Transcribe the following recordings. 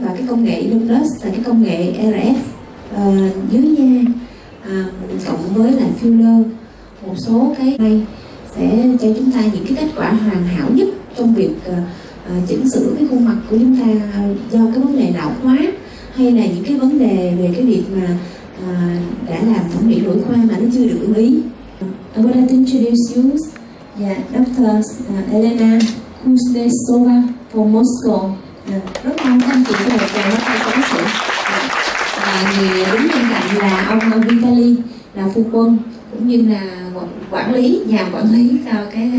và cái công nghệ INNOPLUS là cái công nghệ RF dưới da cộng với lại filler, một số cái này sẽ cho chúng ta những cái kết quả hoàn hảo nhất trong việc chỉnh sửa cái khuôn mặt của chúng ta do cái vấn đề lão hóa hay là những cái vấn đề về cái việc mà đã làm thẩm mỹ nội khoa mà nó chưa được ưng ý. I would like to introduce you, Dr. Elena Kuznetsova from Moscow. Rất mong các anh chị có một tràng tay cho bác sĩ. Người đứng bên cạnh là ông Vitaly, là phu quân cũng như là quản lý, nhà quản lý cho cái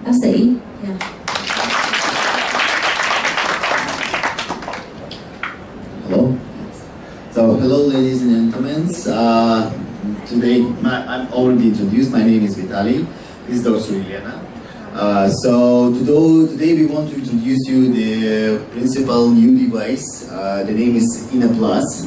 bác sĩ. Hello. So hello, ladies and gentlemen. Today I'm already introduced. My name is Vitaly. This is Dr. Elena. So today we want to introduce you the principal new device. The name is INNOPLUS.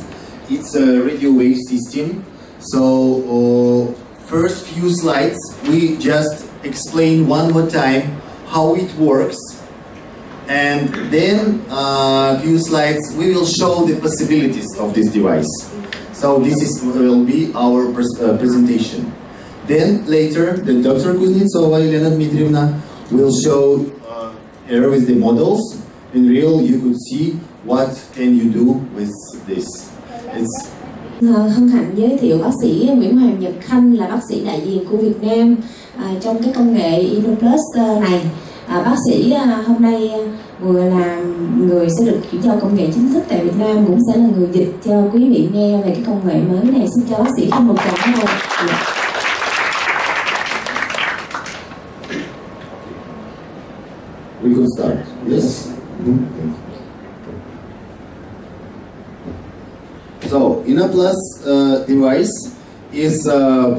It's a radio wave system. So first few slides we just explain one more time how it works, and then few slides we will show the possibilities of this device. So this will be our presentation. Then later, the Dr. Kuznetsova Elena Dmitrievna will show here with the models. In real, you could see what can you do with this. Hân hạnh giới thiệu bác sĩ Nguyễn Hoàng Nhật Khanh là bác sĩ đại diện của Việt Nam trong cái công nghệ INNOPLUS này. Bác sĩ hôm nay vừa là người sẽ được chuyển giao công nghệ chính thức tại Việt Nam, cũng sẽ là người dịch cho quý vị nghe về cái công nghệ mới này. Xin chào bác sĩ không một tràng pháo tay. We could start. Yes. So INNOPLUS device is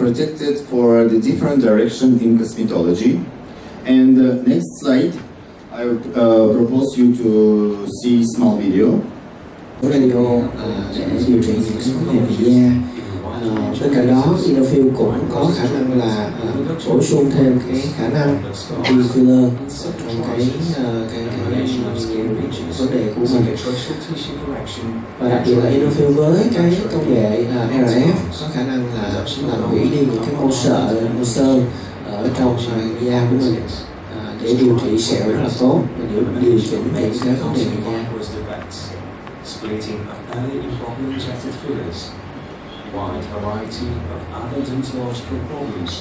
projected for the different direction in cosmetology. And next slide, I would propose you to see small video. Radio để điều trị những cái vấn đề về da. Bên cạnh đó, INNOPLUS cũng có khả năng là bổ sung thêm cái khả năng tiêm filler trong cái vấn đề của mình. Và đặc biệt là INNOPLUS với cái công nghệ RF có khả năng là làm hủy đi những cái mô sơn ở trong da của mình để điều trị sẹo rất là tốt và điều chỉnh những cái vấn đề về da. Splitting of early improperly injected fillers, wide variety of other dermatological problems.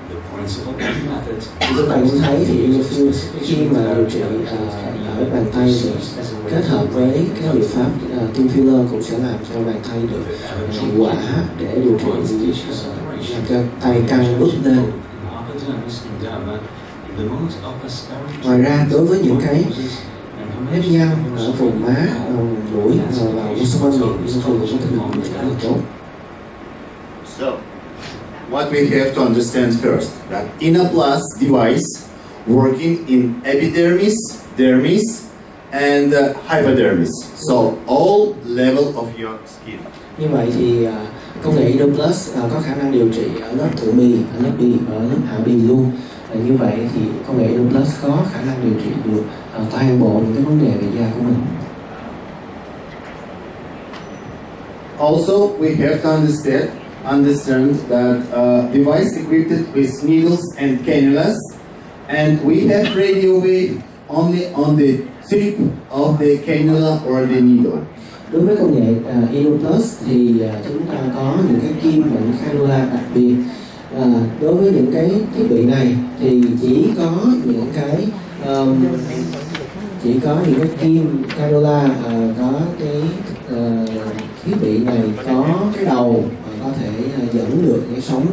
The principal method. Các bạn cũng thấy thì INNOPLUS khi mà điều trị ở bàn tay thì kết hợp với các biện pháp tiêm filler cũng sẽ làm cho bàn tay được hiệu quả để điều trị làm cho tay căng bứt lên. Ngoài ra, đối với những cái nếp nhăn ở vùng má, vùng mũi và vùng xung quanh miệng, INNOPLUS cũng có thể làm rất là tốt. So, what we have to understand first, that INNOPLUS device working in epidermis, dermis, and hypodermis. So, all level of your skin. Như vậy thì công nghệ INNOPLUS có khả năng điều trị ở lớp thượng bì, ở lớp bì và ở lớp hạ bì luôn. Như vậy thì công nghệ INNOPLUS có khả năng điều trị được toàn bộ những cái vấn đề về da của mình. Also, we have to understand that device equipped with needles and cannulas, and we have radio wave only on the tip of the cannula or the needle. Đối với công nghệ INNOPLUS thì chúng ta có những cái kim và những cannula đặc biệt. Đối với những cái thiết bị này thì chỉ có những cái kim cannula có cái thiết bị này có cái đầu có thể dẫn được cái sóng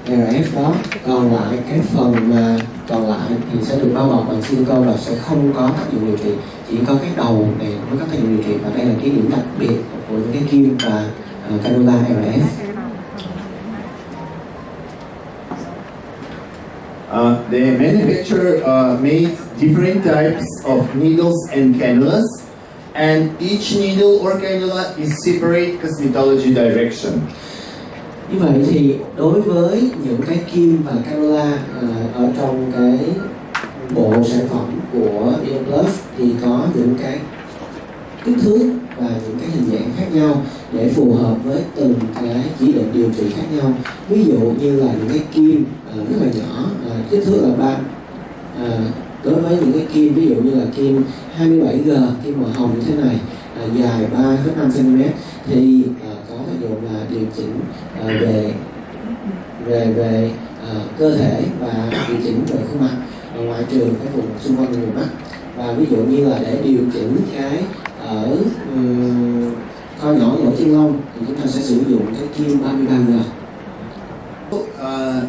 RF đó, còn lại cái phần mà còn lại thì sẽ được bao bọc bằng silicone và sẽ không có tác dụng điều trị, chỉ có cái đầu này mới có tác dụng điều trị, và đây là cái điểm đặc biệt của những cái kim và cannula RF. The manufacturer made different types of needles and cannulas, and each needle or cannula is separate cosmetology direction. Như vậy thì đối với những cái kim và cannula ở trong cái bộ sản phẩm của INNOPLUS thì có những cái kích thước và những cái hình dạng khác nhau để phù hợp với từng cái chỉ định điều trị khác nhau. Ví dụ như là những cái kim rất là nhỏ, kích thước là 3. Đối với những cái kim ví dụ như là kim 27G, kim màu hồng như thế này, dài 3,5 cm thì có tác dụng là điều chỉnh về cơ thể và điều chỉnh về khuôn mặt, ngoại trừ cái vùng xung quanh vùng mắt. Và ví dụ như là để điều chỉnh cái ở co nhỏ lỗ chân lông thì chúng ta sẽ sử dụng cái kim 33G.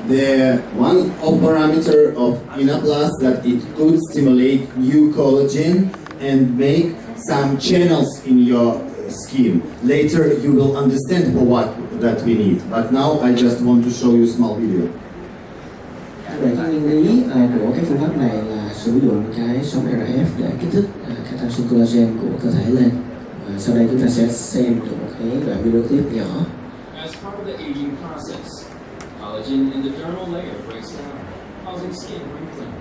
The one of parameter of INNOPLUS that it could stimulate new collagen and make some channels in your skin. Later you will understand for what that we need. But now I just want to show you a small video. Về cái nguyên lý của cái phương pháp này là sử dụng cái sóng RF để kích thích cái tăng sinh collagen của cơ thể lên. Sau đây chúng ta sẽ xem được một cái đoạn video clip nhỏ. As part of the aging process, collagen in the dermal layer breaks down, causing skin wrinkling.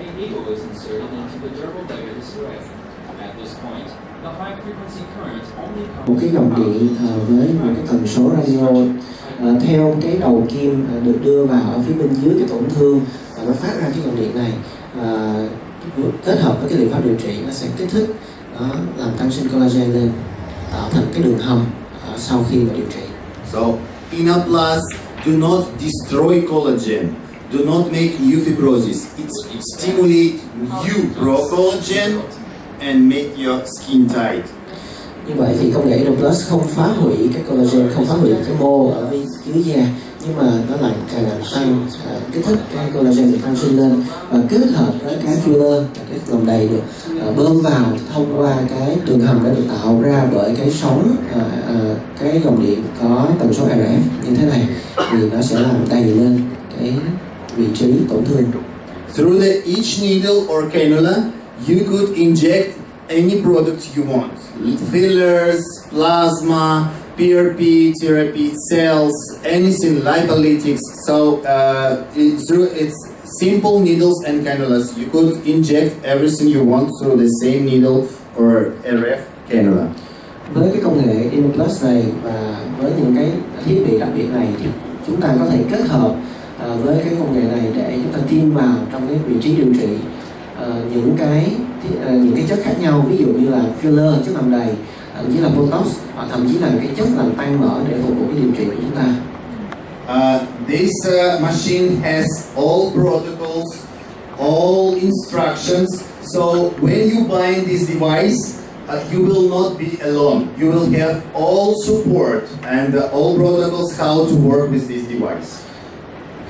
A needle is inserted into the dermal layer this way. At this point, the high frequency current only comes Một cái dòng điện với một cái tần số radio theo cái đầu kim được đưa vào ở phía bên dưới cái tổn thương và nó phát ra cái dòng điện này, kết hợp với cái liệu pháp điều trị nó sẽ kích thích, nó làm tăng sinh collagen lên, tạo thành cái đường hầm sau khi mà điều trị. So INNOPLUS do not destroy collagen, do not make you fibrosis. It stimulates you grow collagen and make your skin tight. Như vậy thì công nghệ INNOPLUS không phá hủy cái collagen, không phá hủy cái mô ở dưới da, nhưng mà nó lại càng làm tăng kích thích cái collagen được tăng sinh lên và kết hợp với cái filler, cái lòng đầy được bơm vào thông qua cái đường hầm đã được tạo ra bởi cái sóng cái dòng điện có tần số RF như thế này thì nó sẽ làm đầy lên cái vị trí tổn thương. Through each needle or cannula, you could inject any product you want. Fillers, plasma, PRP, therapy, cells, anything, lipolytics. So through its simple needles and cannulas, you could inject everything you want through the same needle or RF cannula. Với cái công nghệ INNOPLUS này và với những cái thiết bị đặc biệt này thì chúng ta có thể kết hợp với cái công nghệ này để chúng ta tiêm vào trong cái vị trí điều trị những cái chất khác nhau, ví dụ như là filler, chất làm đầy, thậm chí là botox, hoặc thậm chí là cái chất làm tăng mỡ để phục vụ cái điều trị của chúng ta. This machine has all protocols, all instructions. So when you buy this device, you will not be alone. You will have all support and all protocols how to work with this device.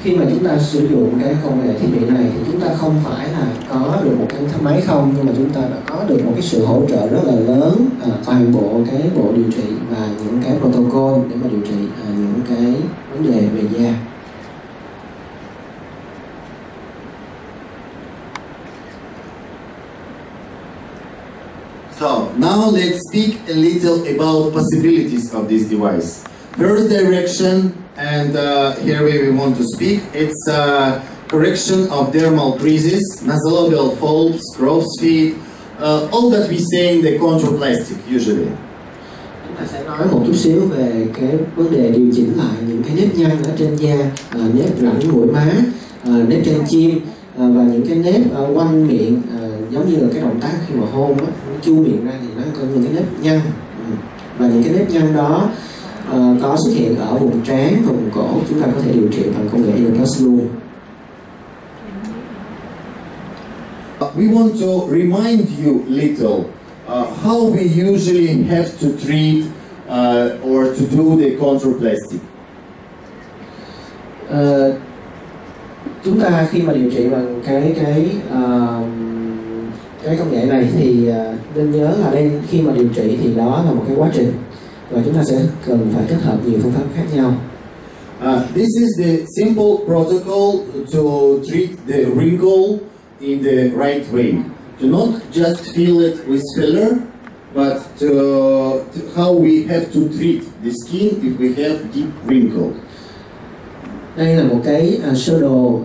Khi mà chúng ta sử dụng cái công nghệ thiết bị này thì chúng ta không phải là có được một cái máy không, nhưng mà chúng ta đã có được một cái sự hỗ trợ rất là lớn, toàn bộ cái bộ điều trị và những cái protocol để mà điều trị những cái vấn đề về da. So now let's speak a little about possibilities of this device. First direction, and here we want to speak, it's correction of dermal creases, nasolabial folds, crow's feet, all that we say in the chondroplastic usually. Chúng ta sẽ nói một chút xíu về cái vấn đề điều chỉnh lại những cái nếp nhăn ở trên da, nếp rãnh mũi má, nếp trên chim và những cái nếp quanh miệng, giống như là cái động tác khi mà hôn á, chu miệng ra thì nó có những cái nếp nhăn, và những cái nếp nhăn đó có xuất hiện ở vùng trán và vùng cổ, chúng ta có thể điều trị bằng công nghệ INNOPLUS luôn. We want to remind you little how we usually have to treat or to do the chondroplastic. Chúng ta khi mà điều trị bằng cái công nghệ này thì nên nhớ là đây khi mà điều trị thì đó là một cái quá trình và chúng ta sẽ cần phải kết hợp nhiều phương pháp khác nhau. This is the simple protocol to treat the wrinkle in the right way. Do not just fill it with filler, but how we have to treat the skin if we have deep wrinkle. Đây là một cái sơ đồ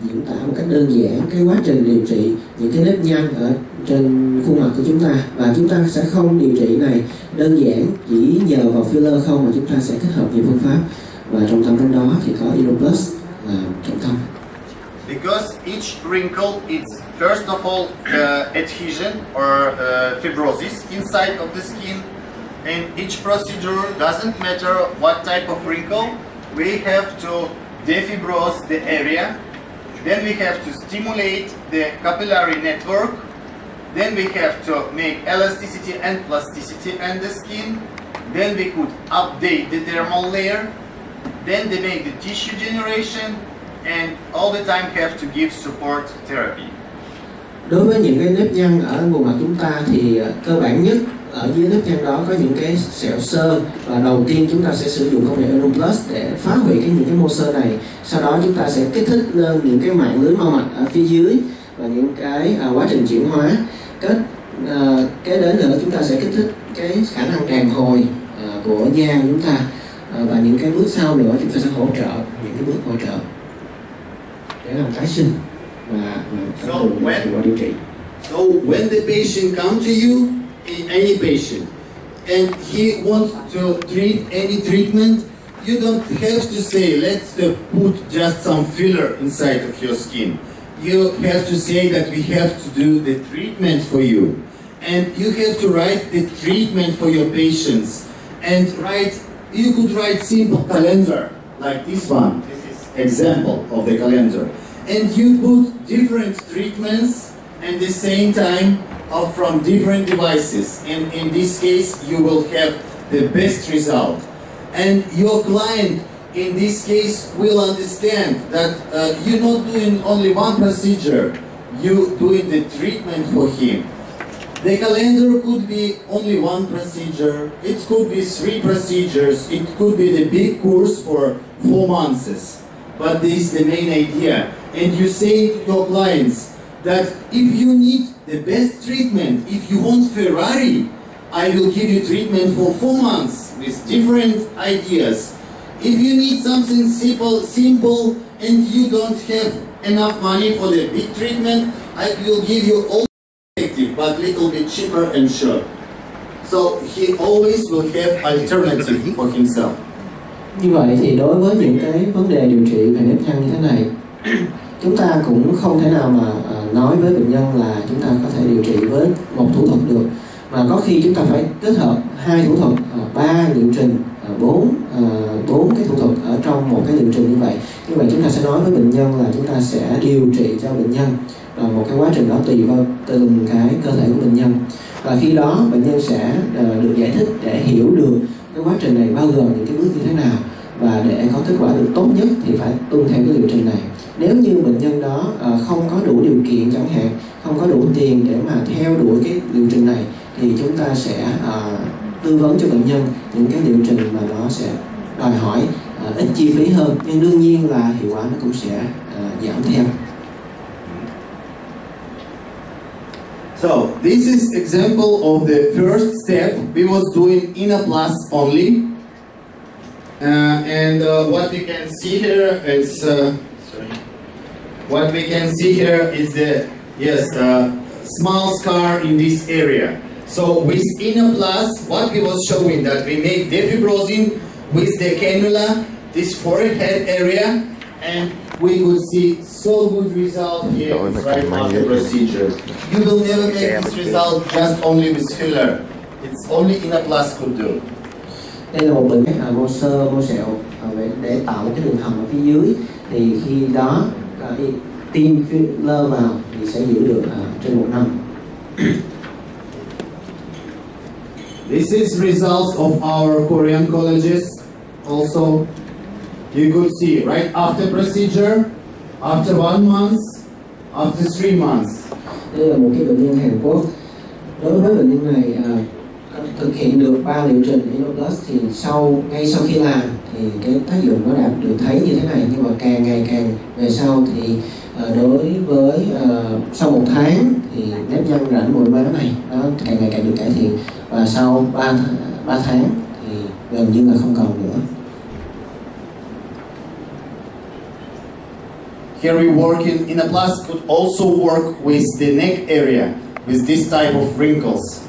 diễn tả một cách đơn giản cái quá trình điều trị những cái nếp nhăn ở trên khuôn mặt của chúng ta, và chúng ta sẽ không điều trị này đơn giản chỉ nhờ vào filler không, mà chúng ta sẽ kết hợp nhiều phương pháp, và trọng tâm trong đó thì có INNOPLUS là trọng tâm. Because each wrinkle is first of all adhesion or fibrosis inside of the skin, and each procedure doesn't matter what type of wrinkle, we have to defibrose the area, then we have to stimulate the capillary network, then we have to make elasticity and plasticity in the skin, then we could update the dermal layer, then they make the tissue generation, and all the time have to give support therapy. Đối với những cái nếp nhăn ở vùng mặt chúng ta thì cơ bản nhất ở dưới nếp nhăn đó có những cái sẹo xơ, và đầu tiên chúng ta sẽ sử dụng công nghệ INNOPLUS để phá hủy những cái mô xơ này. Sau đó chúng ta sẽ kích thích lên những cái mạng lưới mau mạch ở phía dưới và những cái quá trình chuyển hóa. Kế đến nữa chúng ta sẽ kích thích cái khả năng đàn hồi của da của chúng ta, và những cái bước sau nữa chúng ta sẽ hỗ trợ những cái bước hỗ trợ để làm tái sinh và điều trị. So when the patient come to you, any patient, and he wants to treat any treatment, you don't have to say, let's put just some filler inside of your skin. You have to say that we have to do the treatment for you. And you have to write the treatment for your patients. And you could write simple calendar, like this one. This is example of the calendar. And you put different treatments at the same time from different devices. And in this case, you will have the best result. And your client, in this case, will understand that you're not doing only one procedure, you're doing the treatment for him. The calendar could be only one procedure, it could be 3 procedures, it could be the big course for 4 months. But this is the main idea. And you say to your clients that if you need the best treatment, if you want Ferrari, I will give you treatment for 4 months with different ideas. If you need something simple and you don't have enough money for the big treatment, I will give you all effective but little bit cheaper and sure. So he always will have alternative for himself. Như vậy thì đối với những cái vấn đề điều trị về nếp nhăn như thế này, chúng ta cũng không thể nào mà nói với bệnh nhân là chúng ta có thể điều trị với một thủ thuật được, mà có khi chúng ta phải kết hợp 2 thủ thuật, 3 liệu trình, 4 cái thủ thuật ở trong một cái liệu trình như vậy. Như vậy chúng ta sẽ nói với bệnh nhân là chúng ta sẽ điều trị cho bệnh nhân, và một cái quá trình đó tùy vào từng cái cơ thể của bệnh nhân, và khi đó bệnh nhân sẽ được giải thích để hiểu được cái quá trình này bao gồm những cái bước như thế nào, và để có kết quả được tốt nhất thì phải tuân theo cái liệu trình này. Nếu như bệnh nhân đó không có đủ điều kiện chẳng hạn, không có đủ tiền để mà theo đuổi cái liệu trình này, thì chúng ta sẽ tư vấn cho bệnh nhân những cái liệu trình mà nó sẽ đòi hỏi ít chi phí hơn, nhưng đương nhiên là hiệu quả nó cũng sẽ giảm theo. So this is example of the first step. We was doing INNOPLUS only, and what we can see here is what we can see here is the small scar in this area. So with INNOPLUS, what we was showing that we make defibrosing with the cannula, this forehead area, and we could see so good result here right after procedure. You will never make this result just only with filler. It's only INNOPLUS could do. Đây là một bệnh mô xơ, mô sẹo để tạo cái đường hầm ở phía dưới, thì khi đó tiêm filler vào thì sẽ giữ được trên 1 năm. This is results of our Korean colleges. Also, you could see right after procedure, after 1 month, after 3 months. Đây là một cái bệnh nhân Hàn Quốc. Đối với bệnh nhân này thực hiện được 3 liệu trình INNOPLUS thì ngay sau khi làm thì cái tác dụng nó đã được thấy như thế này, nhưng mà càng ngày càng về sau thì đối với sau 1 tháng thì nếp nhăn rãnh môi má này nó càng ngày càng được cải thiện, và sau 3 tháng thì gần như là không còn nữa. Here we work in INNOPLUS could also work with the neck area, with this type of wrinkles.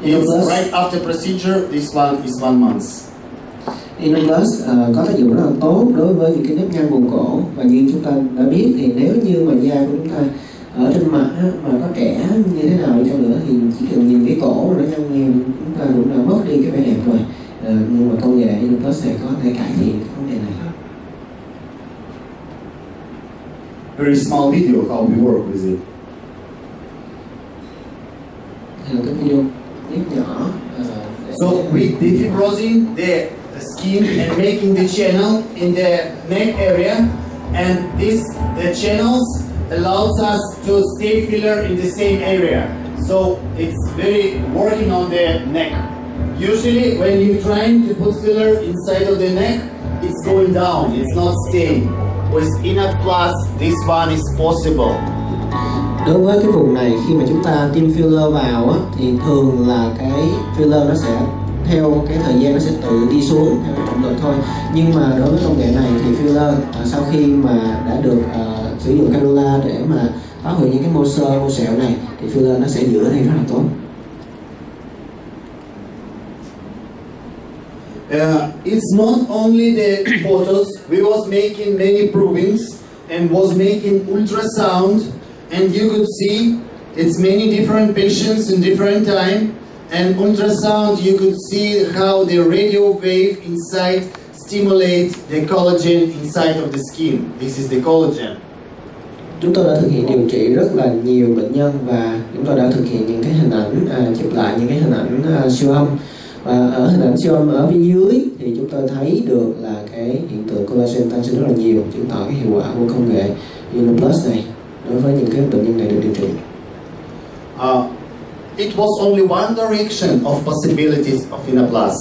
It's right after procedure, this one is 1 month. INNOPLUS có tác dụng rất là tốt đối với những cái nếp nhăn vùng cổ, và như chúng ta đã biết thì nếu như mà da của chúng ta ở trên mặt á, mà có trẻ như thế nào đi chăng nữa thì chỉ cần nhìn cái cổ mà nó nhăn nheo chúng ta cũng đã mất đi cái vẻ đẹp rồi. Nhưng mà công nghệ INNOPLUS sẽ có thể cải thiện cái vấn đề này. Very small video how we work with it. Là cái video clip nhỏ. So we defibrosing the skin and making the channel in the neck area, and the channels allows us to stay filler in the same area. So it's very working on the neck. Usually when you're trying to put filler inside of the neck, it's going down, it's not staying. With INNOPLUS, this one is possible. Đối với cái vùng này, khi mà chúng ta tiêm filler vào á, thì thường là cái filler nó sẽ theo cái thời gian nó sẽ tự đi xuống theo cái trọng lực thôi. Nhưng mà đối với công nghệ này thì filler sau khi mà đã được sử dụng cannula để mà phá hủy những cái mô sẹo này thì filler nó sẽ giữ ở đây rất là tốt. It's not only the photos, we was making many provings and was making ultrasound, and you could see it's many different patients in different time, and ultrasound you could see how the radio wave inside stimulate the collagen inside of the skin. This is the collagen. Chúng tôi đã thực hiện điều trị rất là nhiều bệnh nhân và chúng tôi đã thực hiện những cái hình ảnh chụp lại những cái hình ảnh siêu âm. Và ở hình ảnh siêu âm ở phía dưới thì chúng tôi thấy được là cái hiện tượng collagen tăng sinh rất là nhiều, chứng tỏ cái hiệu quả của công nghệ INNOPLUS này đối với những cái bệnh nhân này được điều trị. It was only one direction of possibilities of INNOPLUS.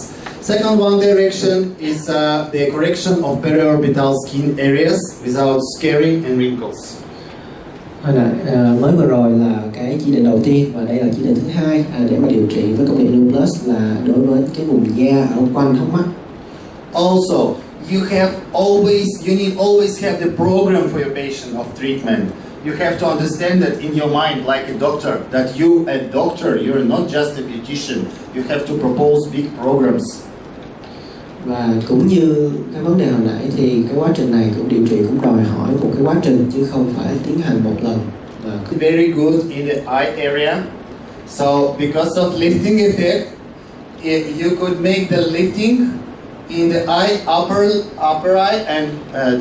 Second one direction is the correction of periorbital skin areas without scarring and wrinkles. Mới vừa rồi là cái chỉ định đầu tiên và đây là chỉ định thứ hai để mà điều trị với công nghệ INNOPLUS là đối với cái vùng da ở quanh hốc mắt. Also, you need always have the program for your patient of treatment. You have to understand that in your mind, like a doctor, that you a doctor, you're not just a beautician. You have to propose big programs. Và cũng như cái vấn đề hồi nãy thì cái quá trình này cũng điều trị cũng đòi hỏi một cái quá trình chứ không phải tiến hành một lần. Very good in the eye area. So because of lifting effect, you could make the lifting in the eye, upper eye and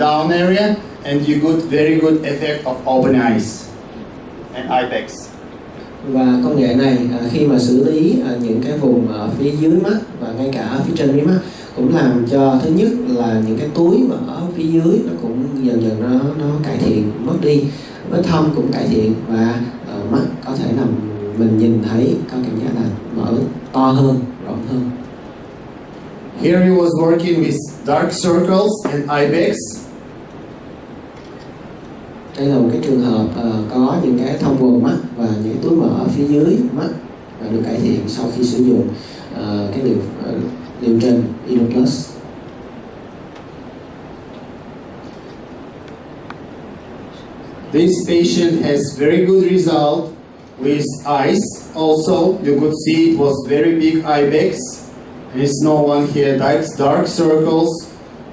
down area, and you got very good effect of open eyes and eye bags. Và công nghệ này khi mà xử lý những cái vùng ở phía dưới mắt và ngay cả ở phía trên mí mắt cũng làm cho thứ nhất là những cái túi mà ở phía dưới nó cũng dần dần nó cải thiện, mất đi, vết thâm cũng cải thiện và mắt có thể làm mình nhìn thấy có cảm giác là mở to hơn, rộng hơn. Here he was working with dark circles and eye bags. Đây là một cái trường hợp có những cái thông quầng mắt và những túi mỡ ở phía dưới mắt và được cải thiện sau khi sử dụng cái liệu trình INNOPLUS. This patient has very good result with eyes. Also, you could see it was very big eye bags. There's no one here. Dark circles,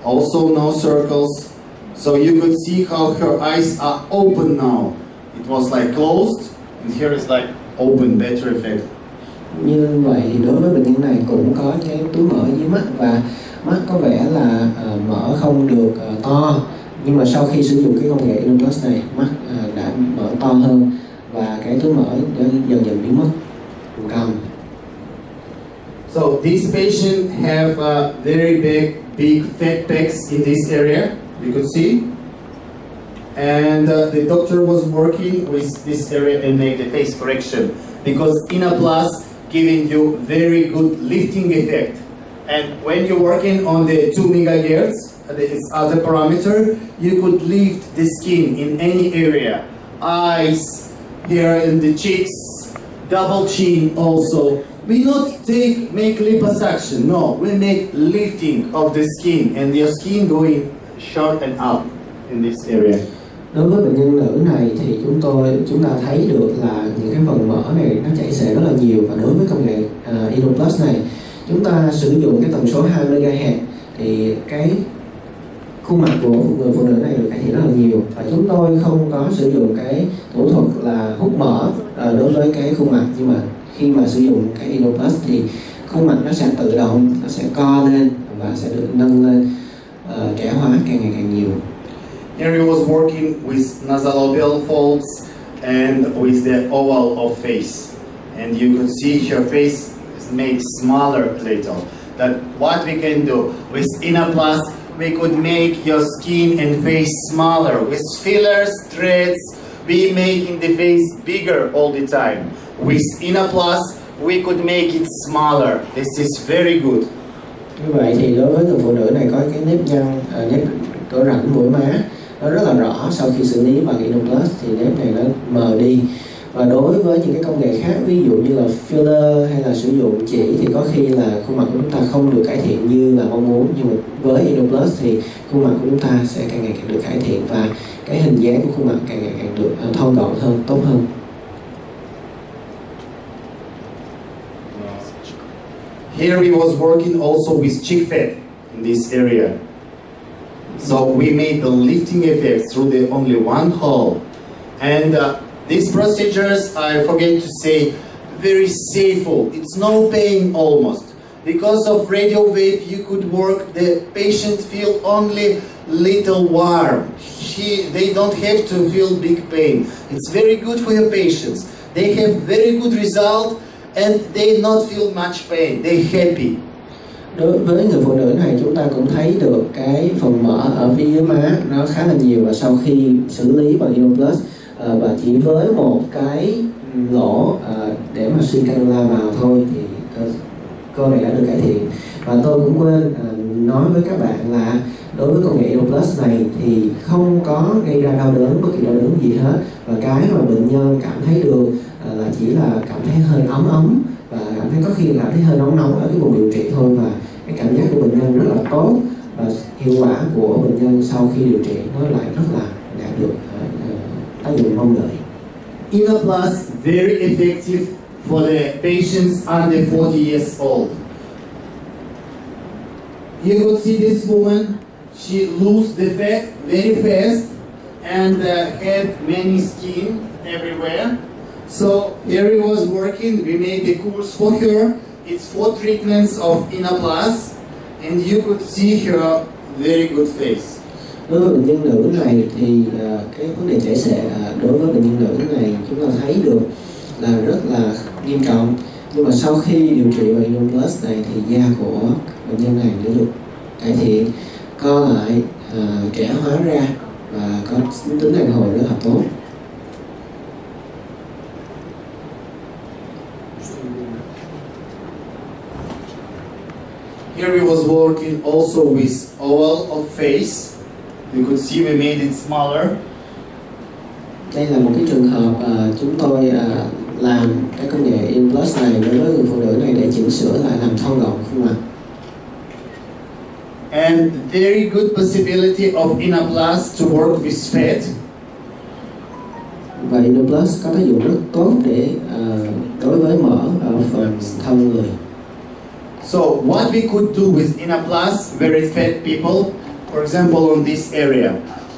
also no circles. So you could see how her eyes are open now. It was like closed, and here is like open, better effect. Như vậy thì đối với bệnh nhân này cũng có cái túi mỡ dưới mắt và mắt có vẻ là mở không được to, nhưng mà sau khi sử dụng cái công nghệ INNOPLUS này mắt đã mở to hơn và cái túi mỡ đã dần dần biến mất vùng cằm. So this patient have a very big fat pecs in this area. You could see, and the doctor was working with this area and made the face correction because INNOPLUS giving you very good lifting effect. And when you're working on the 2 MHz, this other parameter, you could lift the skin in any area, eyes, here in the cheeks, double chin also. We not make liposuction, no, we make lifting of the skin and your skin going short and up in this area. Đối với bệnh nhân nữ này thì chúng ta thấy được là những cái phần mỡ này nó chảy xệ rất là nhiều, và đối với công nghệ INNOPLUS này chúng ta sử dụng cái tần số 20 MHz thì cái khuôn mặt của người phụ nữ này được cải thiện rất là nhiều, và chúng tôi không có sử dụng cái thủ thuật là hút mỡ đối với cái khuôn mặt, nhưng mà khi mà sử dụng cái INNOPLUS thì khuôn mặt nó sẽ tự động, nó sẽ co lên và sẽ được nâng lên, trẻ hóa càng ngày càng nhiều. Here he was working with nasolabial folds and with the oval of face, and you could see her face is made smaller a little. That what we can do with INNOPLUS, we could make your skin and face smaller. With fillers, threads, we making the face bigger all the time. With INNOPLUS, we could make it smaller. This is very good. Như vậy thì đối với người phụ nữ này có cái nếp nhăn, nếp cỡ rãnh mũi má nó rất là rõ, sau khi xử lý bằng INNOPLUS thì nếp này nó mờ đi. Và đối với những cái công nghệ khác, ví dụ như là filler hay là sử dụng chỉ, thì có khi là khuôn mặt của chúng ta không được cải thiện như là mong muốn, nhưng mà với INNOPLUS thì khuôn mặt của chúng ta sẽ càng ngày càng được cải thiện và cái hình dáng của khuôn mặt càng ngày càng được thon gọn hơn, tốt hơn. Here we was working also with cheek fat in this area. So we made the lifting effect through the only one hole. And these procedures, I forget to say, very safe. It's no pain almost. Because of radio wave, you could work, the patient feel only little warm. They don't have to feel big pain. It's very good for your patients. They have very good result and they not feel much pain. They happy. Đối với người phụ nữ này, chúng ta cũng thấy được cái phần mỡ ở phía dưới má nó khá là nhiều, và sau khi xử lý bằng INNOPLUS và chỉ với một cái lỗ để mà xuyên cannula vào thôi thì cơ này đã được cải thiện. Và tôi cũng quên nói với các bạn là đối với công nghệ INNOPLUS này thì không có gây ra đau đớn, bất kỳ đau đớn gì hết, và cái mà bệnh nhân cảm thấy được là chỉ là cảm thấy hơi ấm và cảm thấy có khi cảm thấy hơi nóng ở cái vùng điều trị thôi, và cái cảm giác của bệnh nhân rất là tốt, và hiệu quả của bệnh nhân sau khi điều trị nó lại rất là đạt được tác dụng mong đợi. INNOPLUS very effective for the patients under 40 years old. You could see this woman, she lost the fat very fast and had many skin everywhere. So here he was working, we made the course for her. It's 4 treatments of INNOPLUS and you could see her very good face. Đối với bệnh nhân nữ này thì cái vấn đề chảy xệ đối với bệnh nhân nữ này chúng ta thấy được là rất là nghiêm trọng, nhưng mà sau khi điều trị bằng INNOPLUS này thì da của bệnh nhân này đã được cải thiện, co lại, trẻ hóa ra và có tính đàn hồi rất là tốt. Here we was working also with oval of face. You could see we made it smaller. Đây là một cái trường hợp chúng tôi làm cái công nghệ INNOPLUS này đối với người phụ nữ này để chỉnh sửa lại, làm thon gọn khuôn mặt. And very good possibility of INNOPLUS to work with fat. Và INNOPLUS có tác dụng rất tốt để đối với mỡ ở phần thân người. So what we could do with INNOPLUS, very fat people, for example on this area,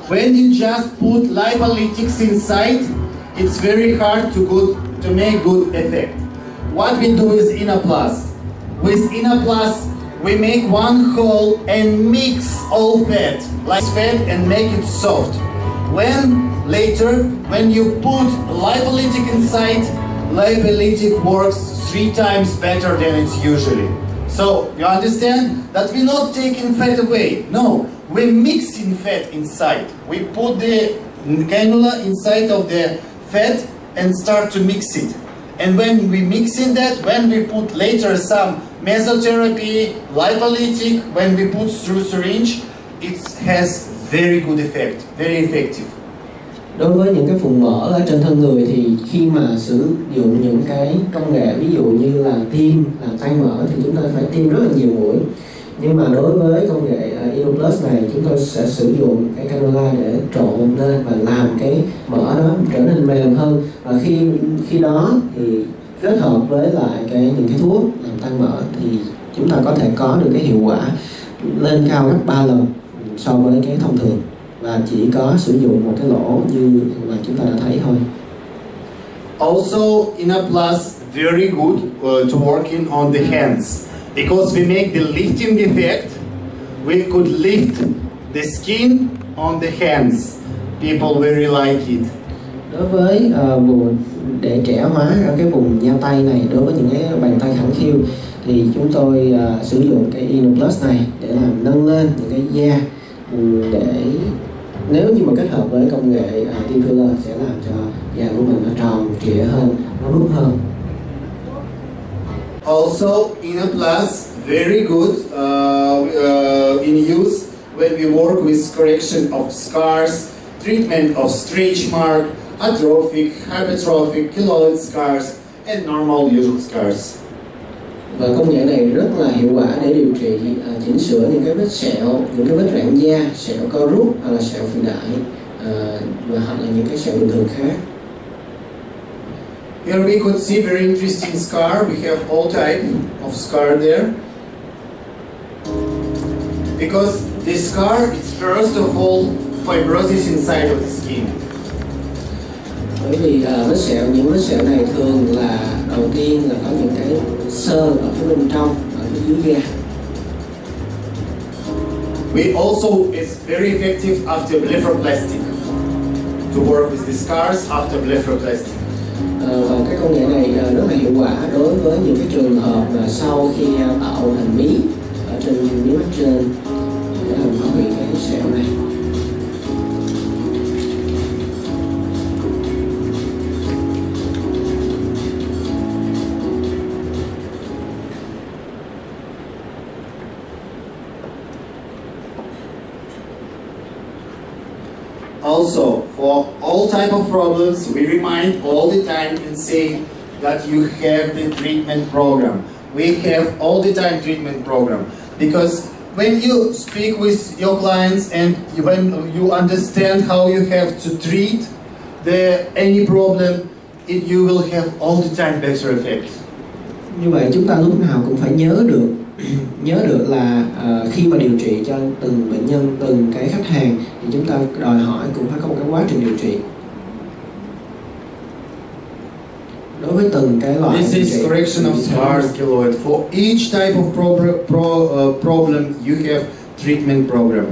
when you just put lipolytics inside, it's very hard to make good effect. What we do with INNOPLUS? With INNOPLUS, we make one hole and mix all fat, like fat, and make it soft. When you put lipolytic inside, lipolytic works 3 times better than it's usually. So, you understand that we're not taking fat away. No, we're mixing fat inside. We put the cannula inside of the fat and start to mix it. And when we mix in that, when we put later some mesotherapy, lipolytic, when we put through syringe, it has very good effect, very effective. Đối với những cái vùng mỡ ở trên thân người thì khi mà sử dụng những cái công nghệ ví dụ như là tiêm làm tan mỡ thì chúng ta phải tiêm rất là nhiều mũi. Nhưng mà đối với công nghệ INNOPLUS này, chúng tôi sẽ sử dụng cái cannula để trộn lên và làm cái mỡ đó trở nên mềm hơn. Và khi đó thì kết hợp với lại những cái thuốc làm tăng mỡ thì chúng ta có thể có được cái hiệu quả lên cao gấp 3 lần so với cái thông thường, và chỉ có sử dụng một cái lỗ như mà chúng ta đã thấy thôi. Also, INNOPLUS very good to working on the hands, because we make the lifting effect. We could lift the skin on the hands. People very like it. Đối với vùng để trẻ hóa ở cái vùng da tay này, đối với những cái bàn tay khẳng khiu thì chúng tôi sử dụng cái INNOPLUS này để làm nâng lên những cái da, để nếu như mà kết hợp với công nghệ tiêm filler sẽ làm cho da của mình nó tròn trịa hơn, nó rút hơn. Also, INNOPLUS very good in use when we work with correction of scars, treatment of stretch mark, atrophic, hypertrophic, keloid scars, and normal usual scars. Và công nghệ này rất là hiệu quả để điều trị, chỉnh sửa những cái vết sẹo, những cái vết rạn da, sẹo co rút hoặc là sẹo phì đại, và hoặc là những cái sẹo bình thường khác. Here we could see very interesting scar. We have all type of scar there. Because the scar is first of all fibrosis inside of the skin. Bởi vì những vết sẹo này thường là đầu tiên là có những cái xơ ở phía bên trong, ở phía dưới da. We also it's very effective after blepharoplasty to work with the scars after blepharoplasty. Và cái công nghệ này rất là hiệu quả đối với những cái trường hợp mà sau khi tạo hình mí ở trên mí mắt trên để làm bảo vệ cái sẹo này. Also, for all type of problems, we remind all the time and say that you have the treatment program. We have all the time treatment program, because when you speak with your clients and when you understand how you have to treat any problem, you will have all the time better effect. Như vậy chúng ta lúc nào cũng phải nhớ được là khi mà điều trị cho từng bệnh nhân, từng cái khách hàng thì chúng ta đòi hỏi cũng phải có một cái quá trình điều trị. Đối với từng cái loại This is correction of scars, keloid. For each type of problem, you have treatment program.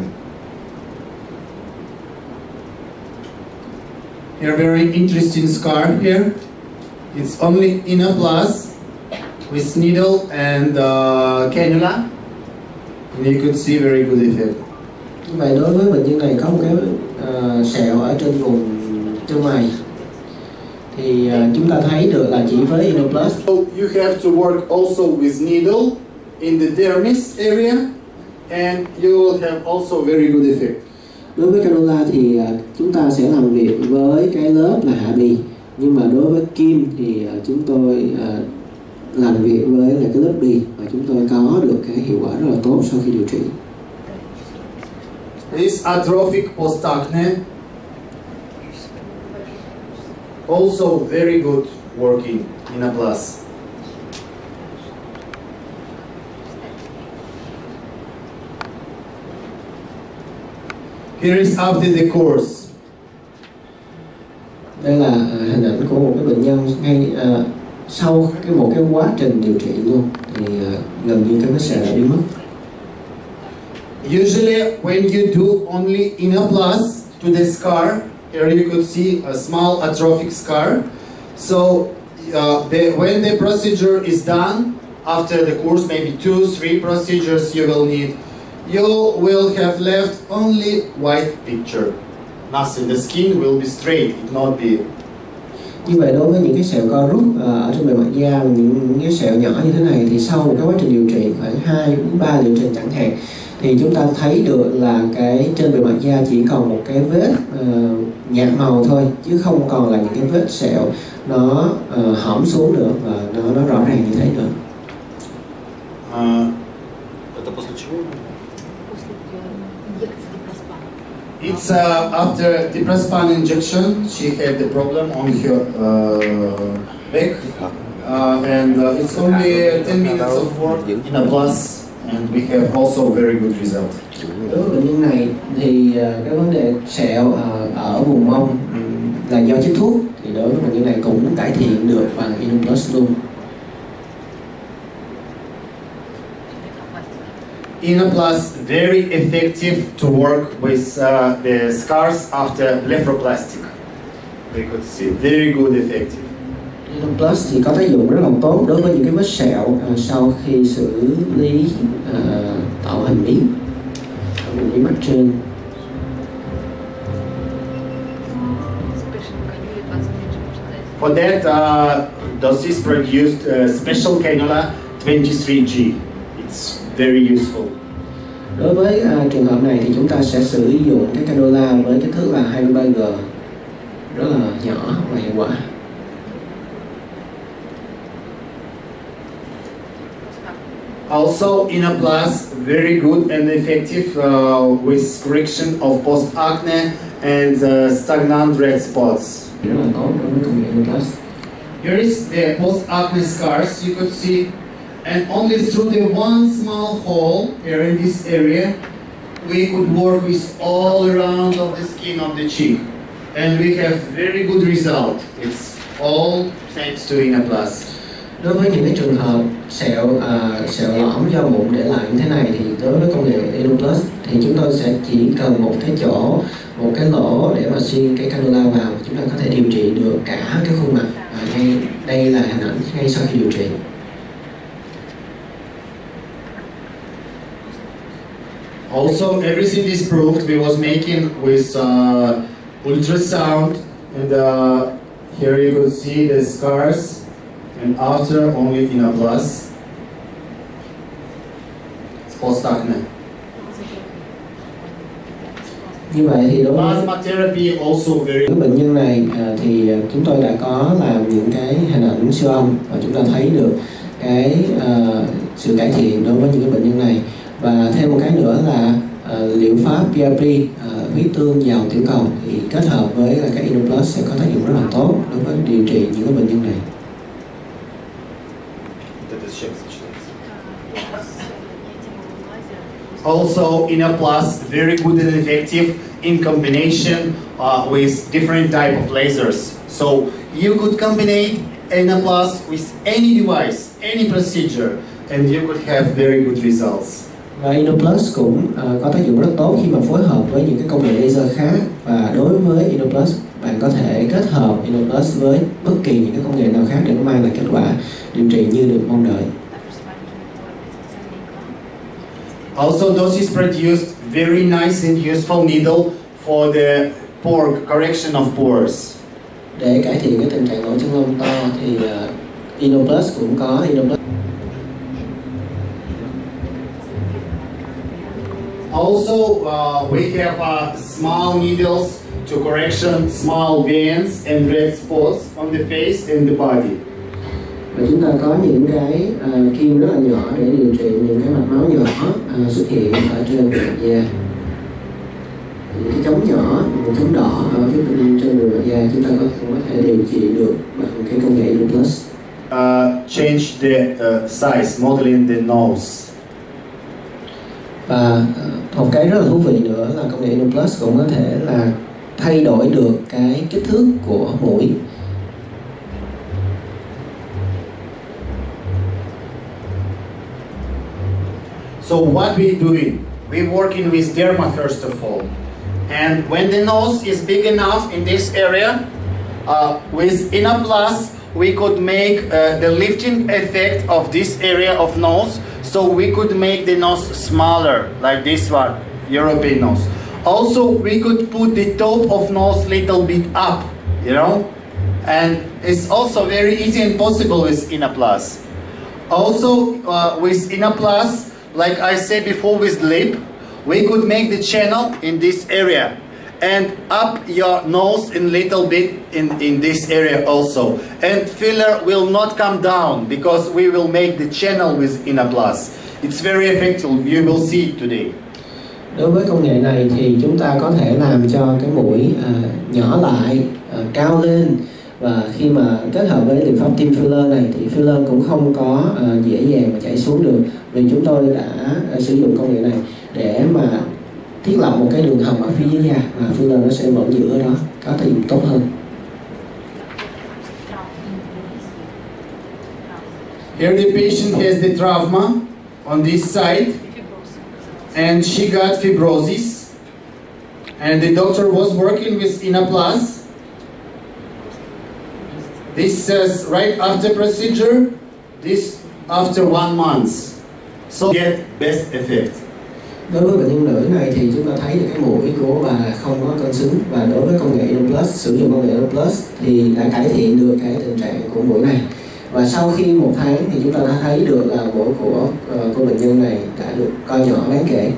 Here, very interesting scar here. It's only INNOPLUS with needle and cannula, and you could see very good effect. Như vậy đối với bệnh nhân này có một cái sẹo ở trên vùng chân mày, thì chúng ta thấy được là chỉ với INNOPLUS. So you have to work also with needle in the dermis area, and you will have also very good effect. Đối với cannula thì chúng ta sẽ làm việc với cái lớp là hạ bì, nhưng mà đối với kim thì chúng tôi làm việc với là cái lớp bì, và chúng tôi có được cái hiệu quả rất là tốt sau khi điều trị. This atrophic post-acne also very good working INNOPLUS. Here is after the course. Đây là hình ảnh của một cái bệnh nhân ngay sau một cái quá trình điều trị luôn, thì gần như cái vết sẹo đã biến mất. Usually when you do only INNOPLUS to the scar, here you could see a small atrophic scar. So when the procedure is done, after the course, maybe 2-3 procedures you will need, you will have left only white picture. Nothing. The skin will be straight, it not be. Như vậy đối với những cái sẹo co rút ở trên bề mặt da, những cái sẹo nhỏ như thế này, thì sau một cái quá trình điều trị khoảng 2-3 liệu trình chẳng hạn, thì chúng ta thấy được là cái trên bề mặt da chỉ còn một cái vết nhạt màu thôi, chứ không còn là những cái vết sẹo nó hõm xuống nữa và nó rõ ràng như thế nữa. Это после чего? It's after diprospan injection. She had the problem on her back, and it's only 10 minutes of work in a plus, and we have also very good result. Đối với bệnh nhân này thì cái vấn đề sẹo ở vùng mông là do chích thuốc, thì đối với bệnh nhân này cũng cải thiện được bằng INNOPLUS luôn. INNOPLUS very effective to work with the scars after blepharoplastic. We could see very good effective. INNOPLUS thì có tác dụng rất là tốt đối với những cái vết sẹo sau khi xử lý tạo hình miếng ở vùng miếng mắt trên. For that, Dosis produced a special cannula 23G. It's very useful. Đối với trường hợp này thì chúng ta sẽ sử dụng cái cannula với kích thước là 23G, rất là nhỏ và hiệu quả. Also, INNOPLUS very good and effective with correction of post-acne and stagnant red spots. Rất là tốt đối với công nghệ INNOPLUS. Here is the post-acne scars you could see, and only through the one small hole here in this area, we could work with all around of the skin of the cheek, and we have very good result. It's all thanks to INNOPLUS. Đối với những cái trường hợp sẹo lõm do mụn để lại như thế này thì đối với công nghệ INNOPLUS thì chúng tôi sẽ chỉ cần một cái lỗ để mà xuyên cái cannula vào, chúng ta có thể điều trị được cả cái khuôn mặt. Ngay đây là hình ảnh ngay sau khi điều trị. Also, everything is proved. We was making with ultrasound, and here you could see the scars, and after only INNOPLUS. It's post-acne. Như vậy thì đối với Plasma therapy also very. cái bệnh nhân này thì chúng tôi đã có làm những cái hình ảnh siêu âm và chúng ta thấy được cái sự cải thiện đối với những cái bệnh nhân này. Và thêm một cái nữa là liệu pháp PRP, huyết tương giàu tiểu cầu thì kết hợp với cái INNOPLUS sẽ có tác dụng rất là tốt đối với điều trị những cái bệnh nhân này. Also, INNOPLUS very good and effective in combination with different type of lasers. So you could combine INNOPLUS with any device, any procedure, and you could have very good results. Và INNOPLUS cũng có tác dụng rất tốt khi mà phối hợp với những cái công nghệ laser khác, và đối với INNOPLUS bạn có thể kết hợp INNOPLUS với bất kỳ những cái công nghệ nào khác để nó mang lại kết quả điều trị như được mong đợi. Also, Dosis produced very nice and useful needle for the pore correction of pores. Để cải thiện cái tình trạng lỗ chân lông to thì INNOPLUS cũng có INNOPLUS. Also, we have small needles to correction small veins and red spots on the face and the body. Và chúng ta có những cái kim rất là nhỏ để điều trị những cái mạch máu nhỏ xuất hiện ở trên bề mặt da. Những cái chấm nhỏ, một chấm đỏ ở phía bên trên bề mặt da chúng ta cũng có thể điều trị được bằng cái công nghệ INNOPLUS. Change the size, modeling the nose. Và một cái rất là thú vị nữa là công nghệ INNOPLUS cũng có thể là thay đổi được cái kích thước của mũi. So what we doing? We working with derma first of all, and when the nose is big enough in this area, with INNOPLUS we could make the lifting effect of this area of nose, so we could make the nose smaller, like this one, European nose. Also, we could put the top of nose little bit up, you know, and it's also very easy and possible with INNOPLUS. Also, with INNOPLUS, like I said before with lip, we could make the channel in this area and up your nose in little bit in this area also. And filler will not come down because we will make the channel with INNOPLUS. It's very effective. You will see it today. Đối với công nghệ này thì chúng ta có thể làm cho cái mũi nhỏ lại, cao lên, và khi mà kết hợp với liệu pháp tiêm filler này thì filler cũng không có dễ dàng mà chảy xuống được, vì chúng tôi đã sử dụng công nghệ này để mà thiết lập một cái đường hầm ở phía dưới da và filler nó sẽ vẫn giữ ở đó, có thể dùng tốt hơn. Here the patient has the trauma on this side, and she got fibrosis, and the doctor was working with INNOPLUS. This says right after procedure, this after 1 month, so get best effect. Đối với bệnh nhân nữ này thì chúng ta thấy được cái mũi của bà không có cân xứng, và đối với công nghệ INNOPLUS, sử dụng công nghệ INNOPLUS thì đã cải thiện được cái tình trạng của mũi này. Và sau khi 1 tháng thì chúng ta đã thấy được là mũi của bệnh nhân này đã được co nhỏ đáng kể.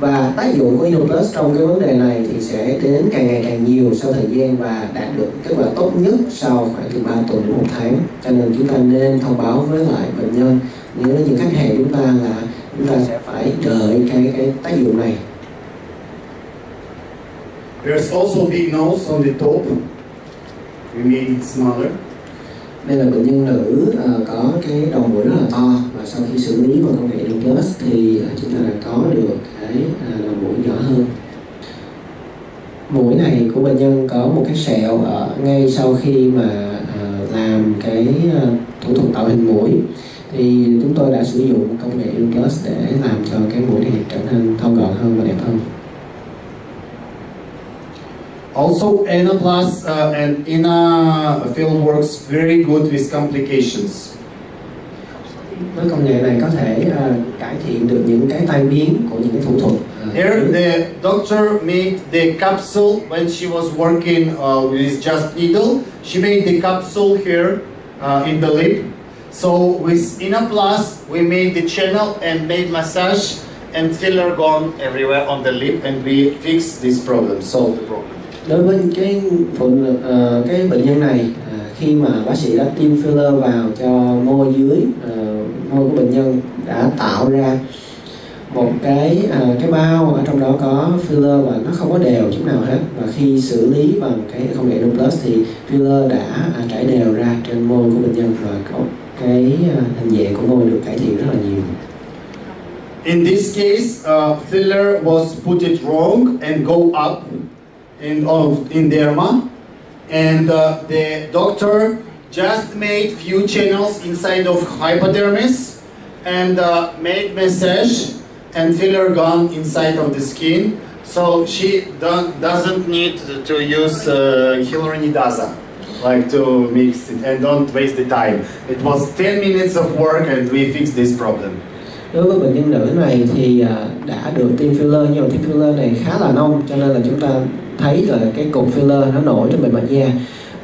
Và tác dụng của INNOPLUS trong cái vấn đề này thì sẽ đến càng ngày càng nhiều sau thời gian và đạt được kết quả tốt nhất sau khoảng từ 3 tuần đến 1 tháng. Cho nên chúng ta nên thông báo với lại bệnh nhân, nếu những khách hàng chúng ta là chúng ta sẽ phải đợi cái tác dụng này. There's also big nose on the top. We made it smaller. Đây là bệnh nhân nữ có cái đầu mũi rất là to, và sau khi xử lý bằng công nghệ INNOPLUS thì chúng ta đã có được cái đầu mũi nhỏ hơn. Mũi này của bệnh nhân có một cái sẹo ở ngay sau khi mà làm cái thủ thuật tạo hình mũi, thì chúng tôi đã sử dụng công nghệ INNOPLUS để làm cho cái mũi này trở nên thon gọn hơn và đẹp hơn. Also, INNOPLUS and field works very good with complications. Với công nghệ này có thể cải thiện được những cái tai biến của những cái thủ thuật. Here, the doctor made the capsule when she was working with just needle. She made the capsule here in the lip. So with INNOPLUS, we made the channel and made massage and filler gone everywhere on the lip, and we fixed this problem, solved the problem. Đối với cái bệnh nhân này, khi mà bác sĩ đã tiêm filler vào cho môi dưới môi của bệnh nhân, đã tạo ra một cái bao ở trong đó có filler và nó không có đều chút nào hết, và khi xử lý bằng cái công nghệ INNOPLUS thì filler đã trải đều ra trên môi của bệnh nhân, và có cái hình dạng của môi được cải thiện rất là nhiều. In this case, filler was put it wrong and go up in derma, and the doctor just made few channels inside of hypodermis and made massage and filler gone inside of the skin, so she doesn't need to use hyaluronidase like to mix it, and don't waste the time. It was 10 minutes of work and we fixed this problem. Đối với bệnh nhân nữ này thì đã được tiêm filler, nhưng mà tiêm filler này khá là nông, cho nên là chúng ta thấy là cái cục filler nó nổi trên bề mặt da,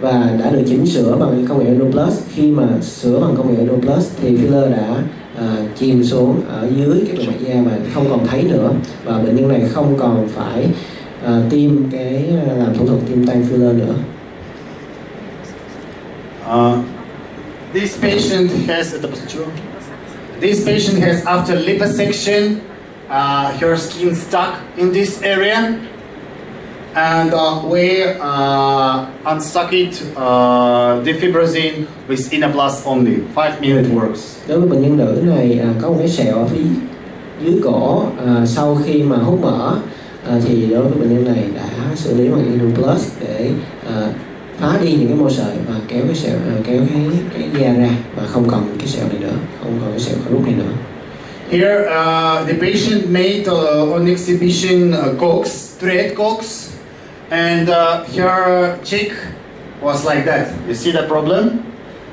và đã được chỉnh sửa bằng công nghệ INNOPLUS. Khi mà sửa bằng công nghệ INNOPLUS thì filler đã chìm xuống ở dưới cái bề mặt da và không còn thấy nữa, và bệnh nhân này không còn phải làm thủ thuật tiêm tăng filler nữa. This patient has after liposuction, her skin stuck in this area, and we unstuck it, defibrozin with INNOPLUS only. 5-minute works. Đối với bệnh nhân nữ này có một cái sẹo ở phía dưới cổ, sau khi mà hút mỡ thì đối với bệnh nhân này đã xử lý bằng INNOPLUS để phá đi những cái mô sợi và kéo cái sẹo, kéo cái da ra, và không còn cái sẹo này nữa, không còn cái sẹo khói lúc này nữa. Here, the patient made on exhibition thread cox, and her cheek was like that. You see the problem?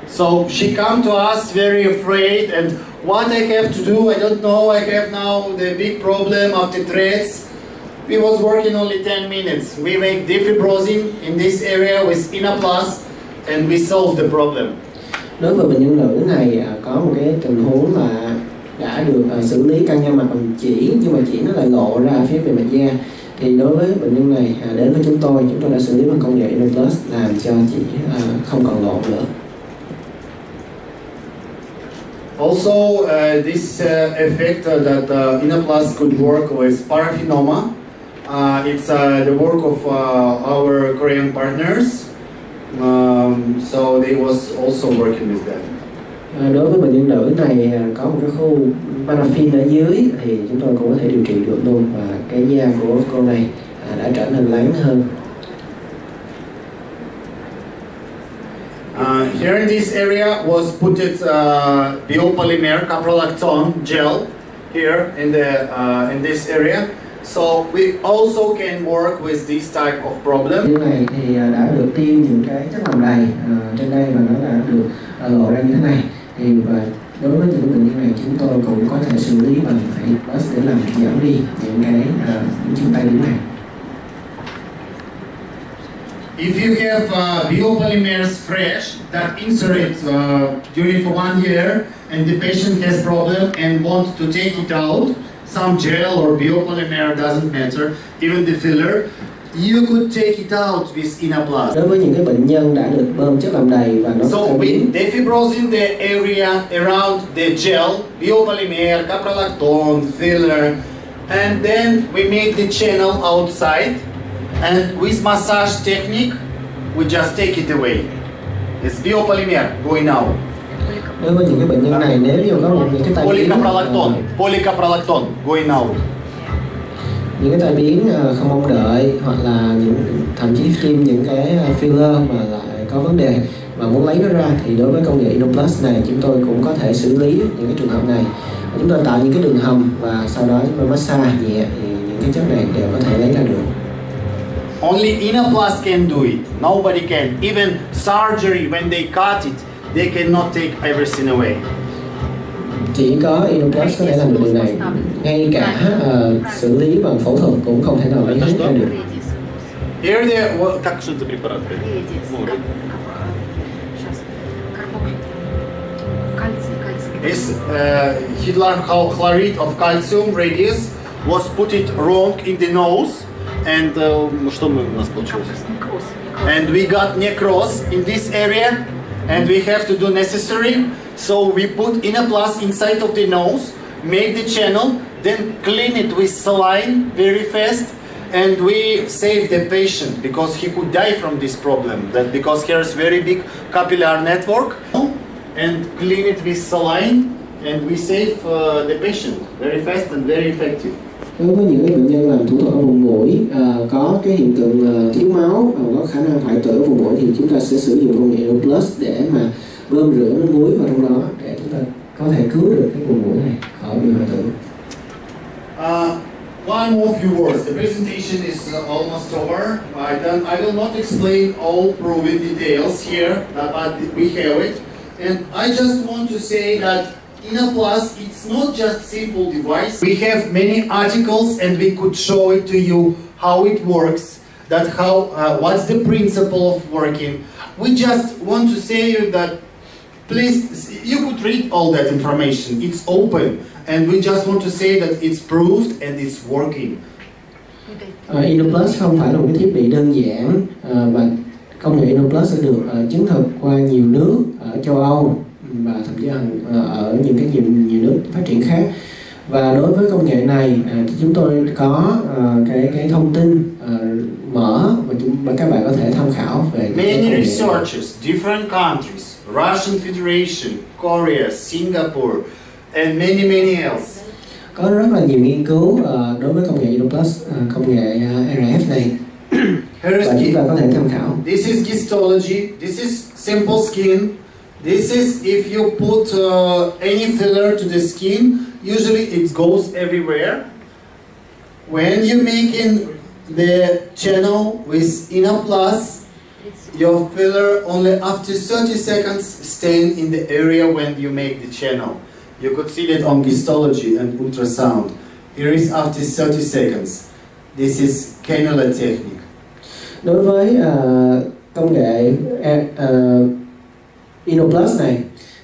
So she come to us very afraid, and what I have to do, I don't know. I have now the big problem of the threads. We was working only 10 minutes. We make defibrozin in this area with INNOPLUS, and we solve the problem. Đối với bệnh nhân nữ này có một cái tình huống là đã được xử lý căng da mặt bằng chỉ, nhưng mà chỉ nó lại lộ ra phía bề mặt da. Thì đối với bệnh nhân này đến với chúng tôi đã xử lý bằng công nghệ INNOPLUS làm cho chỉ không còn lộ nữa. Also, this effect that INNOPLUS could work with paraphenoma. It's the work of our Korean partners. So they was also working with that. Đối với bệnh nhân nữ này có một cái khu paraffin ở dưới thì chúng tôi cũng có thể điều trị được luôn, và cái da của cô này đã trở nên láng hơn. Here in this area was put biopolymer caprolactone gel here in this area. So we also can work with this type of problem. Như này thì đã được tiêm những cái chất làm đầy trên đây và nó đã được lộ ra như thế này. Thì và đối với những bệnh nhân này chúng tôi cũng có thể xử lý bằng INNOPLUS để làm giảm đi những cái chứng tai biến này. If you have biopolymers fresh that insert during for 1 year and the patient has problem and want to take it out, some gel or biopolymer doesn't matter, even the filler, you could take it out with INNOPLUS. Đối với những cái bệnh nhân đã được bơm chất làm đầy và nó so we defibrosing the area around the gel, biopolymer, caprolactone, filler, and then we make the channel outside, and with massage technique we just take it away. It's biopolymer going out. Đối với những cái bệnh nhân này, nếu như có những cái tai biến polycaprolactone going out. Những cái tai biến không mong đợi, hoặc là thậm chí tiêm những cái filler mà lại có vấn đề mà muốn lấy nó ra, thì đối với công nghệ INNOPLUS này chúng tôi cũng có thể xử lý những cái trường hợp này. Chúng tôi tạo những cái đường hầm và sau đó chúng tôi massage nhẹ thì những cái chất này đều có thể lấy ra được. Only INNOPLUS can do it. Nobody can. Even surgery, when they cut it, they cannot take everything away. Chỉ có INNOPLUS có thể làm được điều này. Ngay cả xử lý bằng phẫu thuật cũng không thể nào lấy hết ra được. Here they как что за препарат? This hydrochloride of calcium radius was put it wrong in the nose, and что у нас получилось? And we got necrosis in this area, and we have to do necessary. So we put INNOPLUS inside of the nose, make the channel, then clean it with saline very fast, and we save the patient because he could die from this problem. That because he has very big capillary network, and clean it with saline, and we save the patient very fast and very effective. Đối với những cái bệnh nhân làm thủ thuật ở vùng mũi có cái hiện tượng thiếu máu, có khả năng hoại tử ở vùng mũi, thì chúng ta sẽ sử dụng công nghệ INNOPLUS để mà bơm rửa nước muối vào trong đó để chúng ta có thể cứu được cái vùng mũi này khỏi bị hoại tử. One more few words. The presentation is almost over. I will not explain all proven details here, but we have it. And I just want to say that INNOPLUS, it's not just simple device. We have many articles and we could show it to you how it works, that what's the principle of working. We just want to say that please, you could read all that information. It's open, and we just want to say that it's proved and it's working. INNOPLUS không phải là một cái thiết bị đơn giản, và công nghệ INNOPLUS sẽ được chứng thực qua nhiều nước ở châu Âu và thậm chí ở những cái nhiều nước phát triển khác. Và đối với công nghệ này chúng tôi có cái thông tin mở và các bạn có thể tham khảo về many researchers, different countries, Russian Federation, Korea, Singapore, and many else. Có rất là nhiều nghiên cứu đối với công nghệ INNOPLUS, công nghệ RF này. Và chúng ta có thể tham khảo. This is histology. This is simple skin. This is if you put any filler to the skin, usually it goes everywhere. When you making the channel with INNOPLUS, your filler only after 30 seconds staying in the area when you make the channel. You could see that on histology and ultrasound. Here is after 30 seconds. This is cannula technique. Đối với công nghệ INNOPLUS này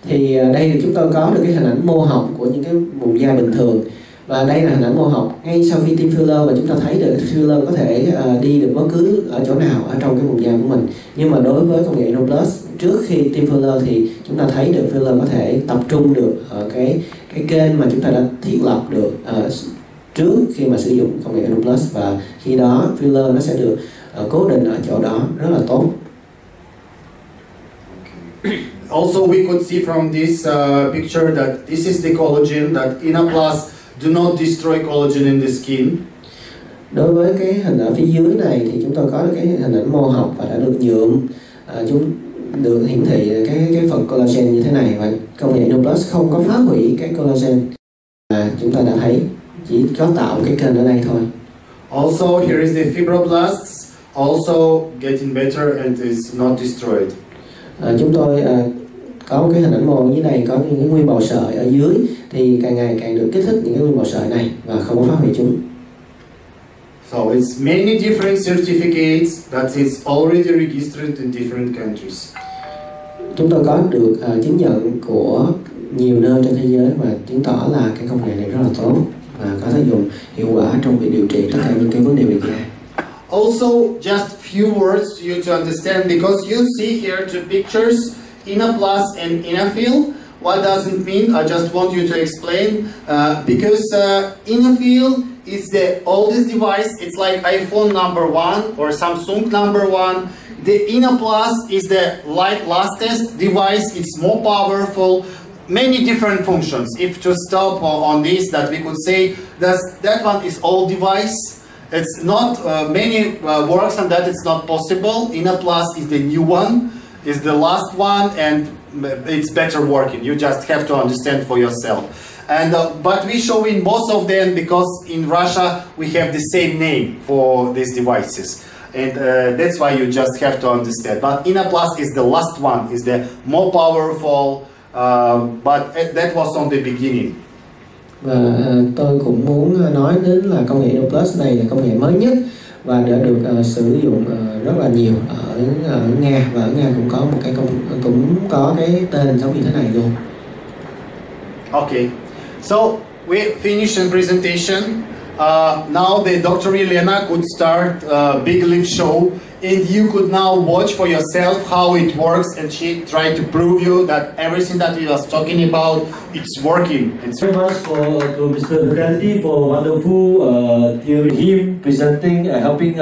thì đây thì chúng tôi có được cái hình ảnh mô học của những cái vùng da bình thường, và đây là hình ảnh mô học ngay sau khi tiêm filler, và chúng ta thấy được filler có thể đi được bất cứ ở chỗ nào ở trong cái vùng da của mình. Nhưng mà đối với công nghệ INNOPLUS trước khi tiêm filler thì chúng ta thấy được filler có thể tập trung được ở cái kênh mà chúng ta đã thiết lập được trước khi mà sử dụng công nghệ INNOPLUS, và khi đó filler nó sẽ được cố định ở chỗ đó rất là tốt. Also, we could see from this picture that this is the collagen, that INNOPLUS do not destroy collagen in the skin. Đối với cái hình ở phía dưới này thì chúng tôi có cái hình ảnh mô học và đã được nhuộm, chúng được hiển thị cái phần collagen như thế này, và công nghệ INNOPLUS không có phá hủy cái collagen mà chúng ta đã thấy, chỉ có tạo cái kênh ở đây thôi. Also, here is the fibroblasts, also getting better and is not destroyed. Chúng tôi có một cái hình ảnh mô như này, có những cái nguyên bào sợi ở dưới thì càng ngày càng được kích thích những cái nguyên bào sợi này và không có phá hủy chúng. So it's many different certificates that is already registered in different countries. Chúng tôi có được chứng nhận của nhiều nơi trên thế giới và chứng tỏ là cái công nghệ này rất là tốt và có thể dùng hiệu quả trong việc điều trị tất cả những cái vấn đề về da. Also, just few words to you to understand, because you see here two pictures, INNOPLUS and INNOFIL. What does it mean? I just want you to explain. Because INNOFIL is the oldest device. It's like iPhone #1 or Samsung #1. The INNOPLUS is the latest device. It's more powerful. Many different functions. If to stop on this, that we could say that one is old device. It's not many works on that. It's not possible. INNOPLUS is the new one. Is the last one, and it's better working. You just have to understand for yourself. And but we show in both of them because in Russia we have the same name for these devices, and that's why you just have to understand. But INNOPLUS is the last one, is the more powerful, but that was on the beginning. Và tôi cũng muốn nói đến là công nghệ INNOPLUS này là công nghệ mới nhất và đã được sử dụng rất là nhiều ở Nga, và ở Nga cũng có cái tên giống như thế này luôn. Okay, so we finished the presentation. Now the Dr. Elena could start a big live show, and you could now watch for yourself how it works, and she tried to prove you that everything that we was talking about, it's working. Thank you very much to Mr. Vikrandi for wonderful theory. Him presenting, helping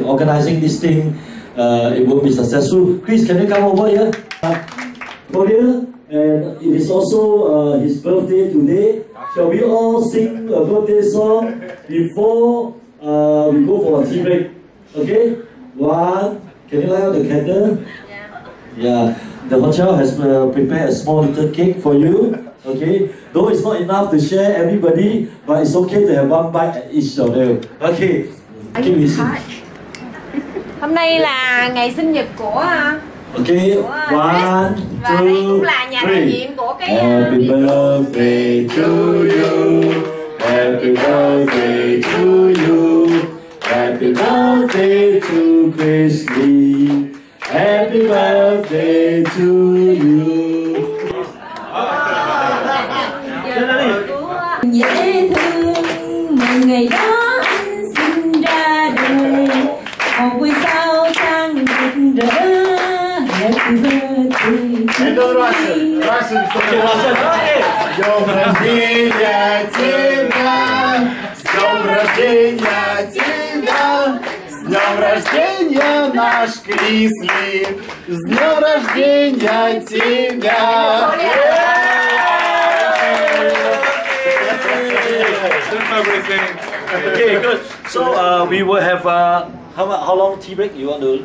organizing this thing, it will be successful. Chris, can you come over here? For here, and it is also his birthday today. Shall we all sing a birthday song before we go for a tea break? Okay? One, can you light up the candle? Yeah. The hotel has prepared a small little cake for you. Okay? Though it's not enough to share everybody, but it's okay to have one bite at each of them. Okay. Hôm nay là ngày sinh nhật của Okay, one, và đây cũng two, là nhà đại diện của cái Happy birthday to you. Happy birthday to you. Happy birthday to Christy. Happy birthday to you. Dễ thương mừng ngày đó anh sinh ra đời, một buổi sao trăng rực rỡ. Happy birthday to you. С днем рождения тебя! С днем рождения тебя! С днем рождения, наш Крисли! С днем рождения тебя! Okay, good. So we will have how long tea break you want to?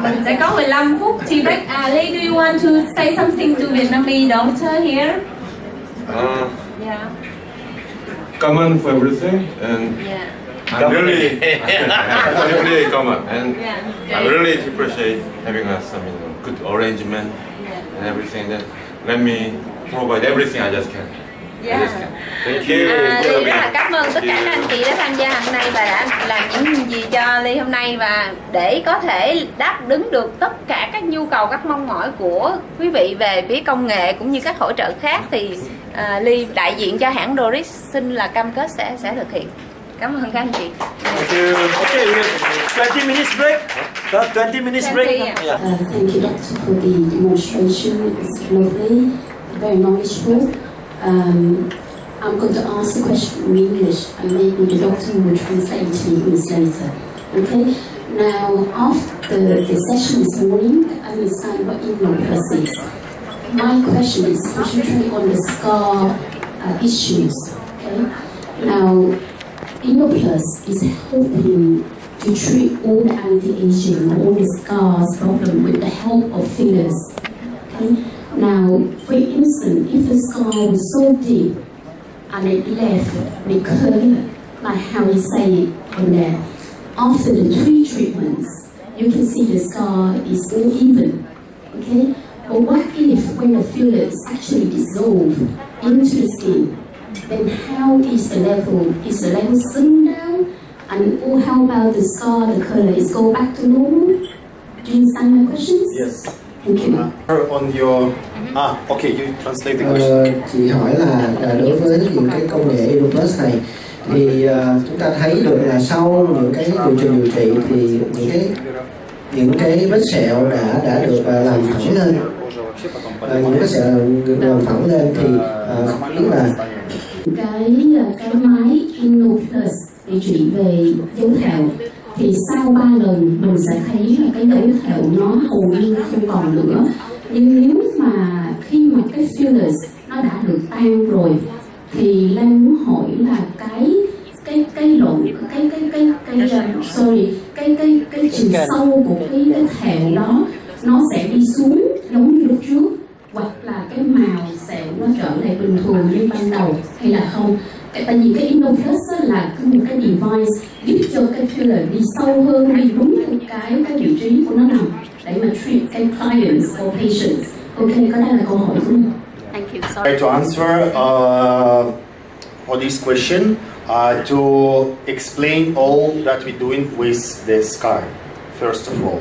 Mình sẽ có 15 phút tea break. Lee, do you want to say something to Vietnamese doctor here? Yeah. Come on for everything, and I'm really, really come on, and I really appreciate having us. I mean, good arrangement and everything. That let me provide everything I just can. I just can. Thank you. Ly rất là cảm ơn tất cả các anh chị đã tham gia hôm nay và đã làm những gì cho Ly hôm nay, và để có thể đáp ứng được tất cả các nhu cầu, các mong mỏi của quý vị về phía công nghệ cũng như các hỗ trợ khác, thì Ly đại diện cho hãng Doris xin là cam kết sẽ thực hiện. Cảm ơn các anh chị. Thank you. Okay, we have 20 minutes break. 20 minutes break. Yeah. Thank you, Doctor, for the demonstration. It's lovely, very knowledgeable. I'm going to ask the question in English, and maybe the doctor will translate to English later. Okay? Now, after the session this morning, I understand what INNOPLUS is. My question is concentrating on the scar issues. Okay? Now, INNOPLUS is helping to treat all the anti-aging, all the scars problem with the help of fillers. Okay? Now, for instance, if the scar was so deep and it left the curve, like how you say it on there, after the 3 treatments, you can see the scar is all even. Okay? But what if when the fillers actually dissolve into the skin, then how is the level? Is the level slim down? And or how about the scar, the color is go back to normal? Do you understand my questions? Yes. Thank you. On your okay, you translate the question. Chị hỏi là đối với những cái công nghệ INNOPLUS này thì chúng ta thấy được là sau những cái điều trình điều trị thì những cái vết sẹo đã được làm phẳng lên, những cái sẹo làm phẳng lên thì không biết là cái máy INNOPLUS để trị về dấu thẹo thì sau 3 lần mình sẽ thấy là cái dấu thẹo nó hầu như không còn nữa. Nhưng nếu mà khi mà cái fillers nó đã được tan rồi thì Lan muốn hỏi là cái chiều sâu của cái thẹo đó nó sẽ đi xuống giống như lúc trước, hoặc là cái màu sẹo nó trở lại bình thường như ban đầu hay là không. Tại vì cái INNOPLUS là một cái device giúp cho cái filler đi sâu hơn, đi đúng cái vị trí của nó nằm để mà treat cái clients or patients. Ok, có đây là câu hỏi của mình. Thank you. Sorry. To answer for this question, to explain all that we're doing with the scar, first of all.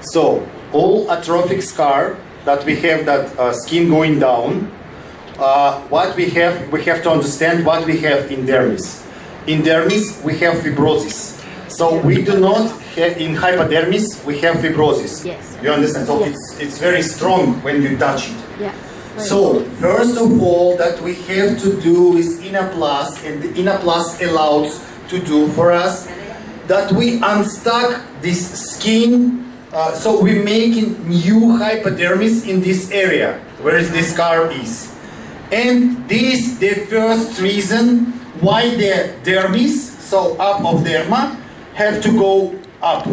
So, all atrophic scar that we have, that skin going down, what we have to understand what we have in dermis. In dermis, we have fibrosis. So we do not have, in hypodermis, we have fibrosis. Yes. You understand? So it's very strong when you touch it. Yeah. So, first of all, that we have to do with INNOPLUS, and the INNOPLUS allows to do for us, that we unstuck this skin, so we're making new hypodermis in this area, where the scar is. And this the first reason why the dermis, so up of derma, have to go up.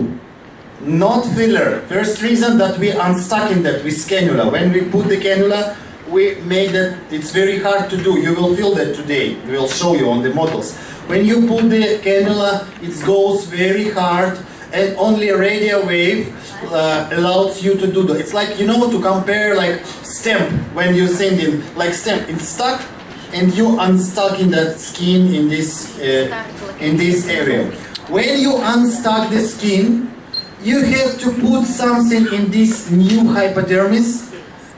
Not filler. First reason that we unstucking that with cannula. When we put the cannula, we made that it's very hard to do. You will feel that today. We will show you on the models. When you put the cannula, it goes very hard, and only a radial wave allows you to do that. It's like, you know, to compare like stamp when you send in, like stamp, it's stuck, and you unstuck in that skin in this area. When you unstuck the skin, you have to put something in this new hypodermis.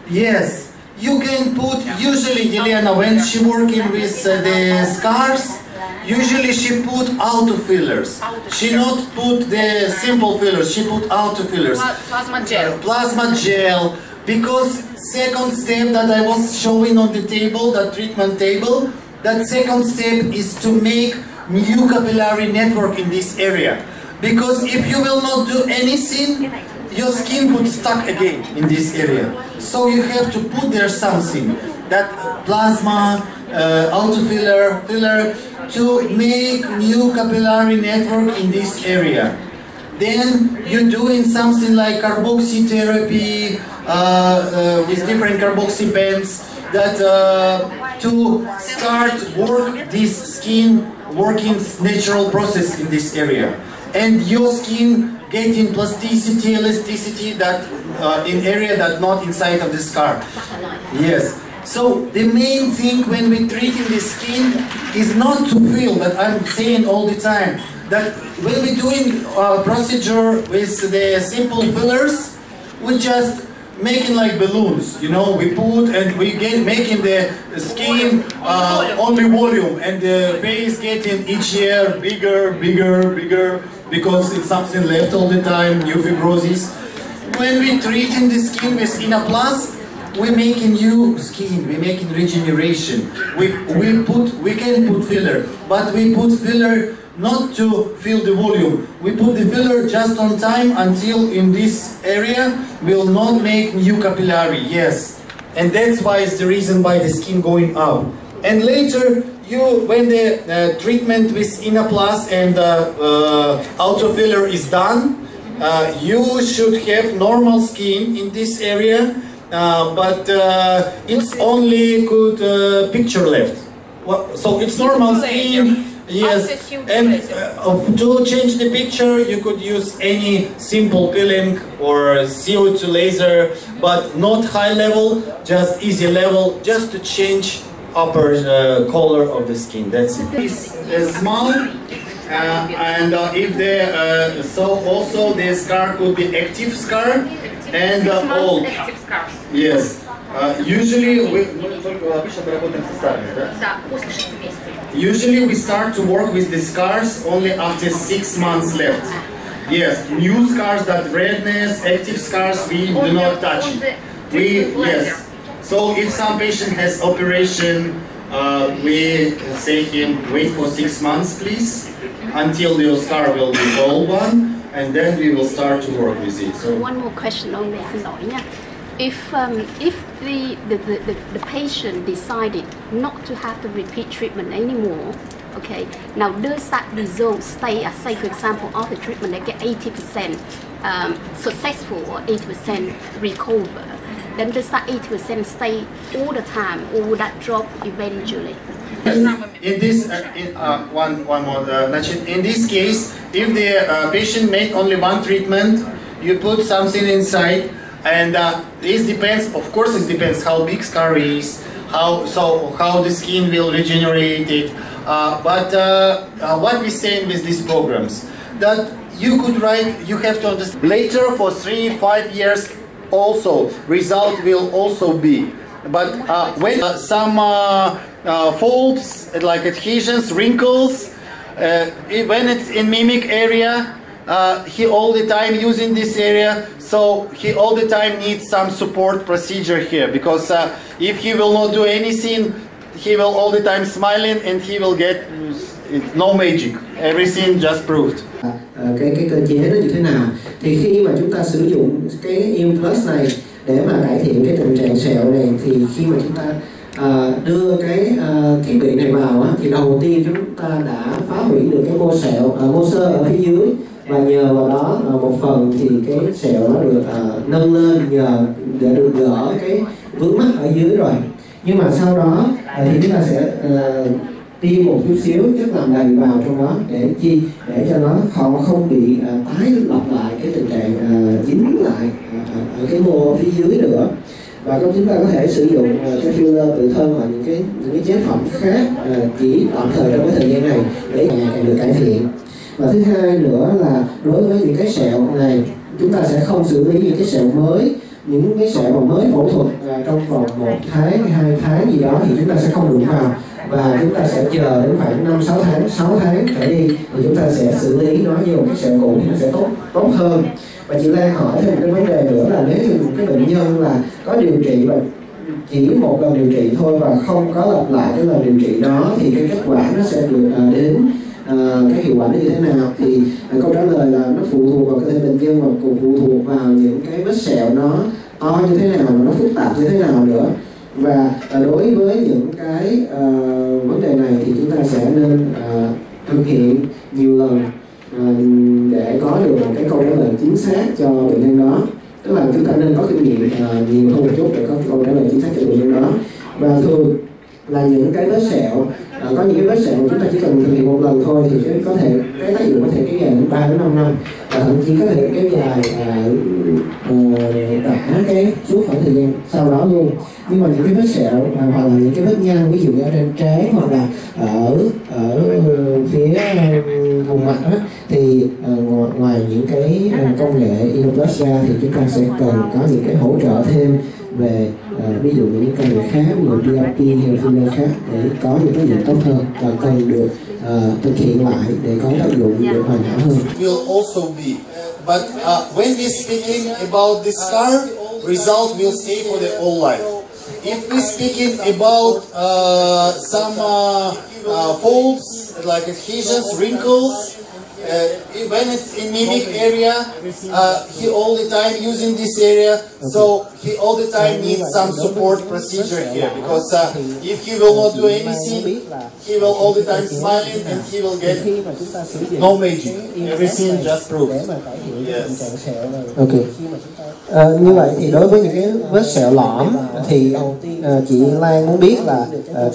Yes, you can put, usually Yelena, when she working with the scars, usually she put auto fillers. She not put the simple fillers, she put auto fillers. Plasma gel. Plasma gel, because second step that I was showing on the table, that treatment table, that second step is to make new capillary network in this area. Because if you will not do anything, your skin would stuck again in this area. So you have to put there something, that plasma, autofiller, filler, to make new capillary network in this area. Then you're doing something like carboxy therapy with different carboxy bands, that to start work this skin working natural process in this area. And your skin getting plasticity, elasticity that in area that not inside of the scar. Yes. So the main thing when we treating the skin is not to feel, that I'm saying all the time, that when we're doing procedure with the simple fillers, we just making like balloons, you know, we put and we get making the skin only volume, and the face getting each year bigger, because it's something left all the time, new fibrosis. When we treating the skin with INNOPLUS, we making new skin, we making regeneration. We can put filler, but we put filler not to fill the volume. We put the filler just on time until in this area will not make new capillary, yes. And that's why it's the reason why the skin going up. And later, when the treatment with INNOPLUS and auto filler is done, you should have normal skin in this area, but it's only good picture left. So it's normal skin. Yes, and to change the picture, you could use any simple peeling or CO2 laser, but not high level, just easy level, just to change upper color of the skin. That's it. It's small, and if the so also the scar could be active scar and old. Yes. Usually we start to work with the scars only after 6 months left. Yes, new scars, that redness, active scars, we do not touch it. Yes. So if some patient has operation, we say him wait for 6 months, please, until the scar will be whole one, and then we will start to work with it. So one more question on this. If the patient decided not to have the repeat treatment anymore, okay, now does that result stay, say for example, after treatment they get 80% successful or 80% recover, then does that 80% stay all the time, or would that drop eventually? In this, one more, in this case, if the patient made only one treatment, you put something inside. And this depends, of course it depends how big scar is, how the skin will regenerate it. But what we're saying with these programs, that you could write, you have to understand, later for 3-5 years also, result will also be. But when some folds, like adhesions, wrinkles, when it's in mimic area, he all the time using this area, so he all the time needs some support procedure here, because if he will not do anything, he will all the time smiling and he will get no magic, everything just proved. Cái cơ chế nó như thế nào? Thì khi mà chúng ta sử dụng cái INNOPLUS này để mà cải thiện cái tình trạng sẹo này, thì khi mà chúng ta đưa cái thiết bị này vào á, thì đầu tiên chúng ta đã phá hủy được cái mô xơ ở phía dưới, và nhờ vào đó một phần thì cái sẹo nó được nâng lên, nhờ để được gỡ cái vướng mắc ở dưới rồi. Nhưng mà sau đó thì chúng ta sẽ tiêm một chút xíu chất làm đầy vào trong đó để cho nó không bị tái lặp lại cái tình trạng dính lại ở cái mô phía dưới nữa. Và chúng ta có thể sử dụng cái filler tự thân và những cái chế phẩm khác chỉ tạm thời trong cái thời gian này để ngày càng được cải thiện. Và thứ hai nữa là đối với những cái sẹo này, chúng ta sẽ không xử lý những cái sẹo mới, những cái sẹo mà mới phẫu thuật trong vòng 1 tháng, 2 tháng gì đó thì chúng ta sẽ không đụng vào, và chúng ta sẽ chờ đến khoảng 6 tháng trở đi thì chúng ta sẽ xử lý nó như một cái sẹo cũ thì nó sẽ tốt hơn. Và chị Lan hỏi thêm một cái vấn đề nữa là nếu như một cái bệnh nhân là có điều trị và chỉ một lần điều trị thôi và không có lặp lại cái lần điều trị đó, thì cái kết quả nó sẽ được đến cái hiệu quả như thế nào? Thì câu trả lời là nó phụ thuộc vào cơ thể bệnh nhân và cũng phụ thuộc vào những cái vết sẹo nó to như thế nào và nó phức tạp như thế nào nữa. Và đối với những cái vấn đề này thì chúng ta sẽ nên thực hiện nhiều lần để có được một cái câu trả lời chính xác cho bệnh nhân đó. Tức là chúng ta nên có kinh nghiệm nhiều hơn một chút để có câu trả lời chính xác cho bệnh nhân đó. Và thường là những cái vết sẹo, có những cái vết sẹo chúng ta chỉ cần thực hiện một lần thôi thì có thể cái tác dụng có thể kéo dài đến 3 đến 5 năm, và thậm chí có thể kéo dài cả cái suốt khoảng thời gian sau đó luôn. Nhưng mà những cái vết sẹo hoặc là những cái vết nhăn, ví dụ như ở trên trán hoặc là ở phía vùng mặt á, thì ngoài những cái công nghệ INNOPLUS ra thì chúng ta sẽ cần có những cái hỗ trợ thêm về ví dụ những công nghệ khác, ví dụ DRP hay filler khác để có những cái dụng tốt hơn và cần được thực hiện lại để có tác dụng được hoàn hảo hơn. Will also be, but when we speaking about the scar, result will stay for the whole life. If we speaking about some folds like adhesions, wrinkles, when it's in mimic area, he all the time using this area, so he all the time needs some support procedure here, because if he will not do anything, he will all the time smiling and he will get no magic. Everything just proved. Yes. Okay. Như vậy thì đối với những cái vết sẹo lõm thì chị Lan muốn biết là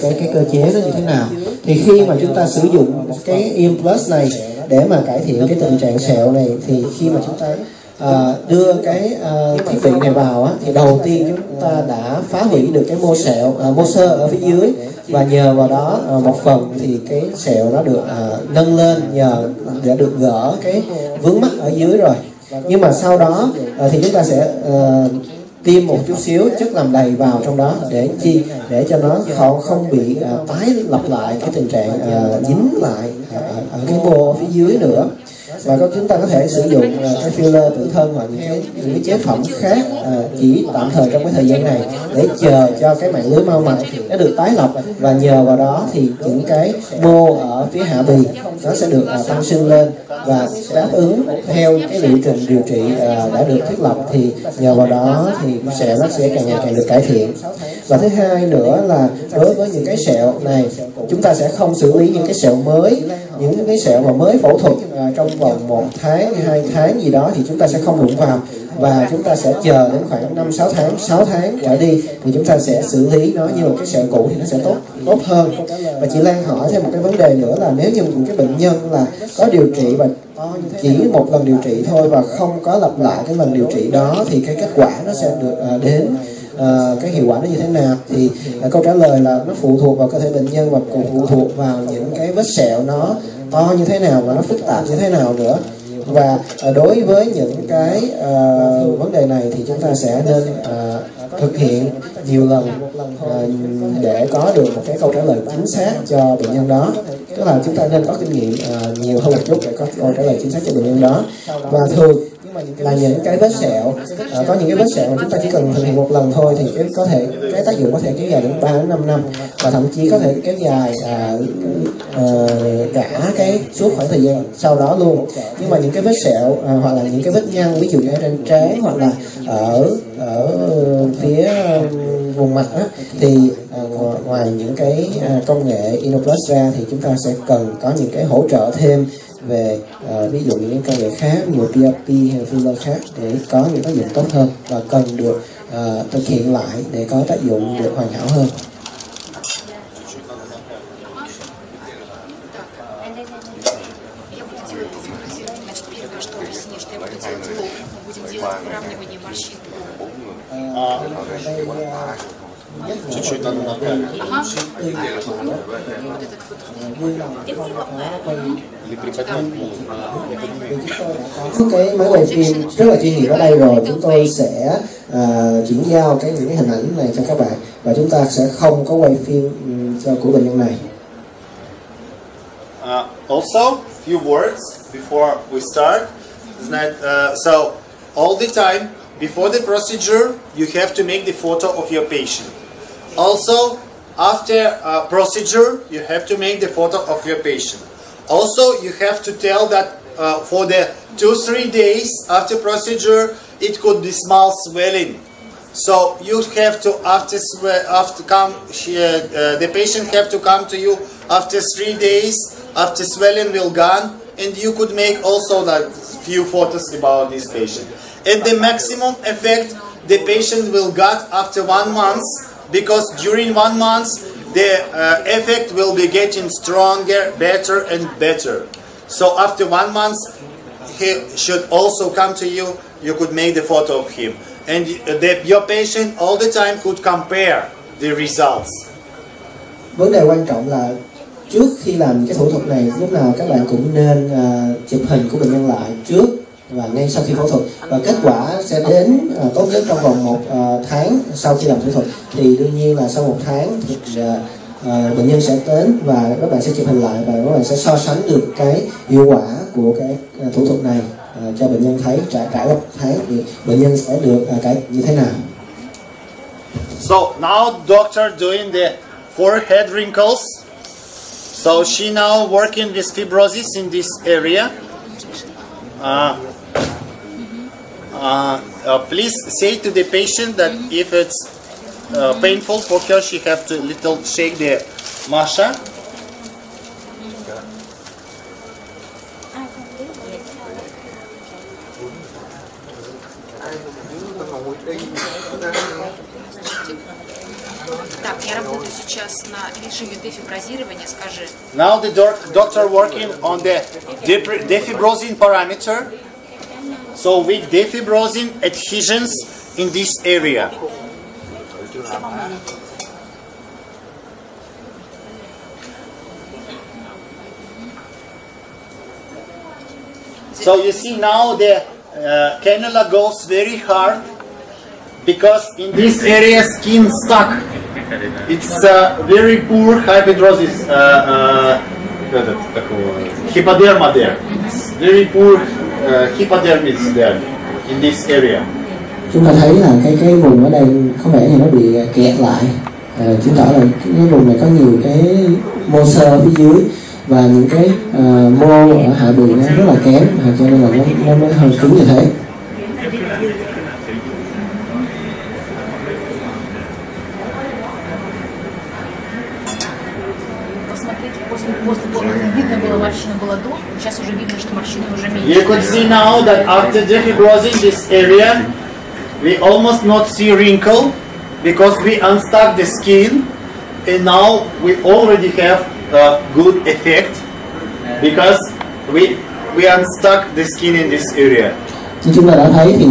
cái cơ chế nó như thế nào. Thì khi mà chúng ta sử dụng cái INNOPLUS này để mà cải thiện cái tình trạng sẹo này, thì khi mà chúng ta đưa cái thiết bị này vào á, thì đầu tiên chúng ta đã phá hủy được cái mô xơ ở phía dưới, và nhờ vào đó một phần thì cái sẹo nó được nâng lên, nhờ đã được gỡ cái vướng mắc ở dưới rồi. Nhưng mà sau đó thì chúng ta sẽ tiêm một chút xíu chất làm đầy vào trong đó để cho nó không bị tái lặp lại cái tình trạng dính lại ở cái mô phía dưới nữa. Và chúng ta có thể sử dụng cái filler tự thân hoặc những cái chế phẩm khác chỉ tạm thời trong cái thời gian này để chờ cho cái mạng lưới mao mạch nó được tái lập, và nhờ vào đó thì những cái mô ở phía hạ bì nó sẽ được tăng sinh lên và đáp ứng theo cái liệu trình điều trị đã được thiết lập, thì nhờ vào đó thì sẹo nó sẽ càng ngày càng được cải thiện. Và thứ hai nữa là đối với những cái sẹo này, chúng ta sẽ không xử lý những cái sẹo mới, những cái sẹo mà mới phẫu thuật trong vòng 1 tháng, 2 tháng gì đó thì chúng ta sẽ không đụng vào, và chúng ta sẽ chờ đến khoảng 6 tháng trở đi thì chúng ta sẽ xử lý nó như một cái sẹo cũ thì nó sẽ tốt hơn. Và chị Lan hỏi thêm một cái vấn đề nữa là nếu như một cái bệnh nhân là có điều trị và chỉ một lần điều trị thôi và không có lặp lại cái lần điều trị đó thì cái kết quả nó sẽ được đến cái hiệu quả nó như thế nào, thì câu trả lời là nó phụ thuộc vào cơ thể bệnh nhân và cũng phụ thuộc vào những cái vết sẹo nó to như thế nào và nó phức tạp như thế nào nữa. Và đối với những cái vấn đề này thì chúng ta sẽ nên thực hiện nhiều lần để có được một cái câu trả lời chính xác cho bệnh nhân đó. Tức là chúng ta nên có kinh nghiệm nhiều hơn một chút để có câu trả lời chính xác cho bệnh nhân đó. Và thường là những cái vết sẹo, có những cái vết sẹo mà chúng ta chỉ cần thực hiện một lần thôi thì cái tác dụng có thể kéo dài đến 3 đến 5 năm, và thậm chí có thể kéo dài cả cái suốt khoảng thời gian sau đó luôn. Nhưng mà những cái vết sẹo hoặc là những cái vết nhăn, ví dụ như ở trên trán hoặc là ở phía vùng mặt á, thì ngoài những cái công nghệ INNOPLUS ra thì chúng ta sẽ cần có những cái hỗ trợ thêm về ví dụ những công nghệ khác, như DRP hay filler khác để có những tác dụng tốt hơn và cần được thực hiện lại để có tác dụng được hoàn hảo hơn. Чуть-чуть надо направить. Или приподнять. Cái máy quay phim rất là chuyên nghiệp ở đây rồi, chúng tôi sẽ chuyển giao những cái hình ảnh này cho các bạn, và chúng ta sẽ không có quay phim của bệnh nhân này. Also, few words before we start. So all the time before the procedure, you have to make the photo of your patient. Also, after procedure, you have to make the photo of your patient. Also, you have to tell that for the 2-3 days after procedure, it could be small swelling. So you have to the patient have to come to you after 3 days after swelling will gone, and you could make also like few photos about this patient. And the maximum effect the patient will get after 1 month, because during 1 month the effect will be getting stronger, better and better. So after 1 month he should also come to you, you could make the photo of him. And your patient all the time could compare the results. Vấn đề quan trọng là trước khi làm cái phẫu thuật này, lúc nào các bạn cũng nên chụp hình của bệnh nhân lại trước và ngay sau khi phẫu thuật, và kết quả sẽ đến tốt nhất trong vòng 1 tháng sau khi làm phẫu thuật. Thì đương nhiên là sau 1 tháng thì bệnh nhân sẽ đến và các bạn sẽ chụp hình lại và các bạn sẽ so sánh được cái hiệu quả của cái thủ thuật này cho bệnh nhân thấy trải qua 1 tháng thì bệnh nhân sẽ được cải như thế nào. So now doctor doing the forehead wrinkles. So she now working with fibrosis in this area. Please say to the patient that if it's painful for her, she have to little shake the masha. Так, я работаю сейчас на режиме дефиброзирования, скажи. Now the doctor working on the defibrozin parameter. So with defibrozin adhesions in this area. So you see now the cannula goes very hard because in this area skin stuck. It's very poor hyperdrosis, hypoderma there. It's very poor hypodermis there in this area. Chúng ta thấy là cái vùng ở đây có vẻ như nó bị kẹt lại, chứng tỏ là cái vùng này có nhiều cái mô xơ phía dưới và những cái mô ở hạ bì nó rất là kém, cho nên là nó mới hơi cứng như thế. You could see now that after defibrozing this area, we almost not see wrinkle because we unstuck the skin, and now we already have a good effect because we unstuck the skin in this area. Như chúng ta đã thấy thì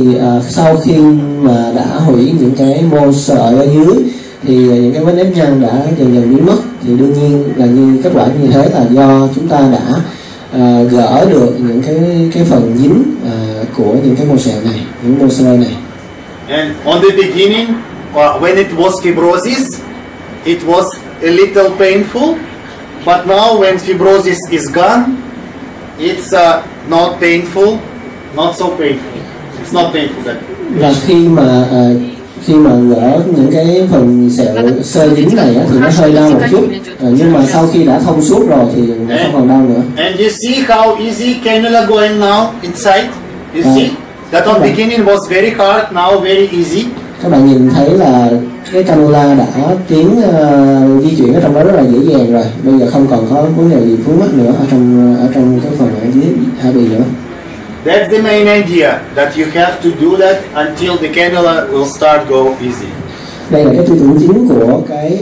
sau khi mà đã hủy những cái mô sợi ở dưới thì những cái vết nếp nhăn đã dần dần biến mất, thì đương nhiên là như kết quả như thế là do chúng ta đã gỡ được những cái phần dính của những cái mô sẹo này, những mô sợi này. And on the beginning, when it was fibrosis, it was a little painful, but now when fibrosis is gone, it's not painful, not so painful. It's not painful that. Và khi mà gỡ những cái phần sẹo sơ dính này thì nó hơi đau một chút, nhưng mà sau khi đã thông suốt rồi thì nó không còn đau nữa. And you see how easy cannula going now inside? You see that on beginning was very hard, now very easy. Các bạn nhìn thấy là cái cannula đã tiến di chuyển ở trong đó rất là dễ dàng rồi. Bây giờ không còn có vấn đề gì vướng mắc nữa ở trong cái phần ở dưới hạ bì nữa. That's the main idea, that you have to do that until the cannula will start go easy. Đây là cái tư tưởng chính của cái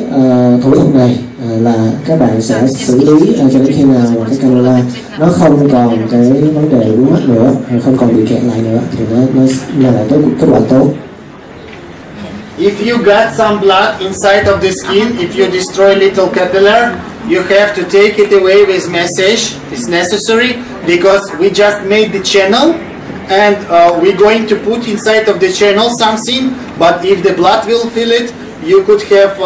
thủ thuật này, là các bạn sẽ xử lý cho đến khi nào mà cái cannula nó không còn cái vấn đề vướng mắc nữa, không còn bị kẹt lại nữa, thì nó là kết quả tốt. If you got some blood inside of the skin, if you destroy little capillary, you have to take it away with massage. It's necessary because we just made the channel, and we're going to put inside of the channel something. But if the blood will fill it, you could have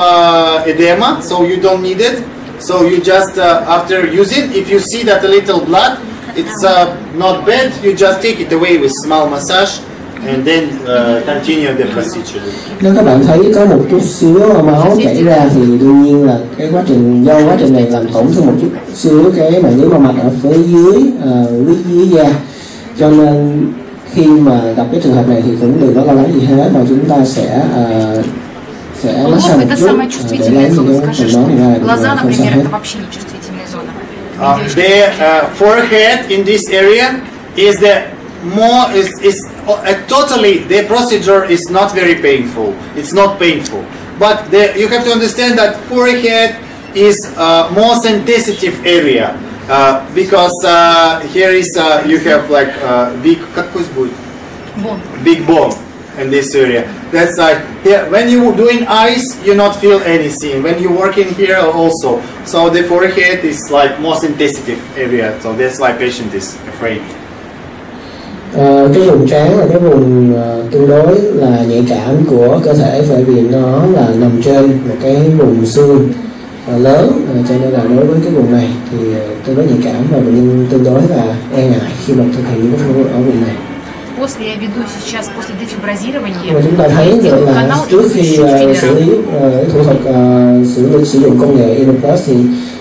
edema, so you don't need it. So you just after using, if you see that a little blood, it's not bad. You just take it away with small massage. And then continue the procedure. Nếu các bạn thấy có một chút xíu máu chảy ra thì đương nhiên là cái quá trình này làm tổn thương một chút xíu cái màng nhĩ bao mạch ở phía dưới da, cho nên khi mà gặp cái trường hợp này thì cũng đừng có lo lắng gì hết, mà chúng ta sẽ massage một chút để lấy những cái phần đó này ra là không sao hết. The forehead in this area is the more is totally, the procedure is not very painful. It's not painful, but you have to understand that forehead is more sensitive area. Because here is you have like big, big bone in this area. That's like here. When you doing eyes, you not feel anything. When you working here also, so the forehead is like most sensitive area. So that's why patient is afraid. Cái vùng trán là cái vùng tương đối là nhạy cảm của cơ thể, bởi vì nó là nằm trên một cái vùng xương lớn, cho nên là đối với cái vùng này thì tương đối nhạy cảm và bệnh nhân tương đối là e ngại khi mà thực hiện những cái phẫu thuật ở vùng này. После я веду сейчас после дефиброзирования. Và chúng ta thấy được là trước khi xử lý thủ thuật sử dụng công nghệ INNOPLUS thì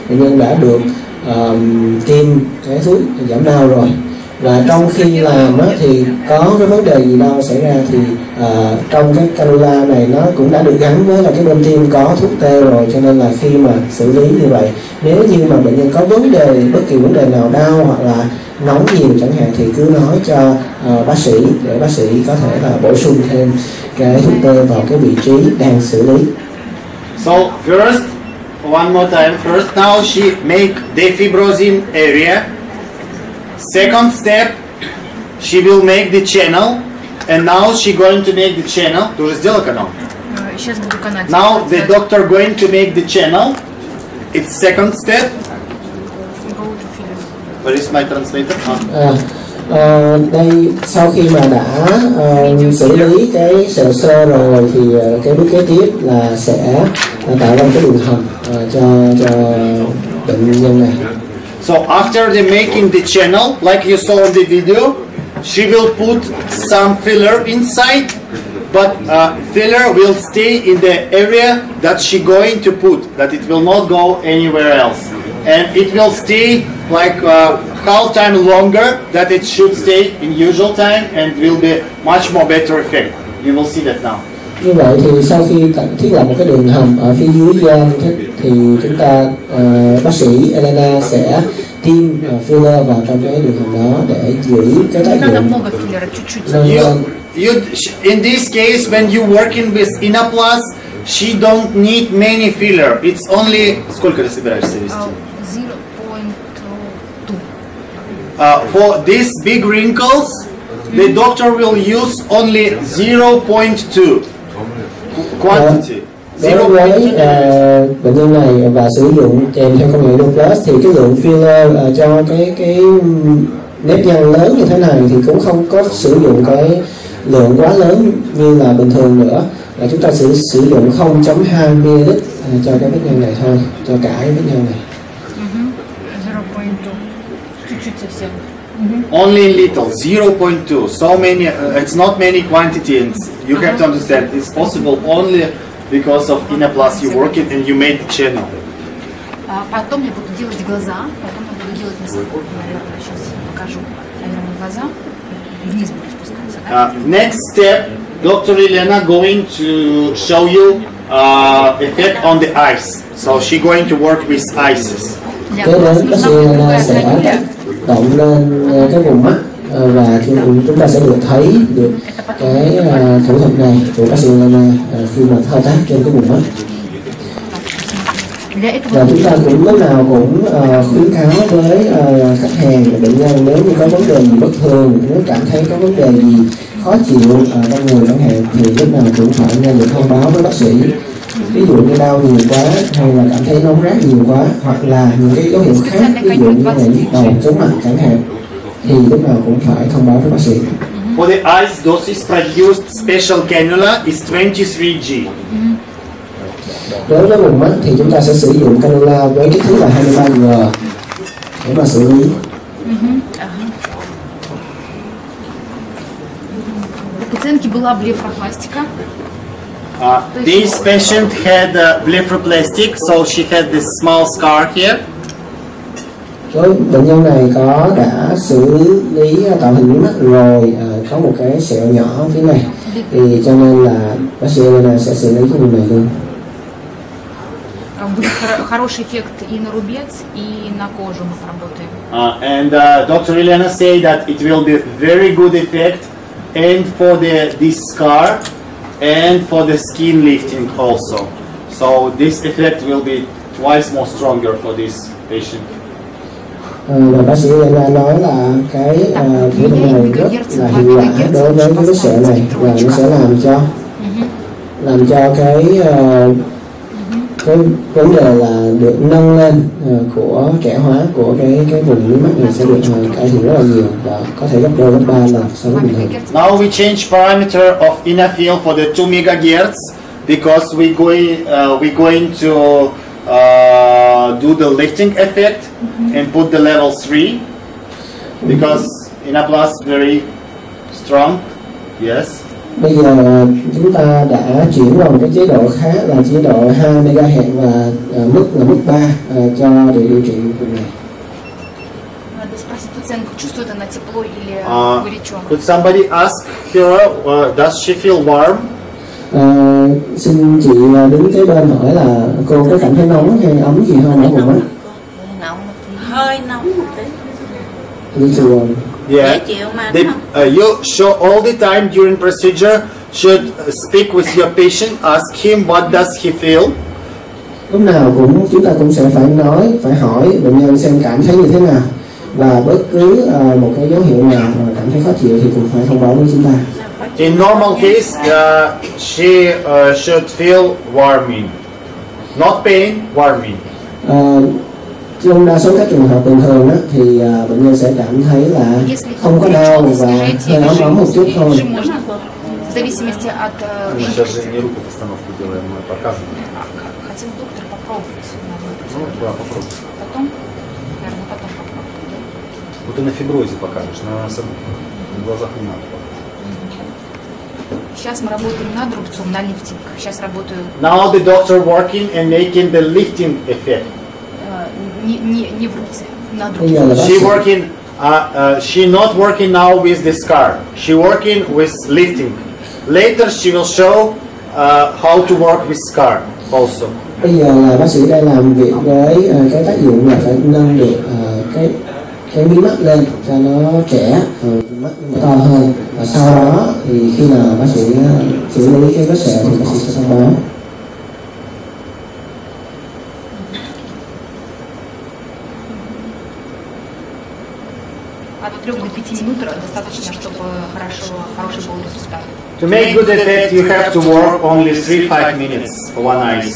bệnh nhân đã được tiêm cái thuốc giảm đau rồi. Và trong khi làm thì có cái vấn đề gì đâu xảy ra thì trong cái cannula này nó cũng đã được gắn với là cái bên tiêm có thuốc tê rồi, cho nên là khi mà xử lý như vậy, nếu như mà bệnh nhân có vấn đề, bất kỳ vấn đề nào đau hoặc là nóng nhiều chẳng hạn thì cứ nói cho bác sĩ để bác sĩ có thể là bổ sung thêm cái thuốc tê vào cái vị trí đang xử lý. So first, one more time. First, now she make defibrozin area. Second step, she will make the channel, and now she going to make the channel. Ты уже сделала канал? Сейчас буду канал. Now the doctor going to make the channel. It's second step. Where is my translator? Đây sau khi mà đã xử lý cái sẹo xơ rồi thì cái bước kế tiếp là sẽ tạo ra cái đường hầm cho bệnh nhân này. So after the making the channel, like you saw in the video, she will put some filler inside, but filler will stay in the area that she going to put, that it will not go anywhere else. And it will stay like half time longer that it should stay in usual time, and will be much more better effect. You will see that now. Như vậy thì sau khi thiết lập một cái đường hầm ở phía dưới da thì chúng ta bác sĩ Elena sẽ tiêm filler vào trong cái đường hầm đó để giữ cái tác dụng. In this case, when you working with INNOPLUS, she don't need many filler. It's only сколько ты собираешься вести? 0.2. For these big wrinkles, the doctor will use only 0.2 quantity. Đối với bệnh nhân này và sử dụng kèm theo công nghệ INNOPLUS thì cái lượng filler cho cái nếp nhăn lớn như thế này thì cũng không có sử dụng cái lượng quá lớn như là bình thường nữa, là chúng ta sử dụng 0.2 ml cho cái vết nhăn này thôi, cho cả cái vết nhăn này. 0.2. Only little, 0.2. So many, it's not many quantity, and you have to understand it's possible only because of INNOPLUS you work it and you made the channel. Потом я буду делать глаза, потом я буду делать носогуб. Наверное, сейчас покажу, наверное, глаза. Вниз буду спускаться. Next step, Dr. Elena going to show you effect on the eyes. So she going to work with eyes. Kế đến bác sĩ Elena sẽ động lên cái vùng mắt và chúng ta sẽ được thấy được cái thủ thuật này của bác sĩ Elena khi mà thao tác trên cái vùng mắt. Và chúng ta cũng lúc nào cũng khuyến cáo với khách hàng và bệnh nhân, nếu như có vấn đề gì bất thường, nếu cảm thấy có vấn đề gì khó chịu trong người chẳng hạn, thì lúc nào cũng phải nghe được thông báo với bác sĩ. Ví dụ như đau nhiều quá hay là cảm thấy nóng rát nhiều quá, hoặc là những cái dấu hiệu khác, ví dụ như là nhức đầu, chóng mặt chẳng hạn, thì lúc nào cũng phải thông báo với bác sĩ. For the eyes, dosage produced special cannula is 23G. Đối với vùng mắt thì chúng ta sẽ sử dụng cannula với kích thước là 23G để mà xử lý. У пациентки была блефаропластика. This patient had blepharoplastic, so she had this small scar here. Với bệnh nhân này đã xử lý tạo hình miếng mắt rồi, có một cái sẹo nhỏ phía này, thì cho nên là bác sĩ Elena sẽ xử lý cái vùng này luôn. Будет хороший эффект и на рубец, и на кожу мы работаем. And Dr. Elena say that it will be very good effect, and for this scar, and for the skin lifting also. So this effect will be twice more stronger for this patient. Và bác sĩ Elena nói là cái thủ thuật này rất là hiệu quả đối với cái vết sẹo này, và nó sẽ làm cho cái vấn đề là được nâng lên của trẻ hóa của cái vùng mí mắt này sẽ được cải thiện rất là nhiều, và có thể gấp đôi gấp 3 lần so với bình thường. Now we change parameter of inner field for the 2 MHz because we going to do the lifting effect and put the level 3 because INNOPLUS very strong. Yes. Bây giờ chúng ta đã chuyển vào một cái chế độ khác là chế độ 2 MHz và mức là mức 3 cho để điều trị vùng này. Could somebody ask her, does she feel warm? Xin chị đứng kế bên hỏi là cô có cảm thấy nóng hay ấm gì không ở vùng mắt? Hơi nóng một tí. Yeah. You show all the time during procedure should speak with your patient, ask him what does he feel. Lúc nào chúng ta cũng sẽ phải hỏi bệnh nhân xem cảm thấy như thế nào, và bất cứ một cái dấu hiệu nào mà cảm thấy khó chịu thì cũng phải thông báo với chúng ta. In normal case, she should feel warming, not pain, warming. Trong đa số các trường hợp bình thường thì bệnh nhân sẽ cảm thấy là không có đau và hơi ấm ấm một chút thôi. В зависимости от Сейчас же не руку постановку делаем, мы показываем. хотел доктор попробовать. Ну, да, попробуй. Потом, наверное, потом попробую. Вот ты на фиброзе покажешь, на глазах не надо. Сейчас мы работаем над рубцом, на лифтинг. Сейчас работаю. Now the doctor working and making the lifting effect. Не в рубце, над рубцом. She working. She not working now with the scar. She working with lifting. Later she will show how to work with scar also. Bây giờ là bác sĩ đang làm việc với cái tác dụng là phải nâng được cái mí mắt lên cho nó trẻ, mắt to hơn, và sau đó thì khi nào bác sĩ xử lý cái vết sẹo thì bác sĩ sẽ thông báo. От 3 до 5 минут достаточно, чтобы хороший был результат. To make good effect, you have to work only 3-5 minutes for one eye.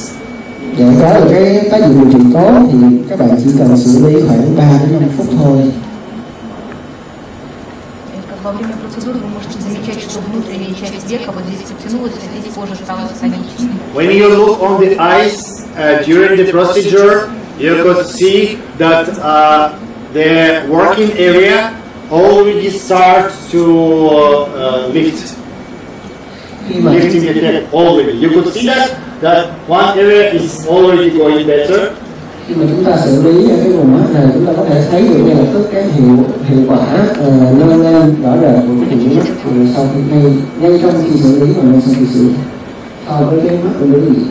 Để có được cái tác dụng điều trị tốt thì các bạn chỉ cần xử lý khoảng 3 đến 5 phút thôi. Во время процедуры вы можете замечать, что внутренняя часть века вот здесь потянулась, а здесь кожа стала конической. When you look on the eyes during the procedure, you could see that the working area already starts to lift. Lifting effect already. You could see that one area is already going better. Khi mà chúng ta xử lý cái vùng mắt này, chúng ta có thể thấy được ngay lập tức cái hiệu quả nâng lên rõ rệt của cái vùng mắt sau khi ngay trong khi xử lý và ngay sau khi xử lý so với cái mắt của đối diện.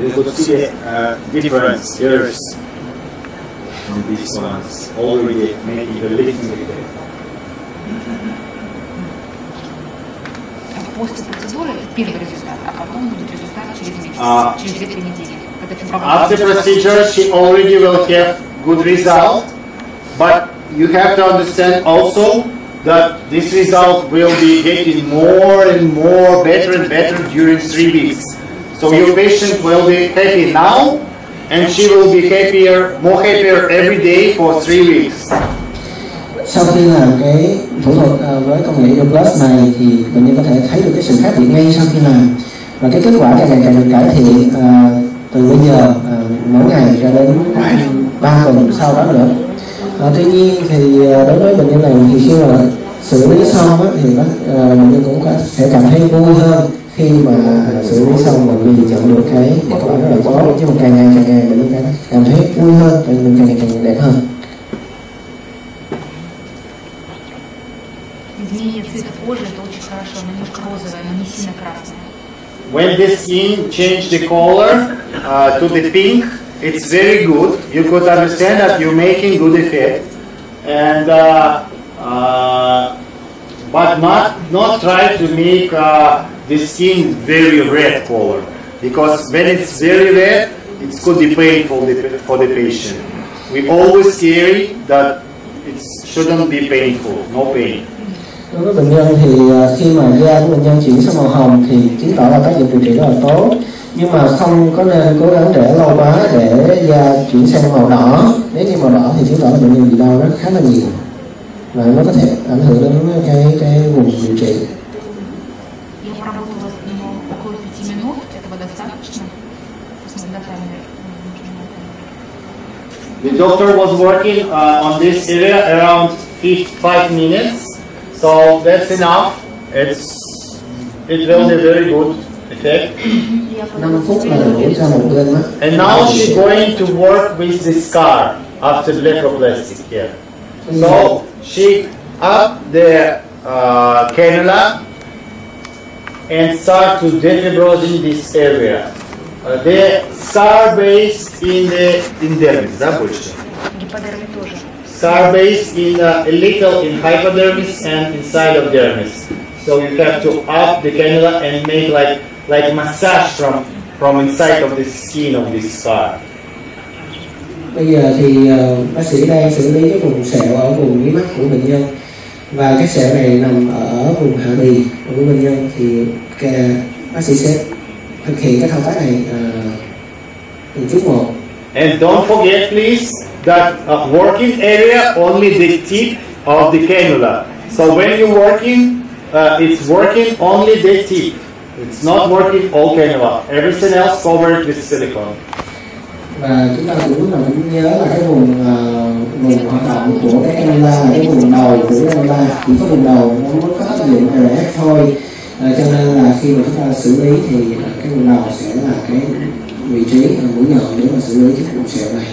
You could see the difference here from these ones already making the lifting effect. После процедуры первый результат, а потом будет результат через месяц, через 2-3 недели. After procedure, she already will have good result, but you have to understand also that this result will be getting more and more, better and better during 3 weeks. So your patient will be happy now, and she will be more happier every day for 3 weeks. Sau khi làm cái thủ thuật với công nghệ INNOPLUS này thì bệnh nhân có thể thấy được cái sự khác biệt ngay sau khi làm, và cái kết quả càng ngày càng được cải thiện từ bây giờ mỗi ngày cho đến 3 tuần sau đó nữa. Tuy nhiên thì đối với bệnh nhân này thì khi mà xử lý xong thì bệnh nhân cũng sẽ cảm thấy vui hơn khi mà xử lý xong và mình nhận được cái kết quả rất là tốt, chứ mà càng ngày bệnh nhân cảm thấy vui hơn, bệnh nhân càng đẹp hơn. Изменение цвета кожи это очень хорошо, но немножко розовое, но не сильно красное. When the skin change the color to the pink, it's very good. You could understand that you're making good effect. and but not try to make the skin very red color, because when it's very red, it could be painful for the patient. We always carry that it shouldn't be painful, no pain. Đối với bệnh nhân thì khi mà da của bệnh nhân chuyển sang màu hồng thì chứng tỏ là tác dụng điều trị rất là tốt, nhưng mà không có nên cố gắng để lâu quá để da chuyển sang màu đỏ. Nếu như màu đỏ thì chứng tỏ là bệnh nhân bị đau rất khá là nhiều và nó có thể ảnh hưởng đến cái vùng điều trị. The doctor was working on this area around 5 minutes, so that's enough. It will be very good effect. 5 phút là đủ cho một bên mắt. And now she's going to work with the scar after blepharoplasty here. So she up the cannula and start to defibrosing this area. The scar based in the dermis, да, больше? Scar based in a little in hypodermis and inside of dermis. So you have to up the cannula and make like massage from inside of the skin of this scar. Bây giờ thì bác sĩ đang xử lý cái vùng sẹo ở vùng mí mắt của bệnh nhân, và cái sẹo này nằm ở vùng hạ bì của bệnh nhân, thì bác sĩ sẽ thực hiện cái thao tác này từng chút một. And don't forget please that working area only the tip of the cannula. So when you're working, it's working only the tip. It's not working all cannula. Everything else covered with silicone. Và chúng ta cũng nhớ là cái vùng hoạt động của cái cannula là cái vùng đầu của cái cannula, chỉ có vùng đầu nó mới có tác dụng RF thôi. Cho nên là khi mà chúng ta xử lý thì cái vùng đầu sẽ là cái vị trí mũi nhọn để mà xử lý cái vùng sẹo này.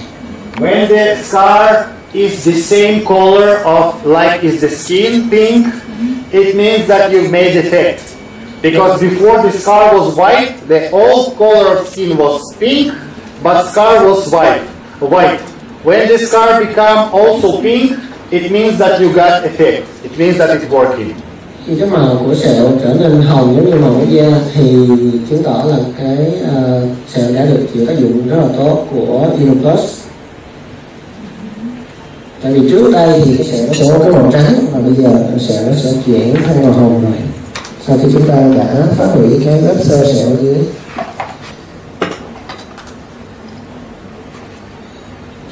When the scar is the same color of like is the skin pink, it means that you made effect. Because before the scar was white, the old color of skin was pink, but scar was white. When the scar become also pink, it means that you got effect. It means that it's working. Khi cái màu của sẹo trở nên hồng giống như màu của da thì chứng tỏ là cái sẹo đã được chịu tác dụng rất là tốt của INNOPLUS. Tại vì trước đây thì cái sẹo nó sẽ có cái màu trắng, và bây giờ sẹo nó sẽ chuyển sang màu hồng rồi, sau khi chúng ta đã phá hủy cái lớp xơ sẹo ở dưới.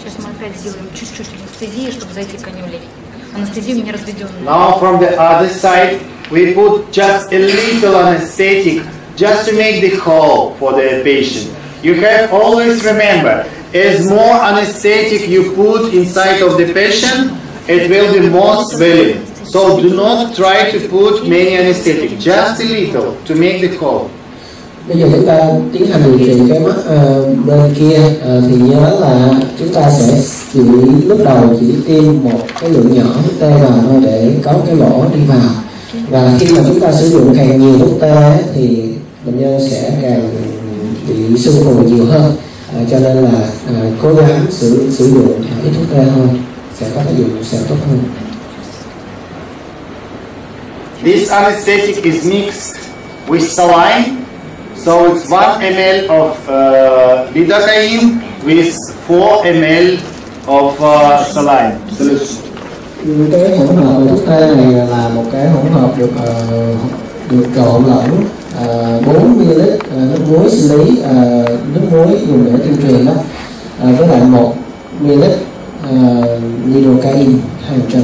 Сейчас мы опять сделаем чуть-чуть анестезии, чтобы зайти к канюле. Анестезию не разведенную. Now from the other side, we put just a little anesthetic just to make the hole for the patient. You have always remember, as more anesthetic you put inside of the patient, it will be more swelling. So do not try to put many anesthetic, just a little to make the hole. Bây giờ chúng ta tiến hành điều trị cái mắt bên kia, thì nhớ là chúng ta sẽ lúc đầu chỉ tiêm một cái lượng nhỏ thuốc tê vào thôi để có cái lỗ đi vào, và khi mà chúng ta sử dụng càng nhiều thuốc tê thì bệnh nhân sẽ càng bị sưng phù nhiều hơn, cho nên là cố gắng sử dụng ít thuốc tê thôi sẽ có tác dụng sẽ tốt hơn. This anesthetic is mixed with saline. So it's 1 ml of lidocaine with 4 ml of saline solution. Cái hỗn hợp thuốc tê này là một cái hỗn hợp được trộn lẫn 4 ml nước muối xử lý, nước muối dùng để tuyên truyền đó, với lại 1 ml lidocaine 200.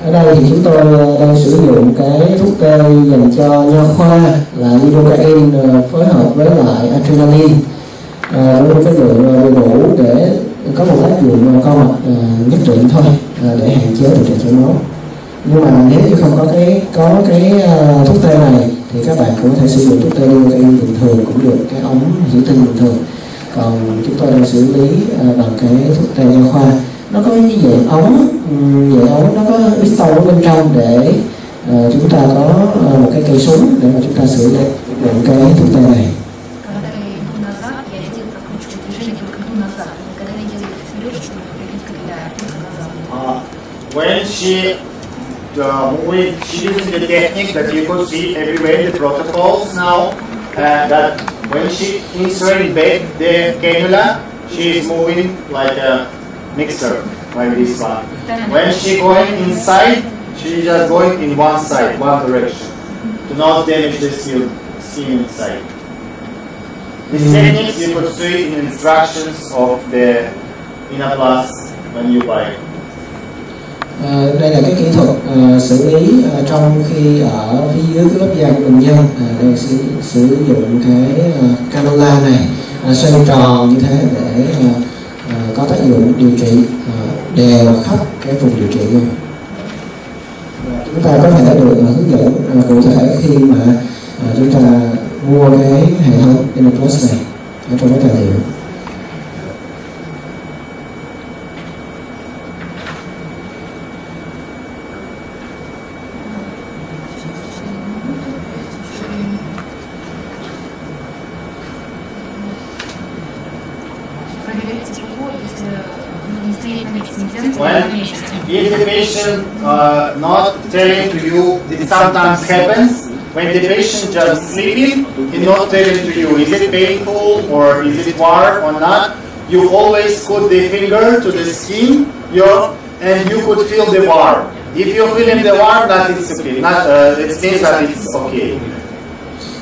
Ở đây thì chúng tôi đang sử dụng cái thuốc tê dành cho nha khoa là lidocaine phối hợp với lại adrenaline với cái lượng vừa đủ để có một tác dụng co mạch nhất định thôi, để hạn chế tình trạng chảy máu. Nhưng mà nếu như không có cái thuốc tê này thì các bạn cũng có thể sử dụng thuốc tê lidocaine bình thường cũng được, cái ống dưỡng tinh bình thường. Còn chúng tôi đang xử lý bằng cái thuốc tê nha khoa. Nó có cái dạng ống nó có piston ở bên trong để chúng ta có một cái cây súng để mà chúng ta xử lý dụng cái thuốc tê này. Когда я иду назад, я делаю прокручиваю движение только иду назад. Когда я делаю вперед, чтобы прыгать, когда я только назад. When she moving, she using the technique that you could see everywhere in the protocols now, that when she inserting back the cannula, she is moving like a mixer, like this one. When she going inside, she just going in one side, one direction, to not damage the skin inside. These techniques you could see in instructions of the INNOPLUS when you buy it. Đây là cái kỹ thuật xử lý trong khi ở phía dưới cái lớp da của bệnh nhân, để sử dụng cái cannula này xoay tròn như thế để có tác dụng điều trị đều khắp cái vùng điều trị luôn. Chúng ta có thể được hướng dẫn cụ thể khi mà chúng ta mua cái hệ thống INNOPLUS này ở trong cái tài liệu. If the patient not telling to you, it sometimes happens when the patient just sleeping and not telling to you, is it painful or is it warm or not? You always put the finger to the skin, and you could feel the warm. If you're feeling the warm, that it's okay. It means that it's okay.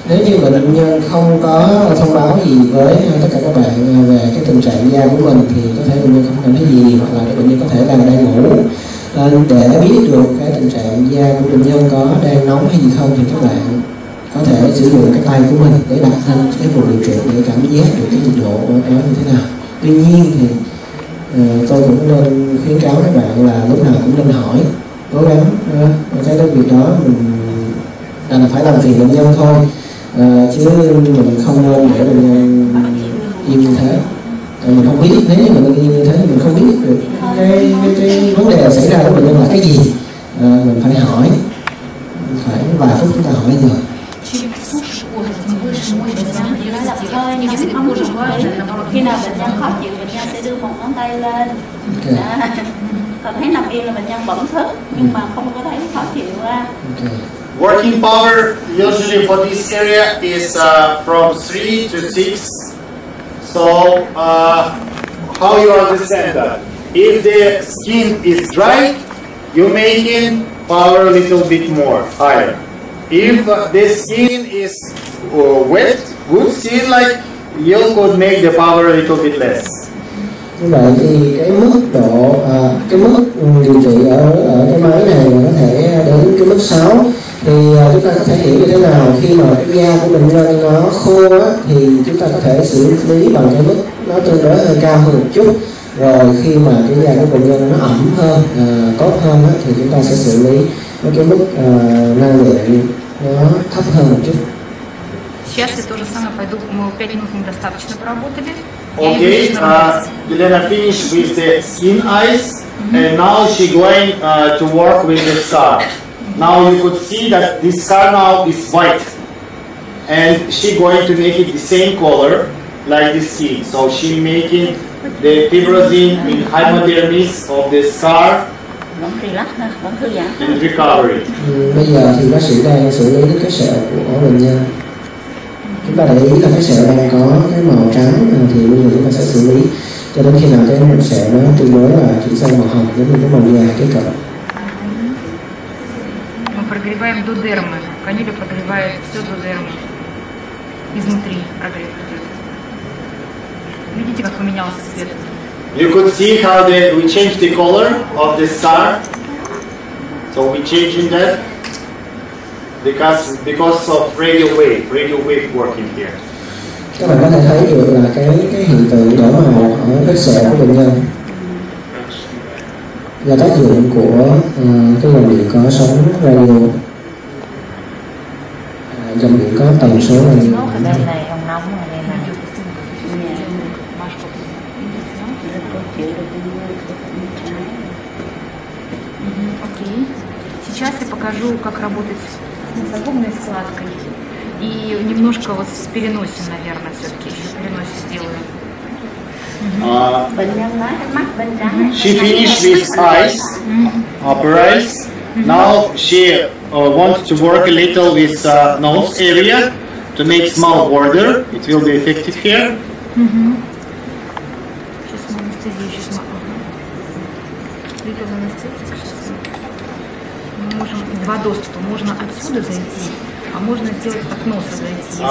Nếu như bệnh nhân không có thông báo gì với tất cả các bạn về cái tình trạng da của mình thì có thể bệnh nhân không cảm thấy gì, hoặc là bệnh nhân có thể là đang ngủ. Để biết được cái tình trạng da của bệnh nhân có đang nóng hay gì không thì các bạn có thể sử dụng cái tay của mình để đặt lên cái vùng điều trị để cảm giác được cái nhiệt độ của nó như thế nào. Tuy nhiên thì tôi cũng nên khuyến cáo các bạn là lúc nào cũng nên hỏi, cố gắng cái việc đó mình là phải làm phiền bệnh nhân thôi. Chứ mình không nên để bệnh nhân im như thế. Mình không biết, nếu như bệnh nhân im như thế thì mình không biết được cái vấn đề xảy ra của bệnh nhân là cái gì. Mình phải hỏi, phải vài phút chúng ta hỏi rồi. Khi nào bệnh nhân khó chịu, bệnh nhân sẽ đưa một ngón tay lên. Còn thấy nằm im là bệnh nhân bỗng thức, nhưng mà không có thấy khó chịu ra. Working power usually for this area is from 3 to 6. So how you understand that? If the skin is dry, you making power a little bit more, higher. If the skin is wet, good skin, like you could make the power a little bit less. Như vậy thì cái mức độ, cái mức điều trị ở cái máy này có thể đến cái mức 6. Thì chúng ta có thể hiểu như thế nào khi mà cái da của bệnh nhân nó khô á, thì chúng ta có thể xử lý bằng cái mức nó tương đối hơi cao hơn một chút. Rồi khi mà cái da của bệnh nhân nó ẩm hơn, tốt hơn á, thì chúng ta sẽ xử lý với cái mức năng lượng nó thấp hơn một chút. Сейчас я то же самое пойду, мы 5 минут недостаточно поработали. Okay, Елена finished with the skin eyes, and now she going to work with the scar. Now you could see that this scar now is white, and she going to make it the same color like the skin. So she making the fibrosing in hypodermis of the scar and recovery. Bây giờ thì bác sĩ đang xử lý cái sẹo của bệnh nhân. Chúng ta để ý là cái sẹo đang có cái màu trắng, thì bây giờ chúng ta sẽ xử lý cho đến khi nào cái sẹo nó tương đối là chuyển sang màu hồng, giống như cái màu da cái cỡ. Мы прогреваем до дермы. Канюля прогревает все до дермы. Изнутри прогрев идет. Видите, как поменялся цвет? You could see how we changed the color of the scar. So we changing that because of radio wave working here. Các bạn có thể thấy được là cái hiện tượng đỏ màu ở vết sẹo của bệnh nhân là tác dụng của cái dòng điện có sóng radio, dòng điện có tần số radio. Окей. Сейчас я покажу, как работать с носогубной складкой. И немножко вот с переносим, наверное, все-таки еще переносе сделаем. She finished with eyes, upper eyes. Now she wants to work a little with nose area to make small border. It will be effective here. Два доступа. Можно отсюда зайти, а можно сделать от носа зайти.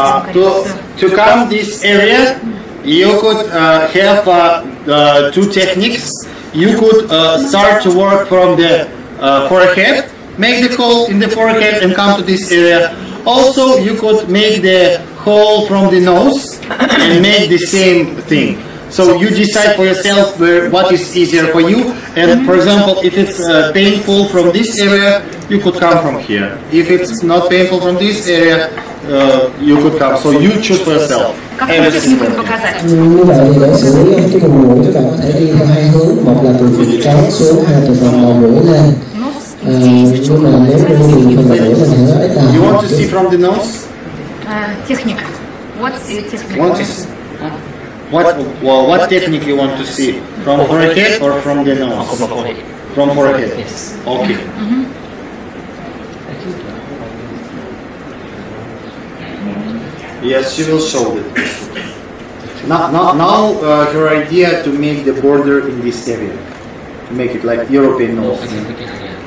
To come this area, you could have two techniques. You could start to work from the forehead, make the hole in the forehead and come to this area. Also, you could make the hole from the nose and make the same thing. So you decide for yourself what is easier for you. And for example, if it's painful from this area, you could come from here. If it's not painful from this area, you could come. So you choose for yourself. Như vậy thì để xử lý cái vùng mũi, các bạn có thể đi theo hai hướng, một là từ phần trán xuống, hai từ phần đầu mũi lên. Nhưng mà nếu như mình phần đầu mũi mình thì nó ít You want to see from the nose? Техника. What's your technique? What technique you want to see? From forehead or from the nose? From forehead. Okay. Yes, she will show it. Now her idea to make the border in this area, to make it like European nose.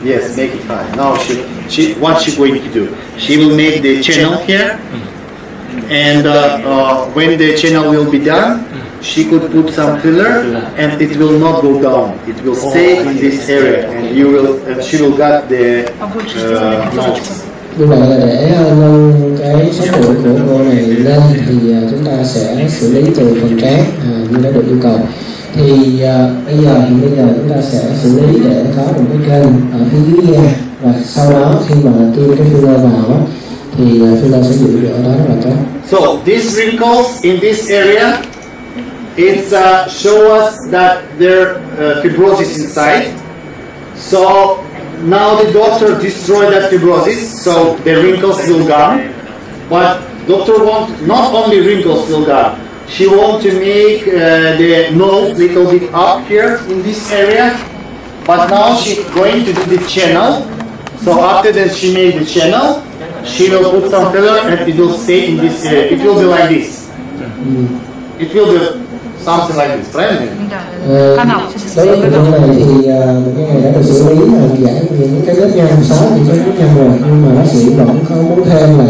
Yes, make it high. Now what she going to do? She will make the channel here, and when the channel will be done, she could put some filler, and it will not go down. It will stay in this area, and she will get the nose. Như vậy là để nâng cái số lượng của cô này lên thì chúng ta sẽ xử lý từ phần trán như đã được yêu cầu. Thì bây giờ chúng ta sẽ xử lý để có một cái kênh ở phía dưới da, và sau đó khi mà tiêm cái filler vào thì filler sẽ giữ được ở đó rất là tốt. So these wrinkles in this area, it show us that there fibrosis inside. So now the doctor destroyed that fibrosis, so the wrinkles will gone. But doctor wants not only wrinkles will gone. She wants to make the nose little bit up here in this area. But now she's going to do the channel. So after that she made the channel, she will put some filler and it will stay in this area. It will be like this. It will be something like this, right? Đối với bệnh này thì một cái này đã được xử lý giải những cái vết nhăn, 6 những cái vết nhăn rồi, nhưng mà bác sĩ vẫn có muốn thêm là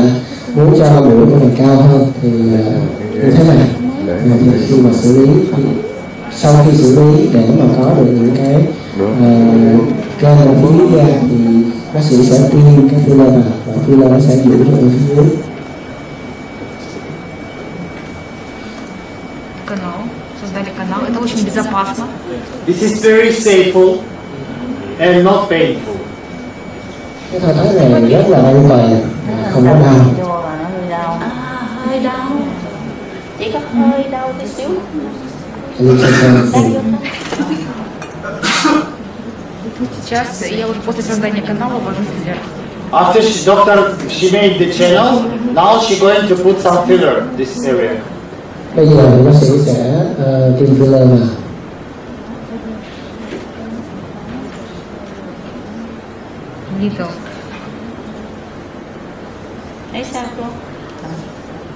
muốn cho mũi của mình cao hơn thì như thế này. Thì khi mà xử lý, sau khi xử lý để mà có được những cái kênh ở phía da thì bác sĩ sẽ tiêm cái filler vào và filler nó sẽ giữ được ở phía dưới. Канал. Это очень безопасно. This is very safe and not painful. Cái thao tác này rất là an toàn, không có đau. Hơi đau. Chỉ có hơi đau tí xíu. Сейчас я уже после создания канала ложусь вверх. After she made the channel, now she's going to put some filler in this area. Bây giờ bác sĩ sẽ tiêm filler vào. Little. Thấy sao cô?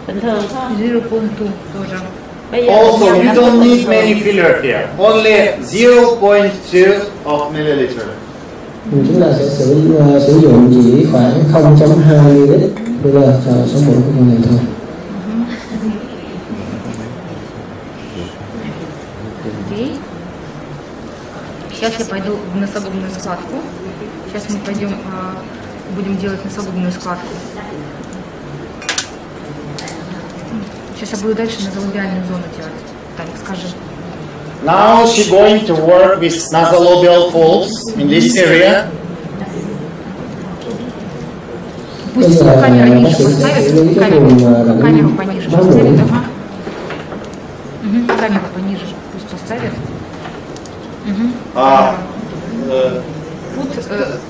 Bình thường thôi. 0.2 тоже. Also, you don't need many filler here. Only 0.2 of milliliter. Chúng ta sẽ sử dụng chỉ khoảng 0.2 ml filler cho số mũi của con này thôi. Сейчас я пойду в носогубную складку. Сейчас мы пойдем, будем делать носогубную складку. Сейчас я буду дальше назолобиальную зону делать. Так, скажи. Now she's going to work with nasolabial folds in this area. Пусть камеру ниже поставит, камеру пониже поставит. Камеру пониже пусть поставит.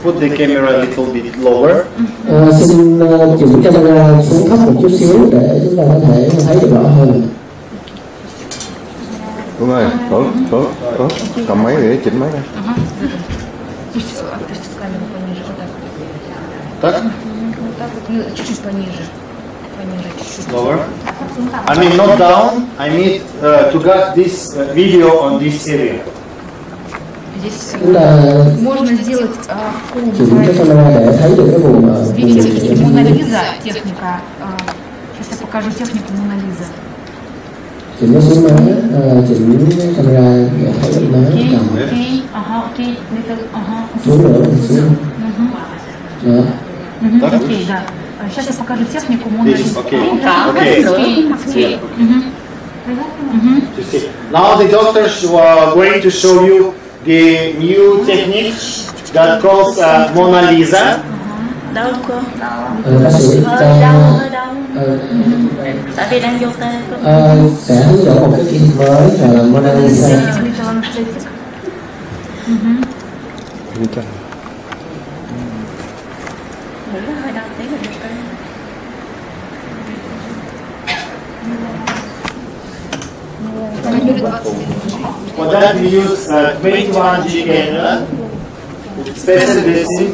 Put the camera a little bit lower. Xin chuyển camera xuống thấp một chút xíu để chúng ta có thể thấy được rõ hơn. Đúng rồi, có. Cầm máy để chỉnh máy đây. Lower. I mean not down. I mean to get this video on this area. Можно сделать видите, Мона Лиза техника. Сейчас я покажу технику Мона Лиза. Окей, да. Сейчас я покажу технику Мона Лиза. Now the doctors are going to show you the new technique that calls Mona Lisa. Đau cơ. Tại vì đang vô tay. Sẽ hướng dẫn một cái kỹ thuật mới là Mona Lisa. For that we use 21G camera. It's special dressing.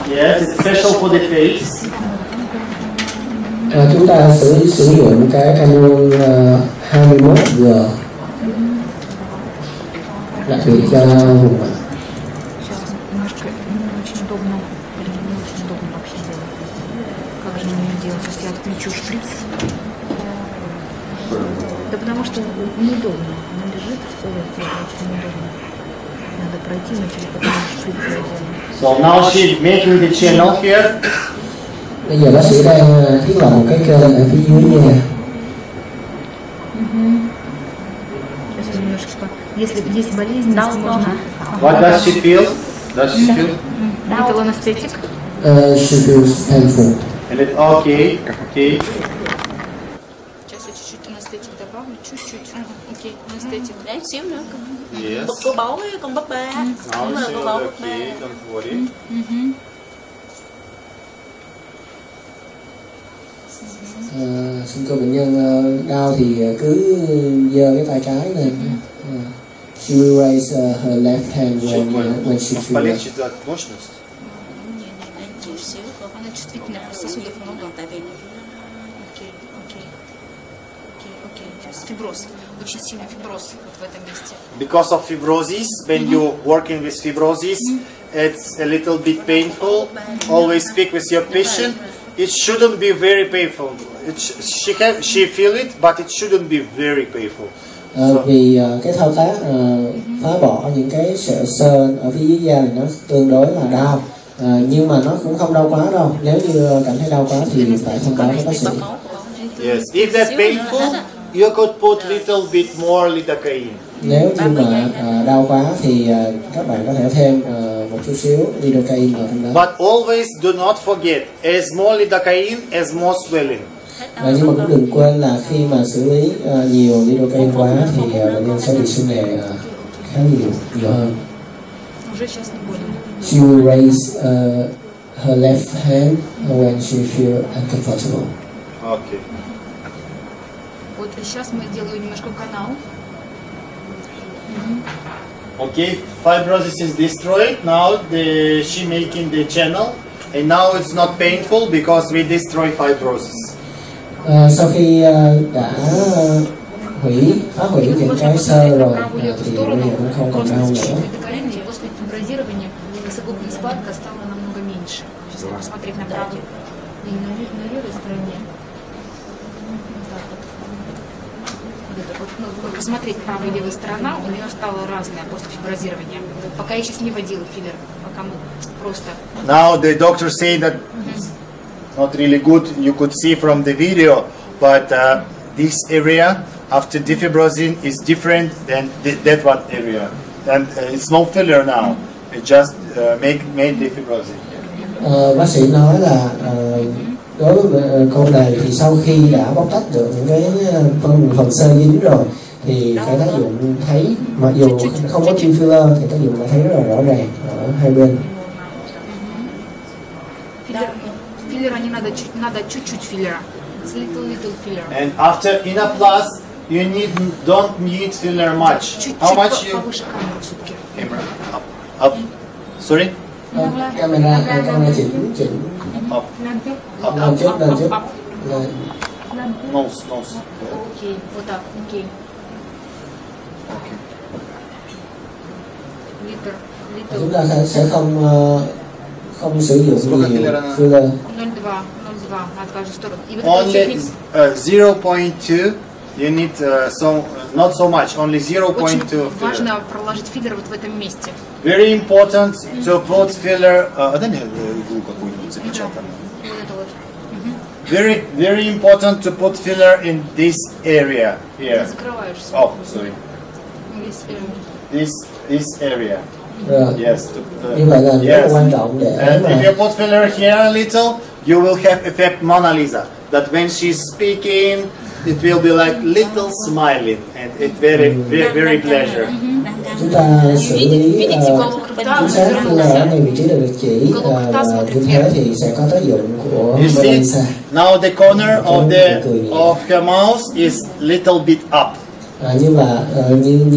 Yes, it's special for the face. Chúng ta sử dụng cái Canon 21G đặc biệt cho vùng mặt. Да потому что неудобно. Она лежит в туалете, очень неудобно. Надо пройти, начали потом шприц. So now she's making the channel here. Bây giờ bác sĩ đang thiết lập một cái kênh ở phía dưới nha. Сейчас немножечко. Если есть болезнь, можно. What does she feel? Does she feel? Это анестетик. She feels painful. And it, okay. Сейчас я чуть-чуть анестетик добавлю, чуть-чуть. Окей, анестетик. Đấy, xíu nữa. Yes. Cô báu ấy, con bắp ba. Đúng rồi, cô báu bắp ba. Don't worry. Xin cô bệnh nhân đau thì cứ giơ cái tay trái lên. She will raise her left hand when she feels it. Она чувствительна, сосудов много. Окей. Сейчас фиброз. Очень сильный фиброз вот в этом месте. Because of fibrosis, when you're working with fibrosis, it's a little bit painful. Always speak with your patient. It shouldn't be very painful. She feel it, but it shouldn't be very painful. Vì cái thao tác phá bỏ những cái sẹo sơn ở phía dưới da này nó tương đối là đau, nhưng mà nó cũng không đau quá đâu. Nếu như cảm thấy đau quá thì phải thông báo với bác sĩ. Yes, if that's painful, you could put little bit more lidocaine. Nếu như mà đau quá thì các bạn có thể thêm một chút xíu lidocaine vào trong đó. But always do not forget, as more lidocaine, as more swelling. Nhưng mà cũng đừng quên là khi mà xử lý nhiều lidocaine quá thì bệnh nhân sẽ bị sưng nề khá nhiều hơn. She will raise her left hand when she feel uncomfortable. Okay. Вот сейчас мы делаем немножко канал. Okay, fibrosis is destroyed. Now she making the channel, and now it's not painful because we destroy fibrosis. Sau khi đã phá hủy những cái sơ rồi thì bây giờ nó không còn đau nữa. После фиброзирования совокупная складка стала намного меньше. Сейчас посмотреть на правой и на левой стороне. Вот посмотреть правая и левая сторона, у нее стала разная после фиброзирования. Пока я сейчас не водила филлер, пока мы просто. Now the doctor say that it's not really good. You could see from the video, but this area after defibrozin is different than that one area, and it's no filler now. It just made defibrozin. Bác sĩ nói là đối với cô này thì sau khi đã bóc tách được những cái phần sơ dính rồi thì cái tác dụng thấy mặc dù không có tiêm filler thì tác dụng đã thấy rất là rõ ràng ở hai bên. Филлера не надо, надо чуть-чуть филлера. It's little filler. And after INNOPLUS, you don't need filler much. How much you? Camera up. Sorry. Camera chỉnh up. Lên trước lên. Nose. Окей, вот так, окей. Chúng ta sẽ không sử dụng nhiều filler. 0,2 на каждую сторону. И вот Only 0.2. You need not so much. Only 0.2. Важно проложить филлер вот в этом месте. Very important to put filler. Very important to put filler in this area here. Oh, sorry. This area. Yes. Như vậy là rất quan trọng để And if you put filler here a little, you will have effect Mona Lisa. That when she's speaking, it will be like little smiling, and it's very pleasure. Chúng ta xử lý chính xác filler ở ngay vị trí được chỉ và như thế thì sẽ có tác dụng của Mona Lisa. Now the corner of her mouth is little bit up. Như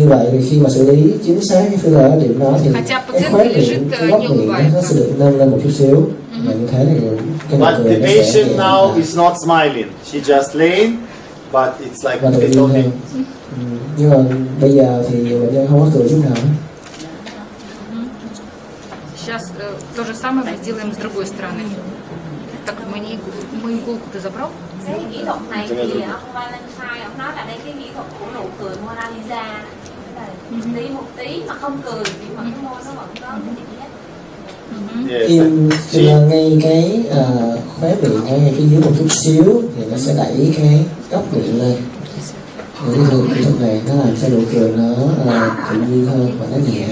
vậy khi mà xử lý chính xác cái filler ở điểm đó thì cái khóe miệng, cái góc miệng nó sẽ được nâng lên một chút xíu. Và như thế thì cái nụ cười nó sẽ patient now is not smiling. She just laying, but it's like little bit. Nhưng mà bây giờ thì bệnh nhân không có cười chút nào. Сейчас то же самое мы сделаем с другой стороны. Так, мы иголку-то забрал? Cái kỹ thuật này thì ông Valentine ông nói là đây cái kỹ thuật của nụ cười Mona Lisa. Tí một tí mà không cười nhưng mà cái môi nó vẫn có cái gì hết. Im ngay cái khóe miệng ngay phía dưới một chút xíu thì nó sẽ đẩy cái góc miệng lên. Cái kỹ thuật này nó làm cho nụ cười nó tự nhiên hơn và nó nhẹ.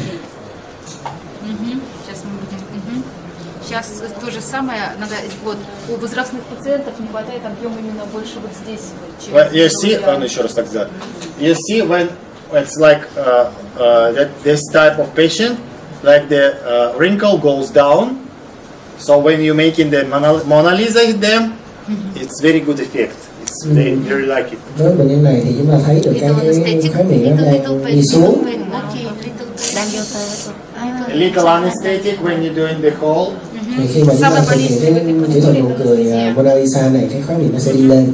Сейчас то же самое, надо вот у возрастных пациентов не хватает объема именно больше вот здесь. You see, еще раз так сделать. You see when it's like this type of patient, like the wrinkle goes down. So when you making the Mona Lisa them, it's very good effect. It's very like it. Với bệnh nhân này thì chúng ta thấy được cái khóe miệng nó đang đi xuống. A little anesthetic when you're doing the whole. Thì khi mà chúng ta thực hiện cái kỹ thuật nụ cười Mona Lisa này, cái khóe miệng nó sẽ đi lên.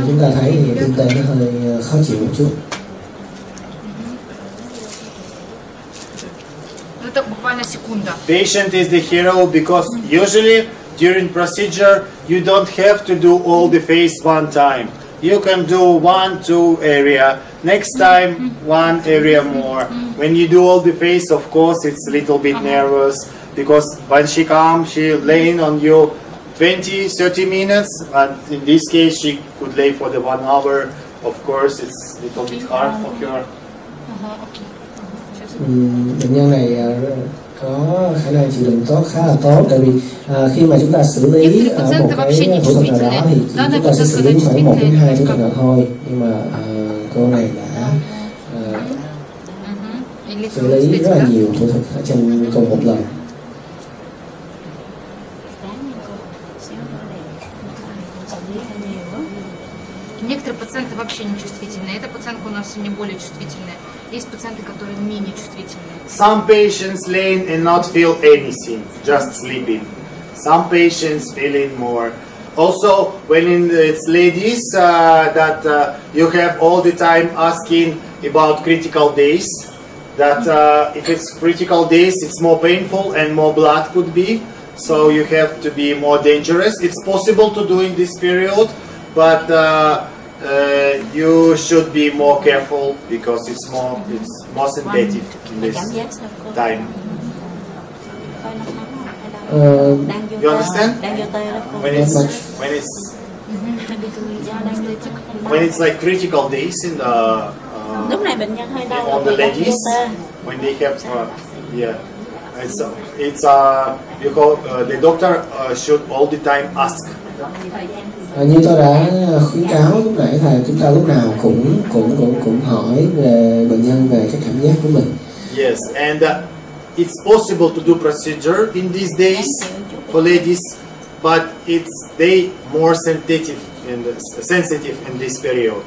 Chúng ta thấy thì tinh tế nó hơi khó chịu một chút. Это буквально секунда. Patient is the hero because usually during procedure you don't have to do all the face one time. You can do 1-2 area. Next time, one area more. When you do all the face, of course, it's a little bit nervous because when she comes, she laying on you 20-30 minutes. And in this case, she could lay for the 1 hour. Of course, it's a little bit hard for her. Bệnh nhân này có khả năng chịu đựng khá là tốt, tại vì khi mà chúng ta xử lý ở một cái phẫu thuật nào đó thì chúng ta sẽ xử lý khoảng 1 đến 2 phẫu thuật nào thôi, nhưng mà cô này đã xử lý rất là nhiều phẫu thuật ở trong cùng một lần. Некоторые пациенты вообще не чувствительные. Эта пациентка у нас сегодня более чувствительная. Есть пациенты, которые менее чувствительные. Some patients laying and not feel anything, just sleeping. Some patients feeling more. Also, when it's ladies that you have all the time asking about critical days, that if it's critical days, it's more painful and more blood could be. So you have to be more dangerous. It's possible to do in this period, but you should be more careful because it's more synthetic in this time. You understand? When it's like critical days in the on the ladies when they have it's the doctor should all the time ask Như tôi đã khuyến cáo lúc nãy là chúng ta lúc nào cũng hỏi về bệnh nhân về cái cảm giác của mình. Yes, and it's possible to do procedure in these days for ladies, but they more sensitive in this period.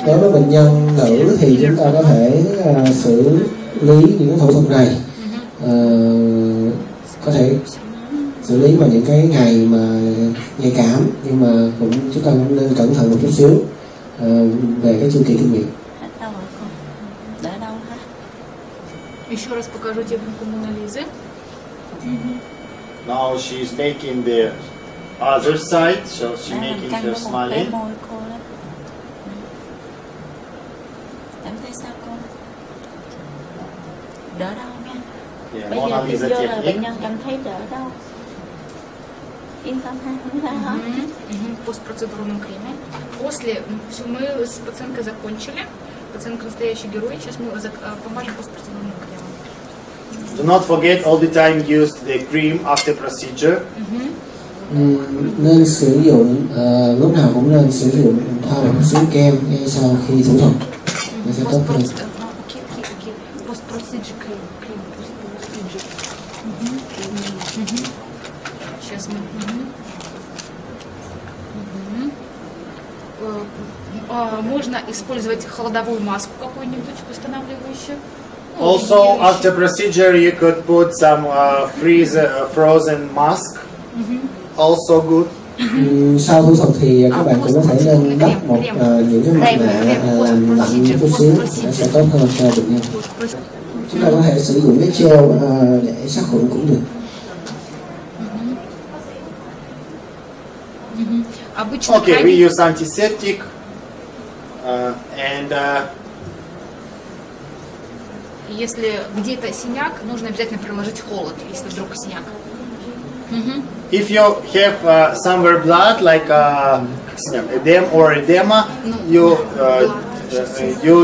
Đối với bệnh nhân nữ thì chúng ta có thể xử lý những thủ thuật này, có thể xử lý vào những cái ngày mà nhạy cảm, nhưng mà chúng ta cũng nên cẩn thận một chút xíu về cái chu kỳ kinh nguyệt. Еще раз покажу технику Моны Лизы. Now she's making the other side, so she's making her smiling. Cảm thấy sao con? Đỡ đau nha. Yeah, Bây giờ thì vô là bệnh nhân cảm thấy đỡ đau. Yên tâm ha, không sao hả? Постпроцедурном креме. После мы с пациенткой закончили. Пациентка настоящий герой. Сейчас мы помажем постпроцедурным кремом. Do not forget all the time use the cream after procedure. Nên sử dụng lúc nào cũng nên sử dụng thoa một xíu kem ngay sau khi thủ thuật, nó sẽ tốt hơn. Сейчас мы. Можно использовать холодовую маску какую-нибудь восстанавливающую. Also, after procedure, you could put some frozen mask. Also good. Sau thủ thuật thì các bạn cũng có thể nên đắp một những cái mặt nạ làm lạnh chút xíu, nó sẽ tốt hơn cho bệnh nhân. Chúng ta có thể sử dụng cái gel để sát khuẩn cũng được. Okay, we use antiseptic and. Если где-то синяк, нужно обязательно приложить холод, если вдруг синяк. If you have somewhere blood, like edema, you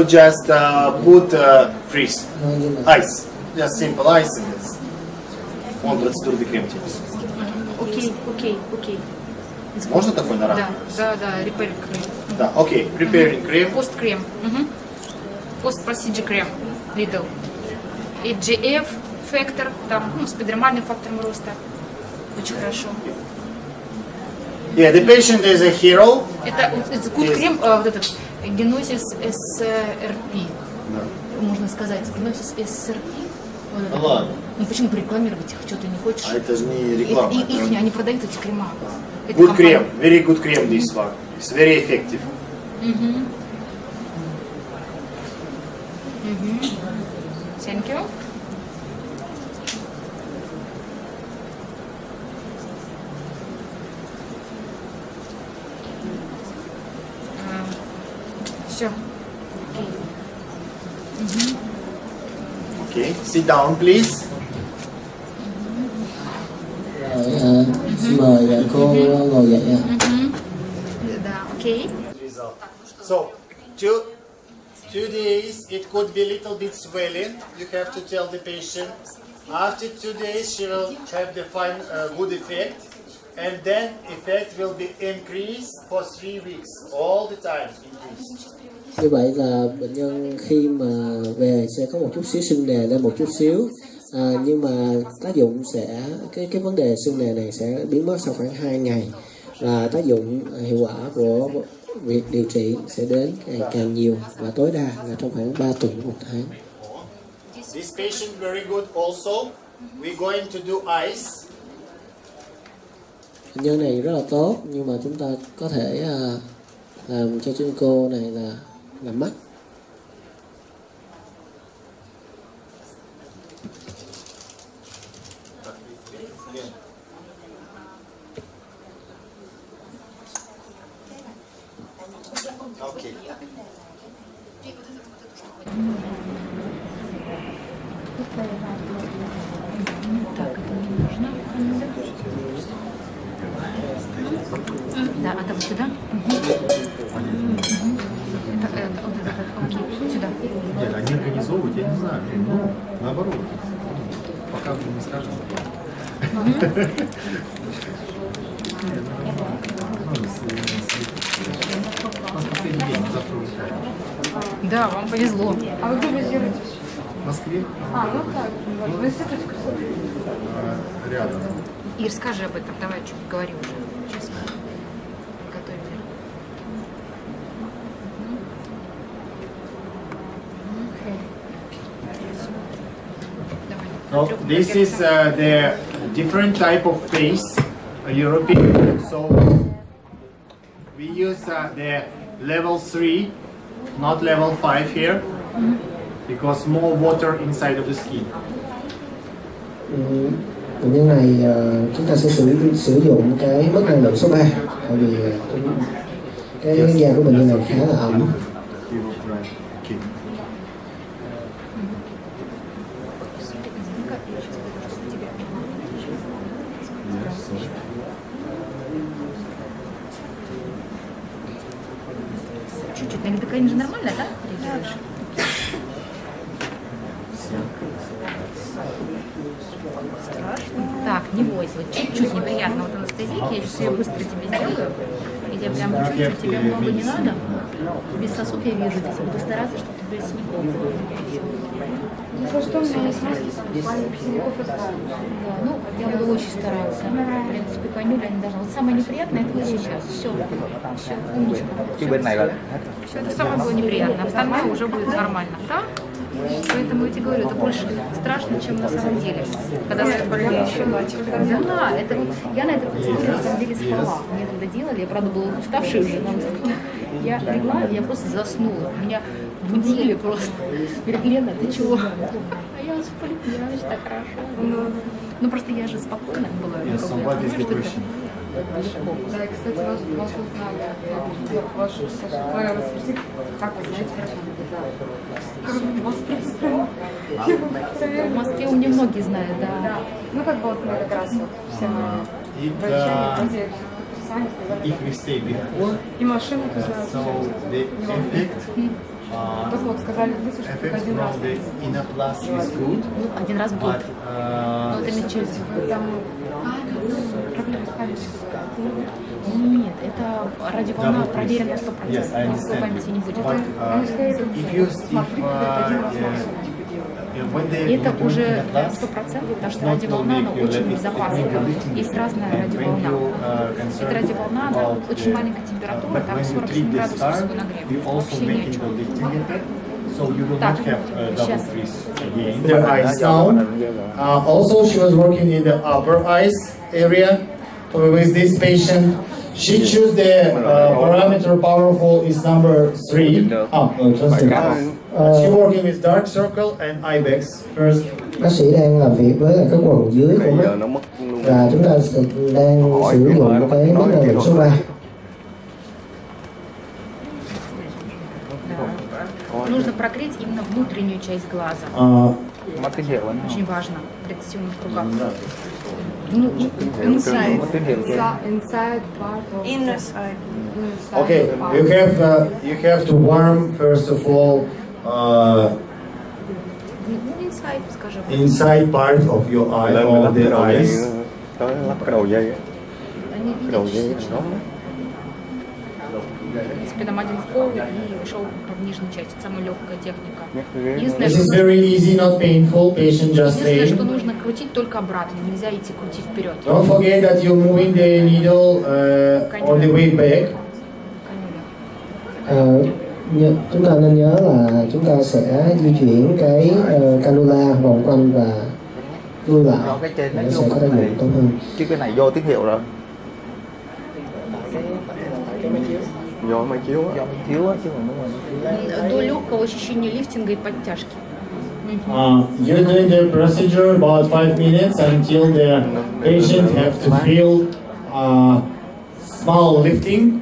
just put freeze, ice, just simple ice, and it's one процедурный крем. Окей. Можно такой на рану? Да, repair крем. Да, окей, repairing крем. Пост-крем. Пост-процедure крем. Lidl. И GF фактор, там, с эпидермальным фактором роста. Очень хорошо. Yeah, the patient is a hero. Это good крем, вот этот генозис СРП. Можно сказать, генозис СРП. Ну ладно. Ну почему рекламировать их? Что ты не хочешь? А это же не реклама. Они продают эти крема. Good крем, very good крем this one. It's very effective. Thank you. Все. Okay, sit down, please. Rồi, xin mời cô ngồi dậy ạ. Да, окей. So, two days, it could be a little bit swelling. You have to tell the patient. After 2 days, she will have the fine, good effect. And then effect will be increased for 3 weeks. All the time increase. Như vậy là bệnh nhân khi mà về sẽ có một chút xíu sưng nề lên một chút xíu. Nhưng mà tác dụng sẽ cái vấn đề sưng nề này sẽ biến mất sau khoảng 2 ngày, và tác dụng hiệu quả của việc điều trị sẽ đến ngày càng nhiều và tối đa là trong khoảng 3 tuần 1 tháng. This patient very good also. We're going to do ice. Bệnh nhân này rất là tốt, nhưng mà chúng ta có thể làm cho chân cô này là làm mắt. Okay. Да, а там сюда? Сюда. Нет, они организовывают, я не знаю, ну, наоборот. Пока мы не скажем. Да, вам повезло. А вы где базируетесь? В Москве. А, ну так. В институте. Рядом. Ир, скажи об этом, давай что-нибудь говори уже. Сейчас мы готовим. So this is the different type of face, European. So we use the level 3, not level 5 here, because more water inside of the skin. Bệnh nhân này chúng ta sẽ sử dụng cái mức năng lượng số 3, tại vì cái da của bệnh nhân này khá là ẩm. Чуть-чуть. На лидокаине же нормально, да? Страшно. Так, не бойся. Вот чуть-чуть неприятно вот анестезийки. Я сейчас ее быстро тебе сделаю. И тебе прям чуть-чуть, тебе много не надо. Без сосуд я вижу. Здесь буду стараться, чтобы тебе синяков было. За что у меня есть маски, синяков исправить? Да, ну, я буду очень стараться. В принципе, конюля не должна. Вот самое неприятное это вот сейчас. Все, все, умничка. Все, это самое было неприятно. Остальное уже будет нормально. Да? Поэтому я тебе говорю, это больше страшно, чем на самом деле. Когда я да, это вот, я на этой процедуре на самом деле спала. Мне когда делали, я правда была уставшая уже, но я легла, я просто заснула. Меня будили просто. Говорят, Лена, ты чего? А я сплю, значит, так хорошо. Ну просто я же спокойна была. Да, и, кстати, вас узнали. Как вы знаете, В Москве у меня многие знают, да. Ну как бы вот мы как раз вот все врачи, If we stay before, и машину ты знаешь. so the effect, Только вот сказали, выслушать только один раз. INNOPLUS is good, один раз в год. Но это лечение. Нет, это радиоволна проверена 100%. Никакой памяти не будет. И это уже 100%, потому что радиоволна, она очень безопасна. Есть разная радиоволна. Эта радиоволна, она очень маленькая температура, там 47 градусов свой нагрев. Вообще ни о чем. so you will not have double crease again. The eyes down. Also, she was working in the upper eyes area with this patient. She chose the parameter powerful is number 3. She working with dark circle and ibex first. Bác sĩ đang làm việc với cái quầng dưới của mắt và chúng ta đang sử dụng cái mức năng lượng số 3. Нужно прогреть именно внутреннюю часть глаза. Очень важно в реактивных кругах. Inside part of inner side. Okay, you have to warm first of all inside part of your eye, all the eyes. Cái đầu dây đó. Прям один в пол и ушел в нижнюю часть. Это самая легкая техника. This is very easy, not painful. Patient just единственное, stay. что нужно крутить только обратно. Нельзя идти крутить вперед. Don't forget that you're moving the needle on the way back. Chúng ta nên nhớ là chúng ta sẽ di chuyển cái cannula vòng quanh và lui lại để nó sẽ có tác dụng tốt hơn. Chứ cái này vô tín hiệu rồi. Do máy chiếu á, chứ còn đúng До легкого ощущения лифтинга и подтяжки. You're doing the procedure about 5 minutes until the patient have to feel small lifting.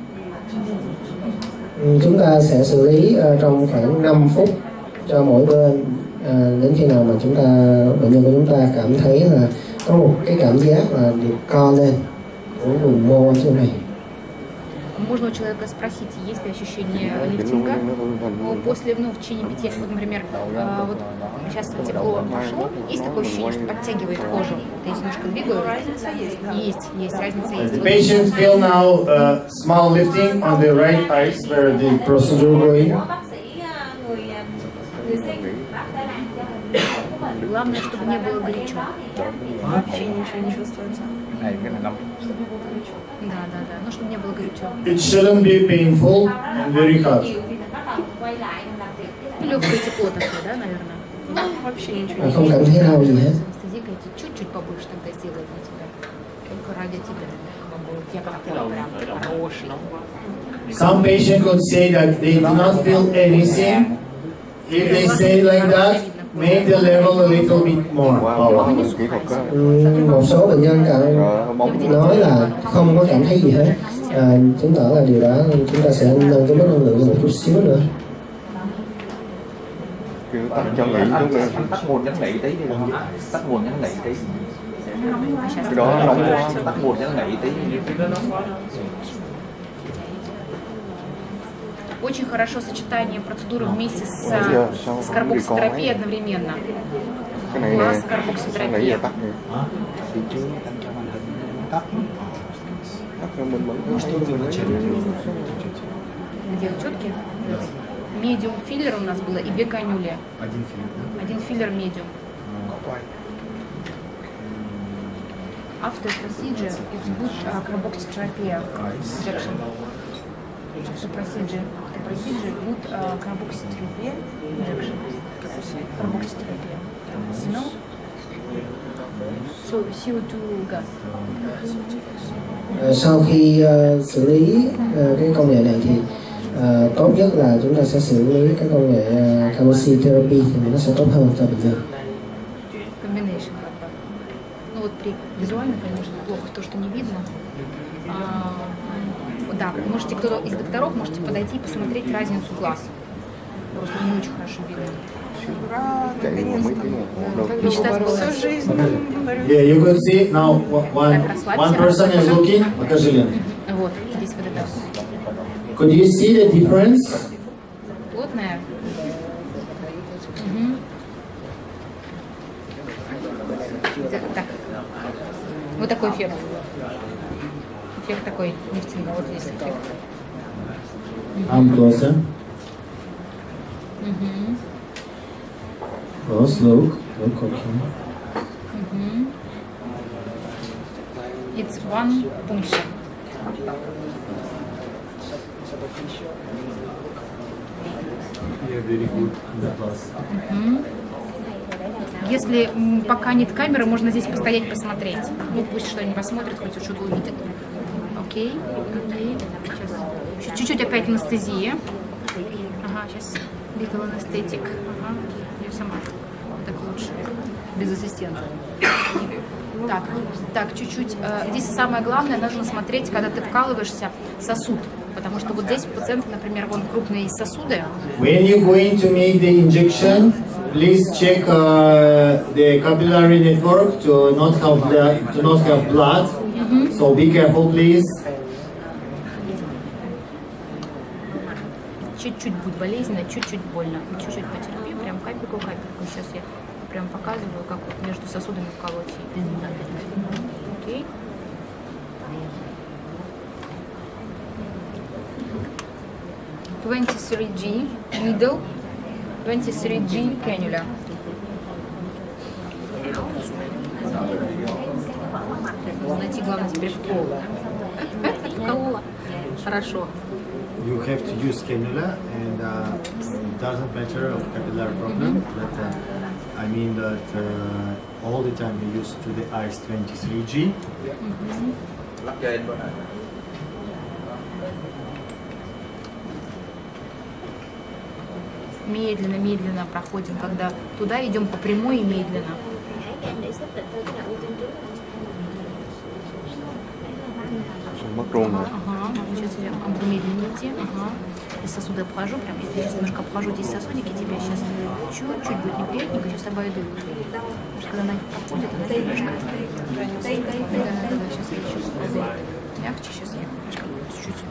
Chúng ta sẽ xử lý trong khoảng 5 phút cho mỗi bên đến khi nào mà bệnh nhân của chúng ta cảm thấy là có một cái cảm giác là được co lên của vùng mô ở chỗ này. Можно у человека спросить, есть ли ощущение лифтинга после, в течение 5, вот, например, вот сейчас тепло пошло, есть такое ощущение, что подтягивает кожу, то есть немножко двигаю, есть, разница есть. The patient feel now small lifting on the right eyes where the procedure going. Главное, чтобы не было горячо. Вообще ничего не чувствуется. Да, ну чтобы не было горячо. It shouldn't be painful and very hot. Легкое тепло такое, да, наверное? Вообще ничего не Không cảm thấy đau gì hết. Анестезия чуть-чуть побольше тогда сделает на тебя. Только ради тебя. Прям хороший. Some patient could say that they do not feel anything. If they say like that, make the level a little bit more powerful. Một số bệnh nhân nói là không có cảm thấy gì hết, chứng tỏ là điều đó chúng ta sẽ nâng cái mức năng lượng lên một chút xíu nữa. Cho nghỉ tắt nguồn nhắn nghỉ tí đi, tắt nguồn nhắn nghỉ tí. Cái đó nóng quá, tắt nguồn nhắn nghỉ tí. Очень хорошо сочетание процедуры вместе с карбокситерапией одновременно. Класс карбокситерапия. Где четкие? Медиум филлер у нас было и 2 канюли. Один филлер медиум. After procedure, it's good carboxytherapy injection. The procedure good carboxytherapy injection. Carboxytherapy. You know? So CO2 gas. Sau khi xử lý cái công nghệ này thì tốt nhất là chúng ta sẽ xử lý cái công nghệ carboxytherapy thì nó sẽ tốt hơn cho bệnh nhân. Combination. Ну вот визуально, конечно, плохо то, что не видно. Да, можете, кто-то из докторов, можете подойти и посмотреть разницу глаз. Просто не очень хорошо видно. Всю жизнь. Yeah, you could see now one person is looking. Покажи, Лен. Вот, здесь вот это. Could you see the difference? Плотная. Так. Вот такой эффект. Эффект такой лифтинга. Вот здесь эффект. I'm closer. Close, look okay. It's one puncture. Yeah, very good. Если пока нет камеры, можно здесь постоять, посмотреть. Ну, пусть что-нибудь посмотрит, хоть что-то увидит. Окей. Сейчас чуть-чуть опять анестезия. Ага, сейчас little anesthetic. Ага, я сама. Так лучше. Без ассистента. Так, чуть-чуть. Здесь самое главное, нужно смотреть, когда ты вкалываешься, сосуд. Потому что вот здесь у пациента, например, вон крупные сосуды. When you're going to make the injection, please check the capillary network to not have blood. So be careful, please. Чуть-чуть будет болезненно, чуть-чуть больно. Чуть-чуть потерпи, прям капельку. Сейчас я прям показываю, как вот между сосудами вколоть. Окей. 23G needle, 23G cannula. Найти главное теперь вколола. Хорошо. You have to use cannula, and it doesn't matter of capillary problem. But I mean that all the time we use to the eyes 23G. Медленно проходим, когда туда идем по прямой и медленно. Ага, сейчас я буду медленно идти. Ага. Из сосуда обхожу, прям я сейчас немножко обхожу здесь сосудики, тебе сейчас чуть-чуть будет неприятненько, сейчас обойду. Потому что когда она проходит, она немножко... Да, сейчас я чуть-чуть мягче, сейчас я немножко чуть-чуть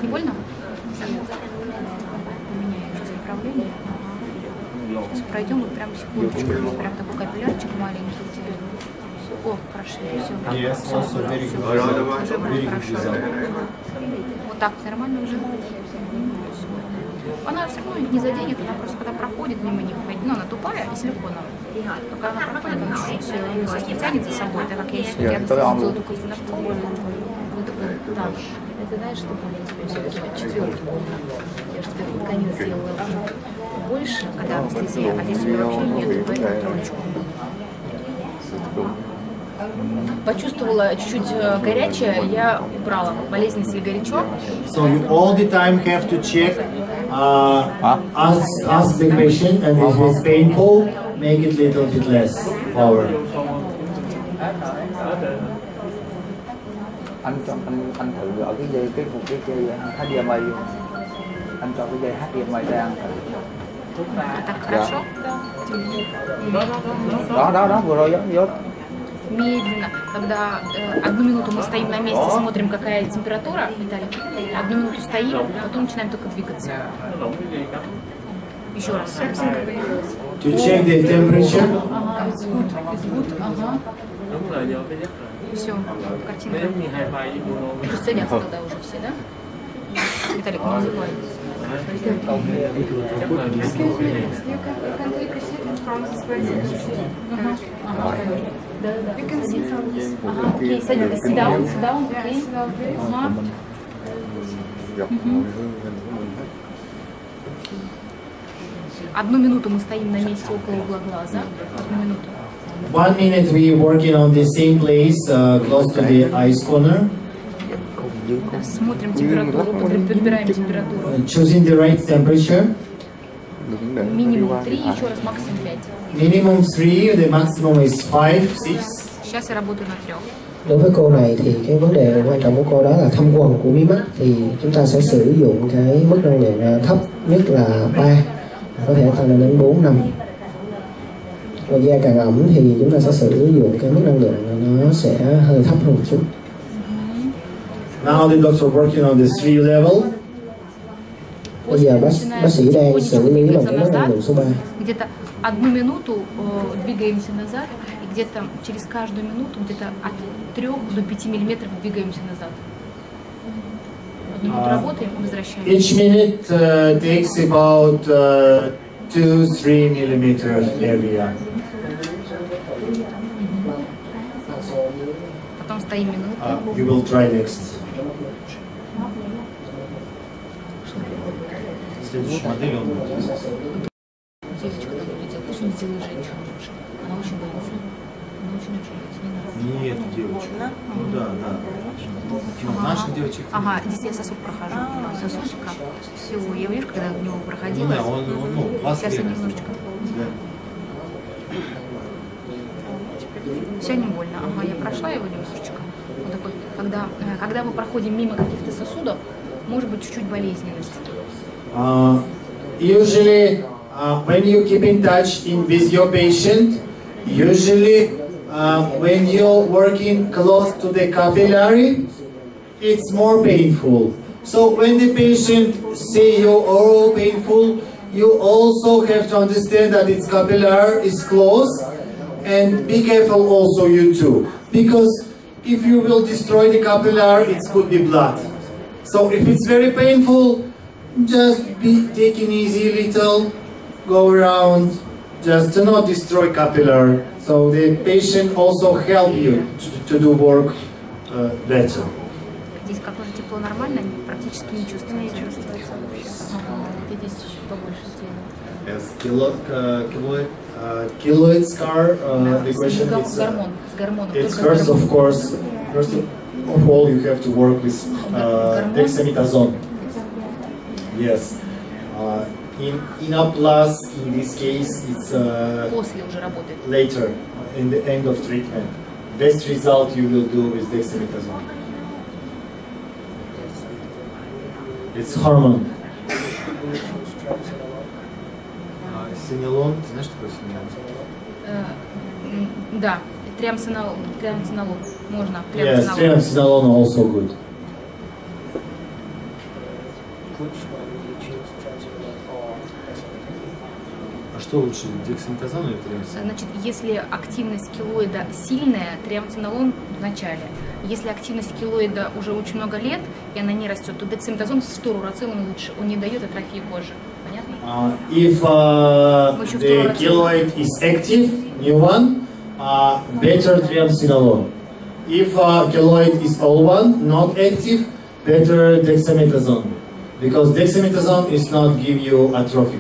Не больно? Поменяем сейчас направление. Сейчас пройдем вот прям секундочку. Прям такой капиллярчик маленький. О, прошли, все. Вот так нормально уже. Она все равно их не заденет, она просто когда проходит мимо них, ну она тупая и силиконовая. Когда она проходит, она все тянет за собой, так как я еще доставила только на пол. Вот такой, да. Это знаешь, что там все-таки четвертый. Я же теперь конец сделала больше, когда анестезия, а здесь вообще нет, поэтому троечку. Почувствовала чуть-чуть горячее, я убрала. Болезнь, если горячо. So you all the time have to check, ask the patient, and if it's painful, make it little bit less power. Anh thử ở cái dây cái HDMI luôn. Anh cho cái dây HDMI ra anh thử. Так хорошо? Đó vừa rồi đó. Медленно. Тогда 1 минуту мы стоим на месте, смотрим, какая температура. Виталий. 1 минуту стоим, потом начинаем только двигаться. Еще раз. To check the temperature. Ага. Все, картинка. Исцеляться тогда уже все, да? Виталий, не забывай. You can sit from this. Okay, sit down, okay. Одну минуту мы стоим на месте около угла глаза. 1 минуту. 1 minute we working on the same place, close to the eyes corner. Смотрим температуру, подбираем температуру. Choosing the right temperature. Минимум 3, еще раз максимум 5. Minimum 3, the maximum is 5, 6. Сейчас я работаю на 3. Đối với cô này thì cái vấn đề quan trọng của cô đó là thâm quầng của mí mắt, thì chúng ta sẽ sử dụng cái mức năng lượng thấp nhất là 3, có thể tăng lên đến 4, 5. Và da càng ẩm thì chúng ta sẽ sử dụng cái mức năng lượng nó sẽ hơi thấp hơn một chút. Now the doctor working on the 3 level. Bây giờ bác sĩ đang xử lý bằng cái mức năng lượng số 3. Где-то 1 минуту двигаемся назад, и где-то через каждую минуту где-то от 3 до 5 миллиметров двигаемся назад. 1 минуту работаем и возвращаемся. Each minute takes about 2-3 millimeter area. Потом стоим минуту. You will try next. Следующую модель он будет. Девочка там улетела, пусть он сделает женщину лучше. Она очень боится. Она очень боится. Нет, девочка. Ну да. Наших девочек. Ага, здесь я сосуд прохожу. Сосудика. Все, я вижу, когда в него проходила. Ну да, он сейчас я немножечко. Все не больно. Ага, я прошла его немножечко. Вот такой, когда мы проходим мимо каких-то сосудов, может быть чуть-чуть болезненность. Usually, when you keep in touch with your patient, usually when you're working close to the capillary, it's more painful. So when the patient say you're all painful, you also have to understand that its capillary is close, and be careful also you too, because if you will destroy the capillary, it could be blood. So if it's very painful, just be taking easy little, go around, just to not destroy capillary. So the patient also help you to do work better. Здесь как уже тепло нормально, практически не чувствуется. Здесь побольше тела. Yes, keloid scar. The question is, it's first of course, first of all you have to work with dexamethasone. Yes. In INNOPLUS, in this case, it's later, in the end of treatment. Best result you will do with dexamethasone. It's hormone. Синелон, ты знаешь, что такое синелон? Да, Триамциnolone можно. Yes, triamcinolone also good. А что лучше, дексаметазон или триамциnolone? Значит, если активность килоида сильная, триамциnolone в начале. Если активность килоида уже очень много лет, и она не растет, то дексаметазон с фторурацилом лучше. Он не дает атрофии кожи. Понятно? If the keloid is active, new one, better triamcinolone. If keloid is old one, not active, better dexamethasone. Because dexamethasone is not give you atrophy.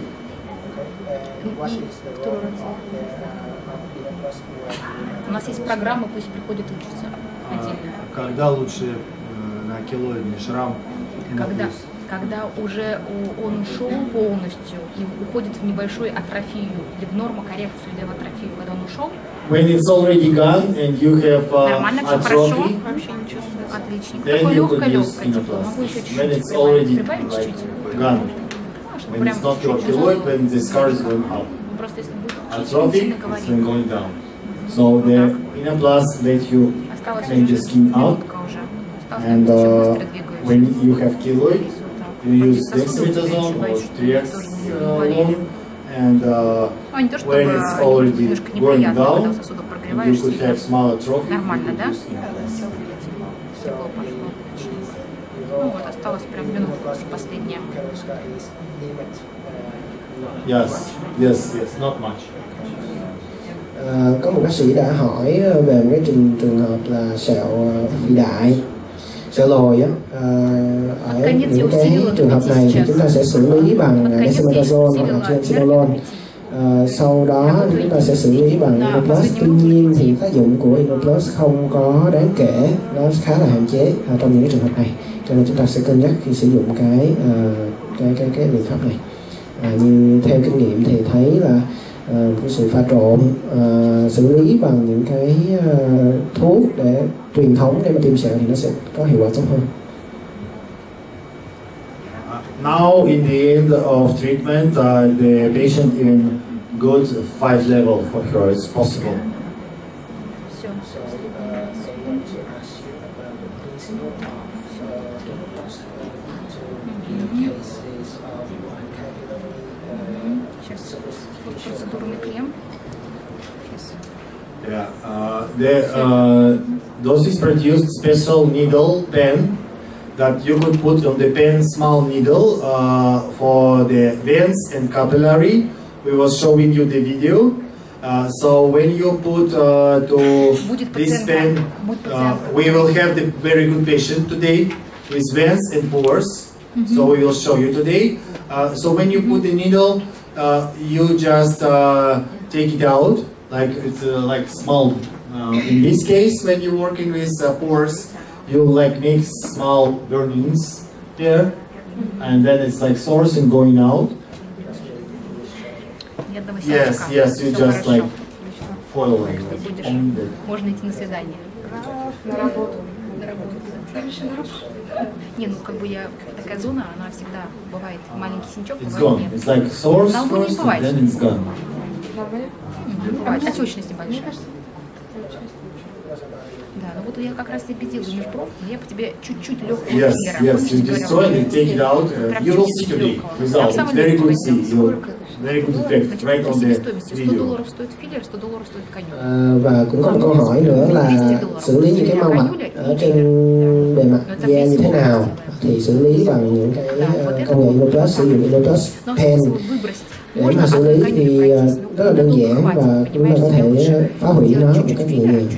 У нас есть программа, пусть приходит учиться отдельно. Когда лучше на келоидный шрам? Когда уже он ушел полностью и уходит в небольшую атрофию, или в нормокоррекцию, или в атрофию, когда он ушел. When it's already gone and you have нормально, все хорошо, atrophy, вообще не чувствую, отлично. then Такое you could легкое use тепло. Могу еще INNOPLUS. When чуть-чуть it's already прибавить like чуть-чуть. gone, when it's not your keloid, when the scar is going up. Просто если будет Atrophy is going down. So the INNOPLUS let you clean the skin out, and when you have keloid, you use dexamethasone or triamcinolone, and when it's already going down, you could have small atrophy. Нормально, да? Стекло пошло. Ну вот, осталось прям минутка последняя. Yes, not much. Có một bác sĩ đã hỏi về một cái trường hợp là sẹo phi đại, sẹo lồi á. Ở những cái trường hợp này thì chúng ta sẽ xử lý bằng dexamethasone hoặc là triamcinolone. Sau đó chúng ta sẽ xử lý bằng INNOPLUS. Tuy nhiên thì tác dụng của INNOPLUS không có đáng kể, nó khá là hạn chế trong những cái trường hợp này, cho nên chúng ta sẽ cân nhắc khi sử dụng cái liệu pháp này. Như theo kinh nghiệm thì thấy là cái sự pha trộn xử lý bằng những cái thuốc để truyền thống để mà tiêm sẹo thì nó sẽ có hiệu quả tốt hơn. Now in the end of treatment, the patient in good 5 level for her is possible. Yeah, those produced special needle pen that you could put on the pen small needle for the veins and capillary. We was showing you the video. So when you put to this pen, we will have the very good patient today with veins and pores. So we will show you today. So when you put the needle, you just take it out, like it's like small. In this case, when you're working with pores, you like make small burnings there, and then it's like source and going out. Yes, you just like foil it. Можно идти на свидание. На работу. Не, ну как бы я такая зона, она всегда бывает маленький синячок, бывает нет. It's like source first, and then it's gone. Бывает. Отечность небольшая. Да, ну вот я как раз и бедила межбровку, но я по тебе чуть-чуть легкого Yes, you destroy it and take it out. You will see today result. It's very good see. Very good effect right on the video. $100 стоит филлер, $100 стоит конек. Và cũng có một câu hỏi nữa là xử lý những cái mau mạch ở trên bề mặt da như thế nào, thì xử lý bằng những cái công nghệ INNOPLUS, sử dụng INNOPLUS pen để mà xử lý thì rất là đơn giản và chúng ta có thể phá hủy nó một cách nhẹ nhàng.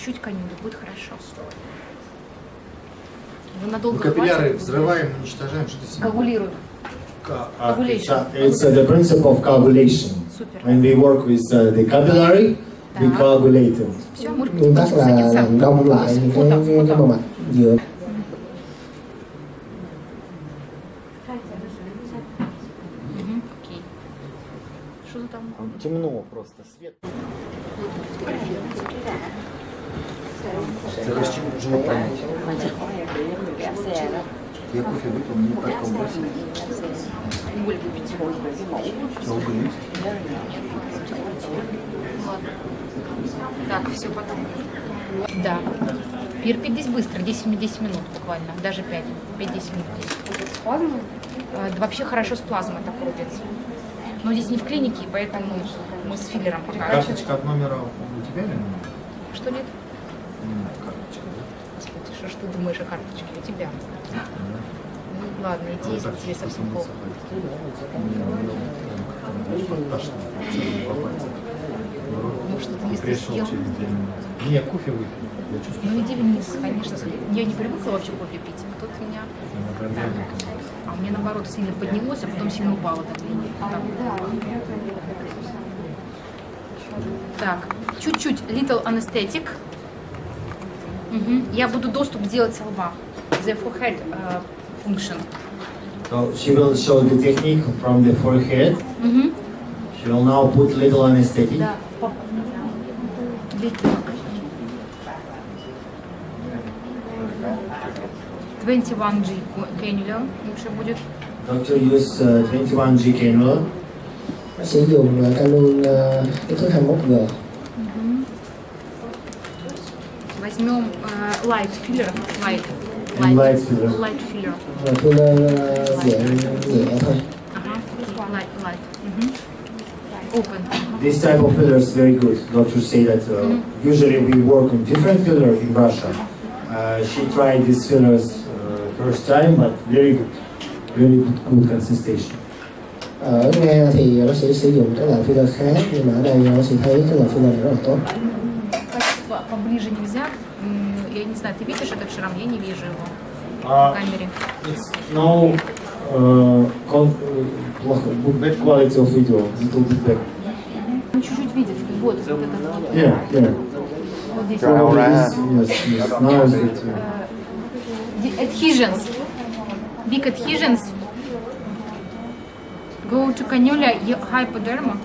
Чуть конюля, будет хорошо. Капилляры взрываем, уничтожаем, что ты коагулируем. It's the principle of coagulation. When we work with the capillary, we coagulate it. Nguyên tắc là làm đông lại những cái mau mạch dựa. Темно просто, свет. Зачем уже понять? Я кофе выпил, мне так колбасит. Уголь выпить. Так, все потом. Да. Перпить здесь быстро, 10 минут буквально, даже 5-10 минут. С плазмой? Вообще хорошо с плазмой так крутится. Но здесь не в клинике, поэтому мы с филлером пока. Карточка от номера у тебя или нет? Что нет? Карточка, да? Господи, что ж ты думаешь о карточке? У тебя. Ну ладно, иди, если тебе совсем плохо. Может, ты не съел? Не, кофе выпил. Ну иди вниз, конечно. Я не привыкла вообще кофе пить, а тут меня... А мне наоборот сильно поднялось, а потом сильно упало давление. Так, чуть-чуть little anesthetic. Я буду доступ делать с лба. The forehead function. So she will show the technique from the forehead. She will now put little anesthetic. Да. Little. 21G cannula лучше будет. Doctor use 21G cannula. Sử dụng canul kích thước 21G. Возьмем light filler, light filler. Rồi filler dạng nhẹ thôi. Light. Open. This type of filler is very good. Doctors say that usually we work on different filler in Russia. She tried these fillers first time, but very good consistency. Ở Nga thì bác sĩ sử dụng cái loại filler khác, nhưng mà ở đây bác sĩ thấy cái loại filler này rất là tốt. Поближе нельзя. Я не знаю, ты видишь этот шрам? Я не вижу его в камере. No bad quality of video, little bit bad. Он чуть-чуть видит. Вот этот вот. Yeah. Вот здесь. Yes. Now is it. The adhesions. Big adhesions. Go to cannula hypoderma.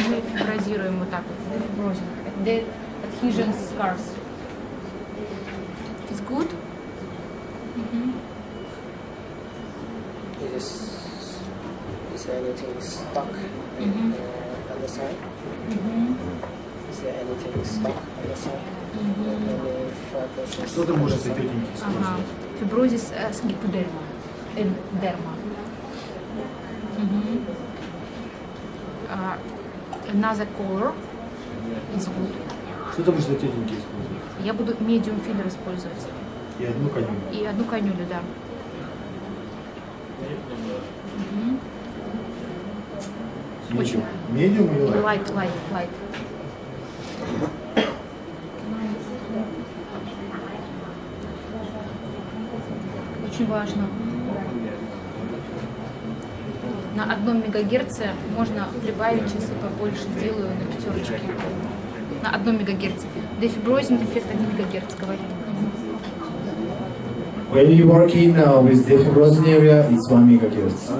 Мы фиброзируем вот так вот. The adhesion scars. It's good. Is there anything stuck on the side? Is there anything stuck on the side? Что ты можешь тетеньки использовать? Фиброзис с гиподерма. Дерма. Another color is good. Что ты будешь для тетеньки использовать? Я буду medium filler использовать. И одну канюлю? И одну канюлю, да. Очень. Medium или light? Light. Очень важно. На 1 мегагерце можно прибавить, если побольше сделаю на 5. На 1 мегагерце. Defibrozing эффект 1 мегагерц, говорим. When you work in with defibrozing area, it's 1 megahertz.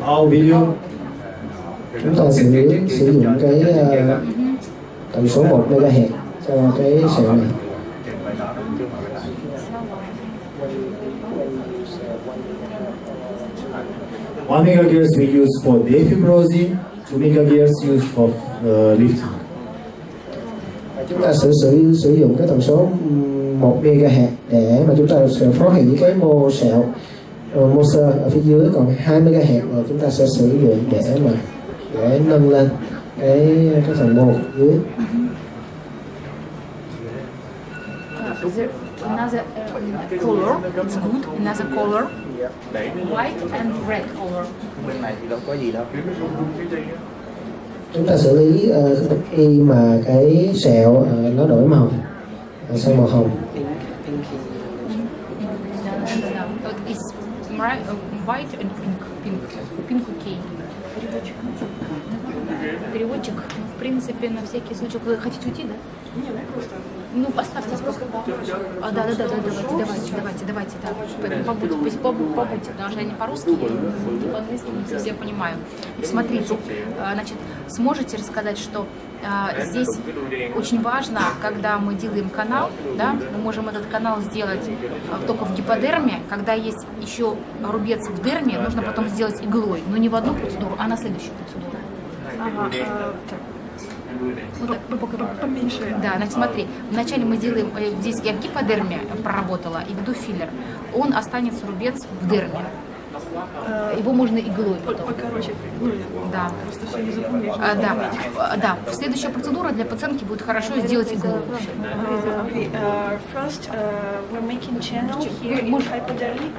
Our video. Chúng ta sẽ sử dụng cái tần số 1 MHz cho cái sẹo này. One megahertz we use for defibrozing, 2 megahertz used for lifting. Chúng ta sẽ sử dụng cái tần số 1 MHz để mà chúng ta sẽ phối hợp với cái mô sẹo mô xơ ở phía dưới, còn 2 MHz là chúng ta sẽ sử dụng để nâng lên cái phần mô dưới. Another color, it's good. Another color, white and red color. Bên này thì đâu có gì đâu. Chúng ta xử lý khi mà cái sẹo nó đổi màu sang màu hồng. It's white and pink. Pink okay. Переводчик, в принципе, на всякий случай. Вы хотите уйти, да? Ну, оставьте просто. Давайте, да. Побудьте, потому что я не по-русски, не по-английски, не все понимаю. Смотрите, значит, сможете рассказать, что здесь очень важно, когда мы делаем канал, да, мы можем этот канал сделать только в гиподерме, когда есть еще рубец в дерме, нужно потом сделать иглой, но не в одну процедуру, а на следующую процедуру. Поменьше. Да, значит, смотри, вначале мы делаем, здесь я в гиподерме проработала и веду филлер, он останется рубец в дерме. Его можно иглой потом. Покороче. Да. Просто все не запомнишь. Да. Следующая процедура для пациентки будет хорошо сделать иглой. First, we're making channel here in hypodermic.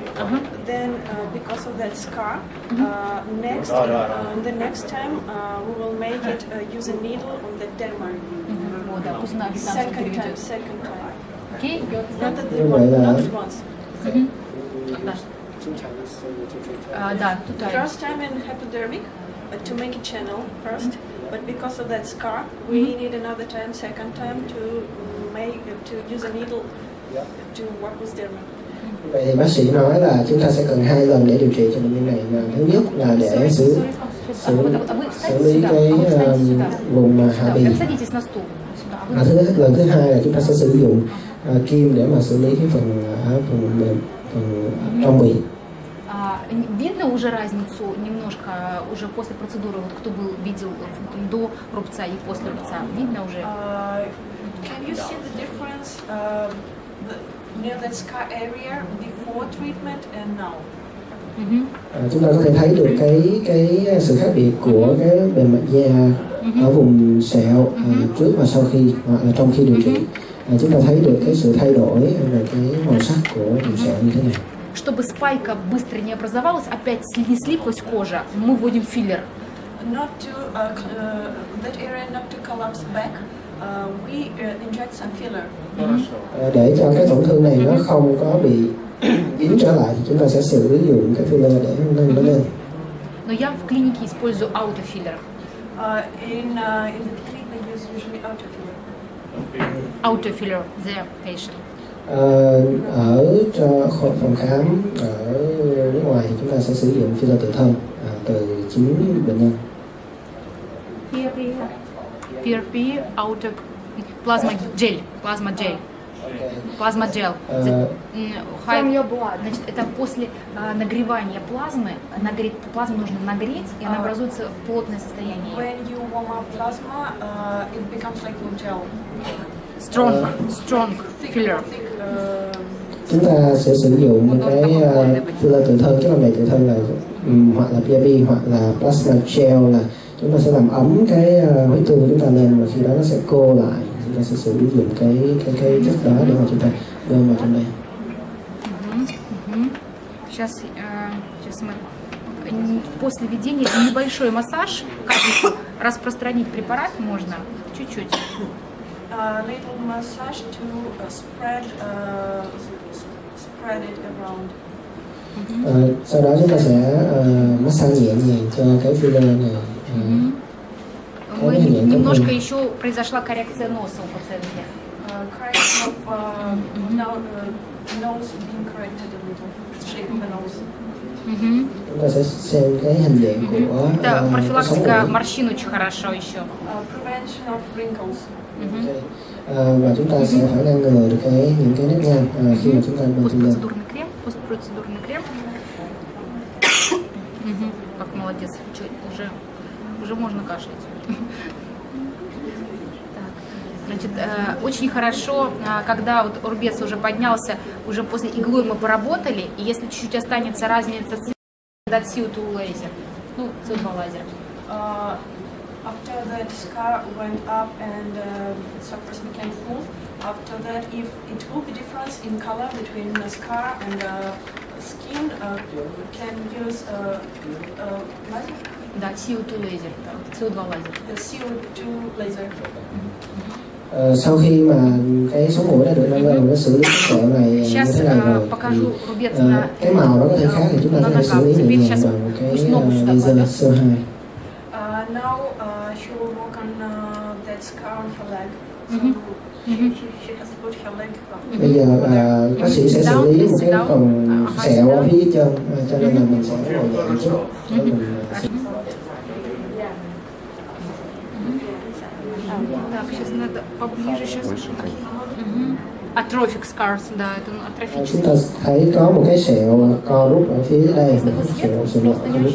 Then, because of that scar, next, the next time we will make it use a needle on the derma. Second time. Okay. Not once. Да, first time in hypodermic to make a channel first, but because of that scar, we need another time, second time to use a needle to work with derma. Vậy thì bác sĩ nói là chúng ta sẽ cần 2 lần để điều trị cho bệnh nhân này. Thứ nhất là để xử lý cái vùng hạ bì. Lần thứ hai là chúng ta sẽ sử dụng kim để mà xử lý cái phần trong bì. Видно уже разницу немножко уже после процедуры, вот кто был видел до рубца и после рубца, видно уже? Can you see the difference near that scar area before treatment and now? Chúng ta có thể thấy được cái sự khác biệt của cái bề mặt da ở vùng sẹo trước và sau khi hoặc là trong khi điều trị. Chúng ta thấy được cái sự thay đổi về cái màu sắc của vùng sẹo như thế này. Чтобы спайка быстро не образовалась, опять не слиплась кожа, мы вводим филлер. Not to that area not to collapse back, we inject some filler. Để cho cái tổn thương này nó không có bị dính trở lại thì chúng ta sẽ sử dụng cái filler để nâng nó lên. Но я в клинике использую аутофиллер. In the clinic they use usually autofiller. Autofiller the patient. Ở phòng khám ở nước ngoài thì chúng ta sẽ sử dụng filler tự thân từ chính bệnh nhân. PRP, auto plasma gel. Плазма gel. Значит, это после нагревания плазмы, плазму нужно нагреть, и она образуется плотное состояние. When you warm up plasma, it becomes like gel. Strong filler. Chúng ta sẽ sử dụng cái filler tự thân, cái làm đầy tự thân là hoặc là PRP hoặc là plasma gel, là chúng ta sẽ làm ấm cái huyết tương của chúng ta lên và khi đó nó sẽ cô lại. Chúng ta sẽ sử dụng cái chất đó để mà chúng ta bơm vào trong đây. Сейчас мы после введения небольшой массаж, капельку распространить препарат можно чуть-чуть. Little massage to spread it around. Sau đó chúng ta sẽ massage nhẹ nhàng cho cái filler này. Немножко еще произошла коррекция носа у пациентки. Correction of nose being corrected a little, shape of the nose. Chúng ta sẽ xem cái hình dạng của Да, профилактика морщин очень хорошо еще. Prevention of wrinkles. Và chúng ta sẽ phải ngăn ngừa được những cái nếp nhăn khi mà chúng ta bơm filler. Постпроцедурный крем. Как молодец, уже можно кашлять. Значит, очень хорошо, когда вот рубец уже поднялся, уже после иглой мы поработали, и если чуть-чуть останется разница цвета, CO2 лазер, ну, CO2 лазер. After that scar went up and surface became full, after that, if it will be difference in color between the scar and skin, can use laser? Да, CO2 лазер, CO2 лазер. CO2 laser. Sau khi mà cái sống mũi đã được nâng lên, nó xử lý cái sẹo này như thế này rồi, thì cái màu nó có thể khác thì chúng ta có thể xử lý nhẹ nhàng bằng một cái laser CO2. Now she will work on that scar on her leg. So Bây giờ bác sĩ sẽ xử lý một cái phần sẹo ở phía chân, cho nên là mình sẽ ngồi nhẹ một chút. Так, сейчас надо поближе сейчас. Atrophic scars, да, это атрофический. Chúng ta thấy có một cái sẹo co rút ở phía đây, một cái sẹo sụn ở phía đây.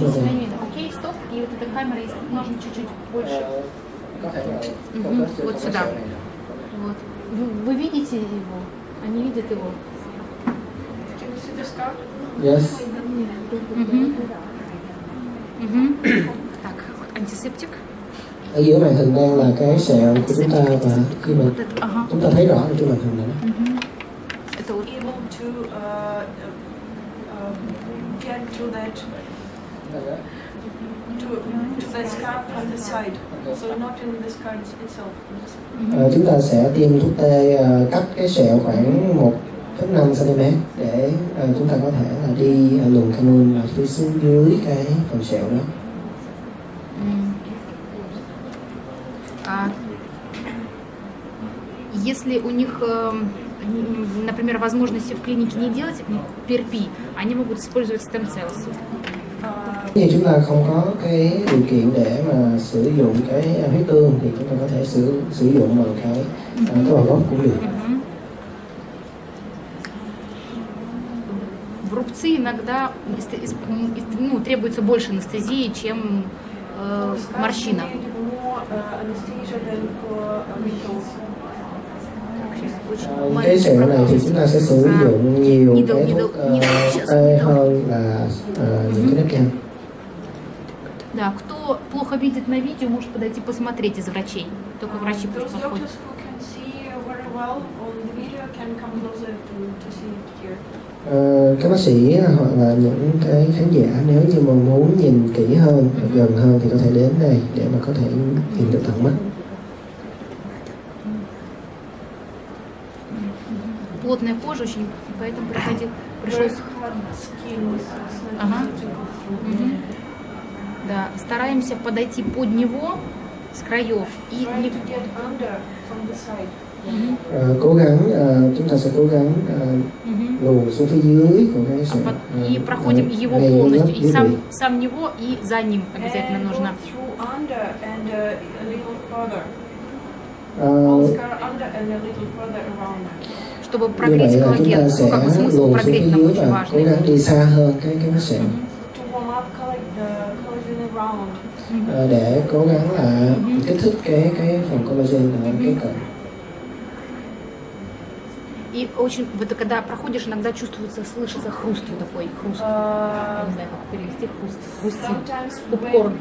Окей, стоп, и вот эта камера, если можно чуть-чуть больше. Вот сюда. Вот. Вы видите его? Они видят его? Yes. Так, антисептик. Ở giữa màn hình đang là cái sẹo của chúng ta và khi mà chúng ta thấy rõ ở trên màn hình này. Able to get to that scar from the side, so not in the scar itself. Chúng ta sẽ tiêm thuốc tê cắt cái sẹo khoảng 1,5 cm để chúng ta có thể là đi luồn canul phía xuống dưới cái phần sẹo đó. Если у них, например, возможности в клинике не делать PRP, они могут использовать stem cells. Nếu chúng ta không có cái điều kiện để mà sử dụng cái huyết tương thì chúng ta có thể sử dụng bằng cái bào gốc cũng được. В рубцы иногда требуется больше анестезии, чем морщина. Cái sẹo này thì chúng ta sẽ sử dụng nhiều cái thuốc tê hơn là những cái nếp nhăn. Да, кто плохо видит на видео, может подойти посмотреть из врачей. Только врачи пусть подходят. Các bác sĩ hoặc là những cái khán giả nếu như mà muốn nhìn kỹ hơn, gần hơn thì có thể đến đây để mà có thể nhìn được tận mắt. Плотная кожа очень, поэтому пришлось. Ага. Да, стараемся подойти под него с краев и cố gắng chúng ta sẽ cố gắng luồn xuống phía dưới của cái sẹo. И проходим его полностью, и сам него, и за ним обязательно нужно. Чтобы прогреть коллаген, ну, как бы смысл прогреть нам очень важный. Cố gắng đi xa hơn cái vết sẹo. Để cố gắng là kích thích cái phần collagen ở cái cạnh. И очень, вот когда проходишь, иногда чувствуется, слышится хруст вот такой, хруст. Не знаю, как перевести, хруст, хрустит, попкорн.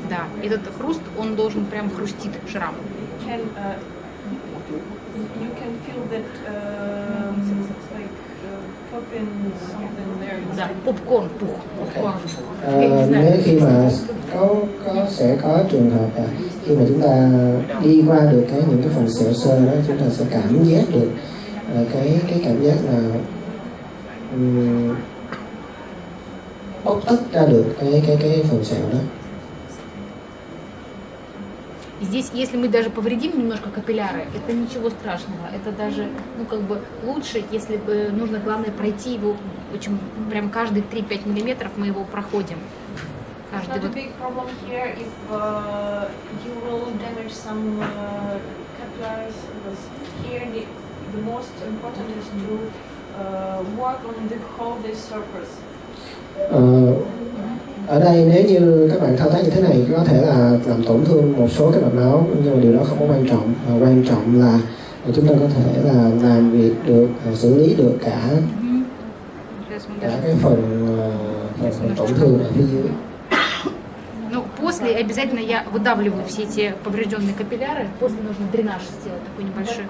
Да, этот хруст, он должен прям хрустит шрам. Да, попкорn, пух, попкорn. Nếu khi mà sẽ có trường hợp là khi mà chúng ta đi qua được những cái phần sẹo sơ đó, chúng ta sẽ cảm giác được cái cảm giác là bóc tách ra được cái phần sẹo đó. Здесь, если мы даже повредим немножко капилляры, это ничего страшного. Это даже, ну, как бы лучше, если бы нужно, главное, пройти его, очень, прям каждые 3-5 миллиметров мы его проходим. Каждый вот. Ở đây nếu như các bạn thao tác như thế này có thể là làm tổn thương một số cái mạch máu, nhưng mà điều đó không có quan trọng. Quan trọng là chúng ta có thể là làm việc được, xử lý được cả cái phần tổn thương ở phía dưới. Ну, после обязательно я выдавливаю все эти поврежденные капилляры. После нужно дренаж сделать такой небольшой.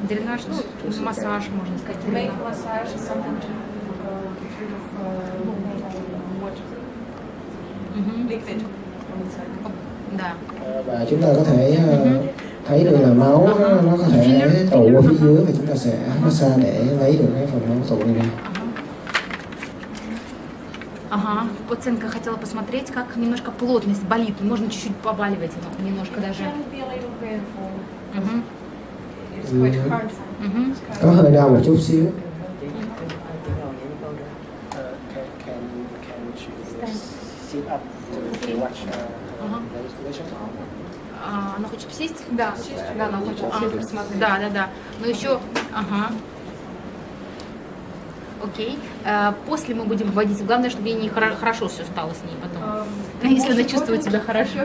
Дренаж, ну, массаж, можно сказать. Да. Và chúng ta có thể thấy được là máu nó có thể tụ ở phía dưới và chúng ta sẽ massage để lấy được cái phần máu tụ này ra. Ага, пациентка хотела посмотреть, как немножко плотность болит. Можно чуть-чуть побаливать его, немножко даже. Có hơi đau một chút xíu. Она хочет сесть? Да, да, она хочет посмотреть. Да, да, да. Но еще, ага. Окей. После мы будем вводить. Главное, чтобы ей не хорошо все стало с ней потом. Если она чувствует себя хорошо.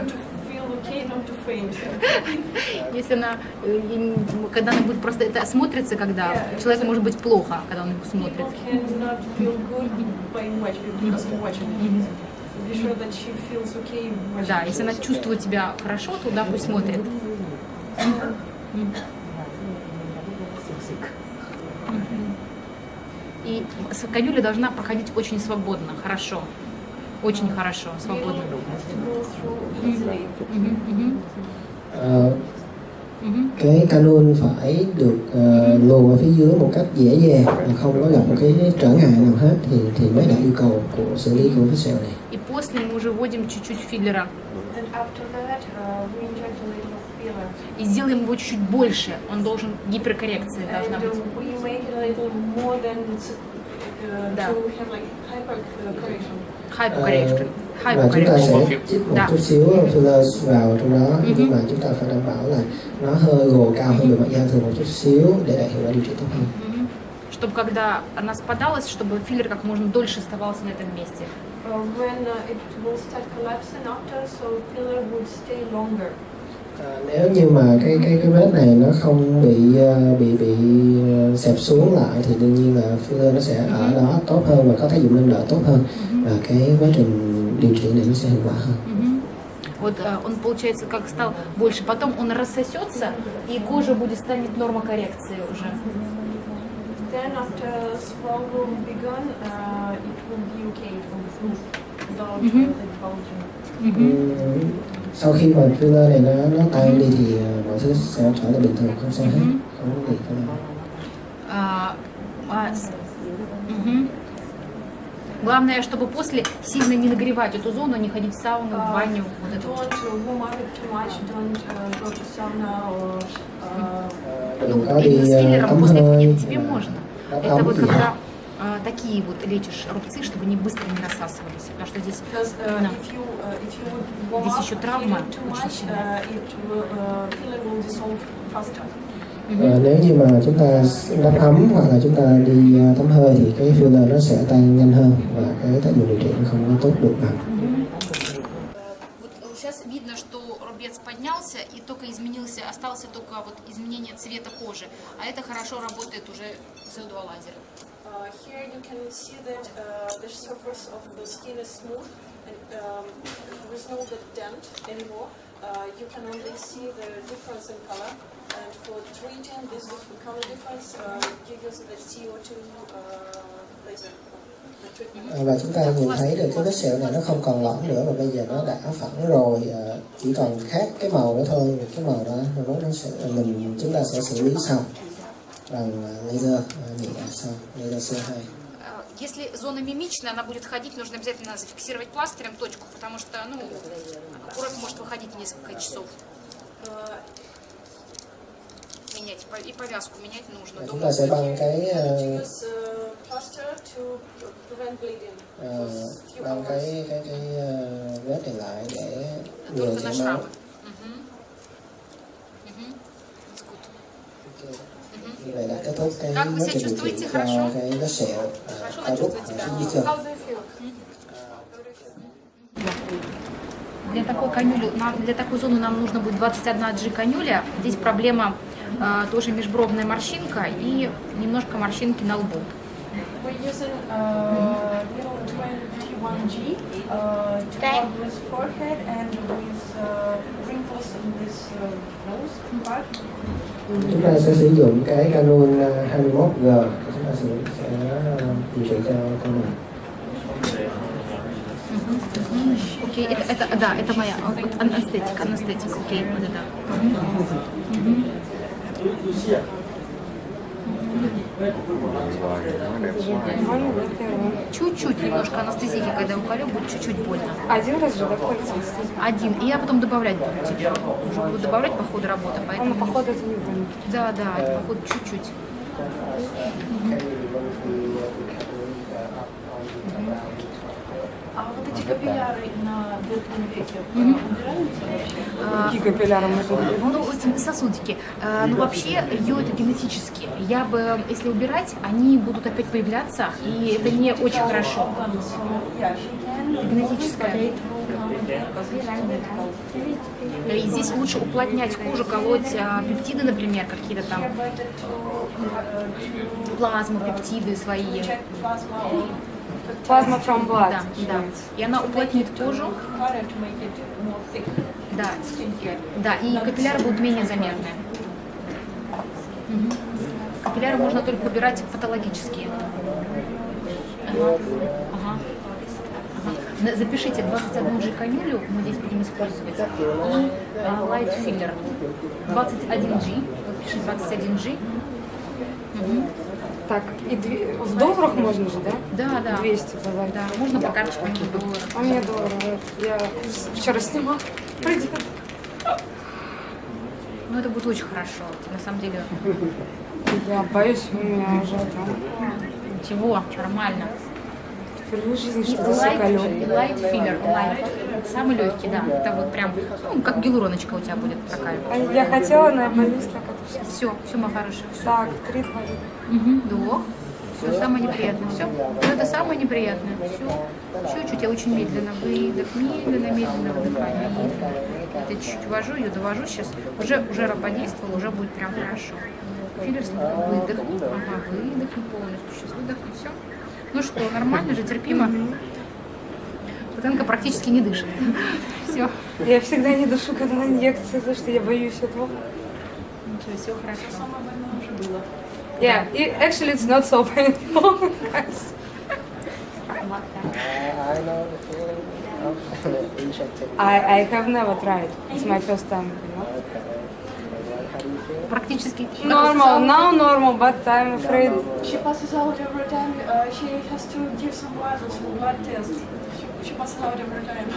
Если она, когда она будет просто это смотрится, когда человеку может быть плохо, когда он смотрит. Да, если она чувствует себя хорошо, то да, пусть смотрит. И канюля должна проходить очень свободно, хорошо. Очень хорошо, свободно. Cái canul phải được luồn ở phía dưới một cách dễ dàng, không có gặp một cái trở ngại nào hết thì mới đạt yêu cầu của xử lý của cái sẹo này. И после мы уже вводим чуть-чуть филлера. И сделаем его чуть больше. Он должен гиперкоррекция должна быть. Да. Hypercorrection. Và chúng ta sẽ chích một chút xíu filler vào trong đó, nhưng mà chúng ta phải đảm bảo là nó hơi gồ cao hơn bề mặt da thường một chút xíu để đạt hiệu quả điều trị tốt hơn. Чтобы когда она спадалась, чтобы филлер как можно дольше оставался на этом месте. Nếu như mà cái vết này nó không bị xẹp xuống lại thì đương nhiên là filler nó sẽ ở đó tốt hơn và có tác dụng nâng đỡ tốt hơn, và cái quá trình điều trị này nó sẽ hiệu quả hơn. Вот он, получается, как стал больше, потом он рассосется, и кожа будет станет нормокоррекции уже. Then after swallow begun, it will be okay, it will be smooth without the bulging. Sau khi mà filler này nó tan đi thì mọi thứ sẽ trở lại bình thường, không sao hết, không có gì phải. Главное, чтобы после сильно не нагревать эту зону, не ходить в сауну, в баню. Вот это вот. Ну, именно с филлером после нет, тебе можно. Это вот когда такие вот лечишь рубцы, чтобы они быстро не рассасывались. Потому что здесь, здесь еще травма очень сильная. Nếu như mà chúng ta đắp ấm hoặc là chúng ta đi tắm hơi thì cái filler nó sẽ tan nhanh hơn và cái tác dụng điều trị nó không có tốt được bằng. Сейчас видно, что рубец поднялся и только изменился, остался только вот изменение цвета кожи, а это хорошо работает уже CO2 лазер. Here you can see that the surface of the skin is smooth and there is no dent anymore. You can only see the difference in color. And for treating this different color difference, you use the CO2 laser. Và chúng ta nhìn thấy được cái vết sẹo này nó không còn lõm nữa, và bây giờ nó đã phẳng rồi, chỉ còn khác cái màu nữa thôi. Cái màu đó nó sẽ chúng ta sẽ xử lý sau bằng laser nhẹ sau laser C2. Если зона мимичная, она будет ходить, нужно обязательно зафиксировать пластырем точку, потому что курок может выходить несколько часов. Менять и повязку менять нужно. Chúng ta sẽ băng cái vết này lại để ngừa chảy máu. Như vậy đã kết thúc cái quá trình điều trị cho cái vết sẹo cao rút ở phía dưới chân. Для такой зоны нам нужно будет 21G канюля. Здесь проблема тоже межбровная морщинка и немножко морщинки на лбу. We're using 21G to cover this forehead and with wrinkles in this nose part. Chúng ta sẽ sử dụng cái canul 21G. Chúng ta sẽ điều trị cho con này. Окей, это моя анестетик, окей, вот это. Чуть-чуть немножко анестезии, когда уколю, будет чуть-чуть больно. Один раз же доходит анестезия? Один. И я потом добавлять буду тебе. Уже буду добавлять по ходу работы. Поэтому... по ходу это не больно? Да, да, это по ходу чуть-чуть. А вот эти капилляры на верхнем веке убираются? Какие капилляры можно убирать? Ну, эти сосудики. Ну, вообще, ее это генетически. Я бы, если убирать, они будут опять появляться, и это не очень хорошо. Генетическое. И здесь лучше уплотнять кожу, колоть пептиды, например, какие-то там плазму, пептиды свои. Плазма from blood. Да, да. И она уплотнит кожу. Да. Да, и капилляры будут менее заметны. Капилляры можно только убирать патологические. Ага. Ага. Ага. Запишите 21G камелю, мы здесь будем использовать. И light filler 21G. Вот пишем 21G. Угу. Так, и в долларах можно же, да? Да, да. 200 давай. Да, можно по карточкам в долларах. А у меня доллары. Я вчера снимала. Придет. Ну, это будет очень хорошо, на самом деле. Я боюсь, у меня уже там... Ничего, нормально. Впервые в жизни И что-то закалю. лайт филлер, самый легкий, да. Это вот прям, ну, как гиалуроночка у тебя будет такая. Я хотела, но я боюсь, так это все. Все, моя хорошая. Так, 3 хватит. Вдох. Все самое неприятное. Все. Вот это самое неприятное. Все. Чуть-чуть, я очень медленно. Выдох, медленно, медленно выдыхание. Это чуть-чуть ввожу, ее довожу сейчас. Уже подействовало, уже будет прям хорошо. Филлер слегка выдох. Ага, выдохни полностью. Сейчас выдохни. Все. Ну что, нормально же, терпимо. Пациентка практически не дышит. Все. Я всегда не дышу, когда на инъекции, потому что я боюсь этого. Ничего, все хорошо. Самое больное уже было. Yeah, actually it's not so painful, guys. I have never tried. It's my first time. Практически. Normal, now normal, but I'm afraid. She passes out every time. She has to give some blood test. She passes out every time.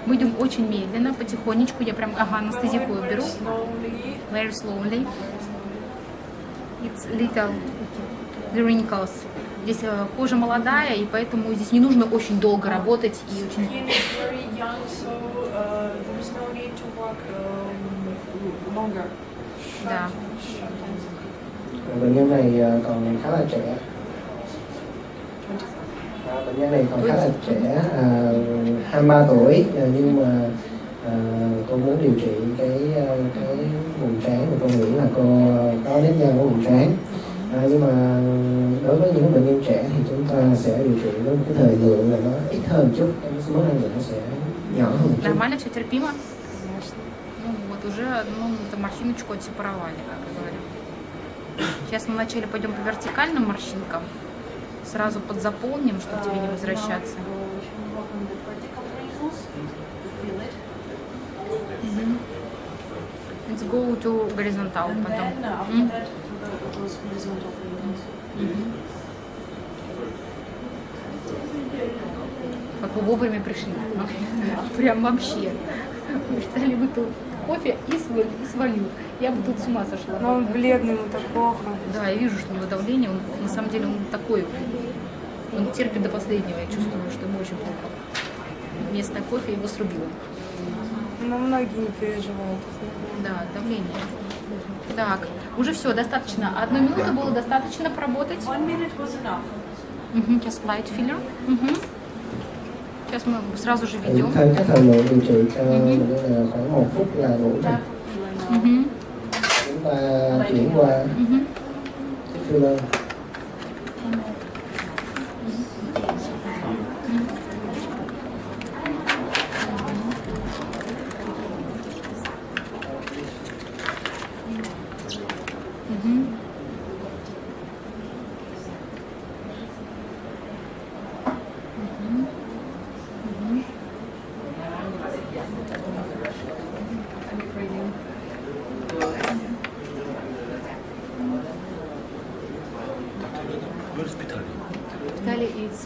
Мы идем очень медленно, потихонечку. Я прям, анестезику беру. Very slowly. It's little wrinkles. Здесь кожа молодая, и поэтому здесь не нужно очень долго работать и очень. Да. Bệnh nhân này còn khá là trẻ. Bệnh nhân này còn khá là trẻ, 23 tuổi, nhưng mà cô muốn điều trị cái vùng trán, và cô nghĩ là cô có nếp nhăn ở vùng trán. Nhưng mà đối với những bệnh nhân trẻ thì chúng ta sẽ điều trị với một cái thời lượng là nó ít hơn chút, cái số năng lượng nó sẽ nhỏ hơn một chút. Нормально, все терпимо? Ну вот уже, эту морщиночку отсепаровали, как я говорю. Сейчас мы вначале пойдем по вертикальным морщинкам, сразу подзаполним, чтобы тебе не возвращаться. Let's go to horizontal потом. Как вы вовремя пришли. Прям вообще. Мы ждали бы тут кофе и свалил. Я бы тут с ума сошла. Но он бледный, ему так плохо. Да, я вижу, что у него давление, он, на самом деле он такой, он терпит до последнего, я чувствую, что ему очень плохо. Вместо кофе его срубило. Но многие не переживают. Да, давление. Так, уже все, достаточно. 1 минуту было достаточно поработать. 1 minute was enough. Сейчас light filler. Сейчас мы сразу же ведем. Các thời lượng điều trị cho bệnh nhân là khoảng 1 phút là đủ rồi. Chúng ta chuyển qua tiếp filler.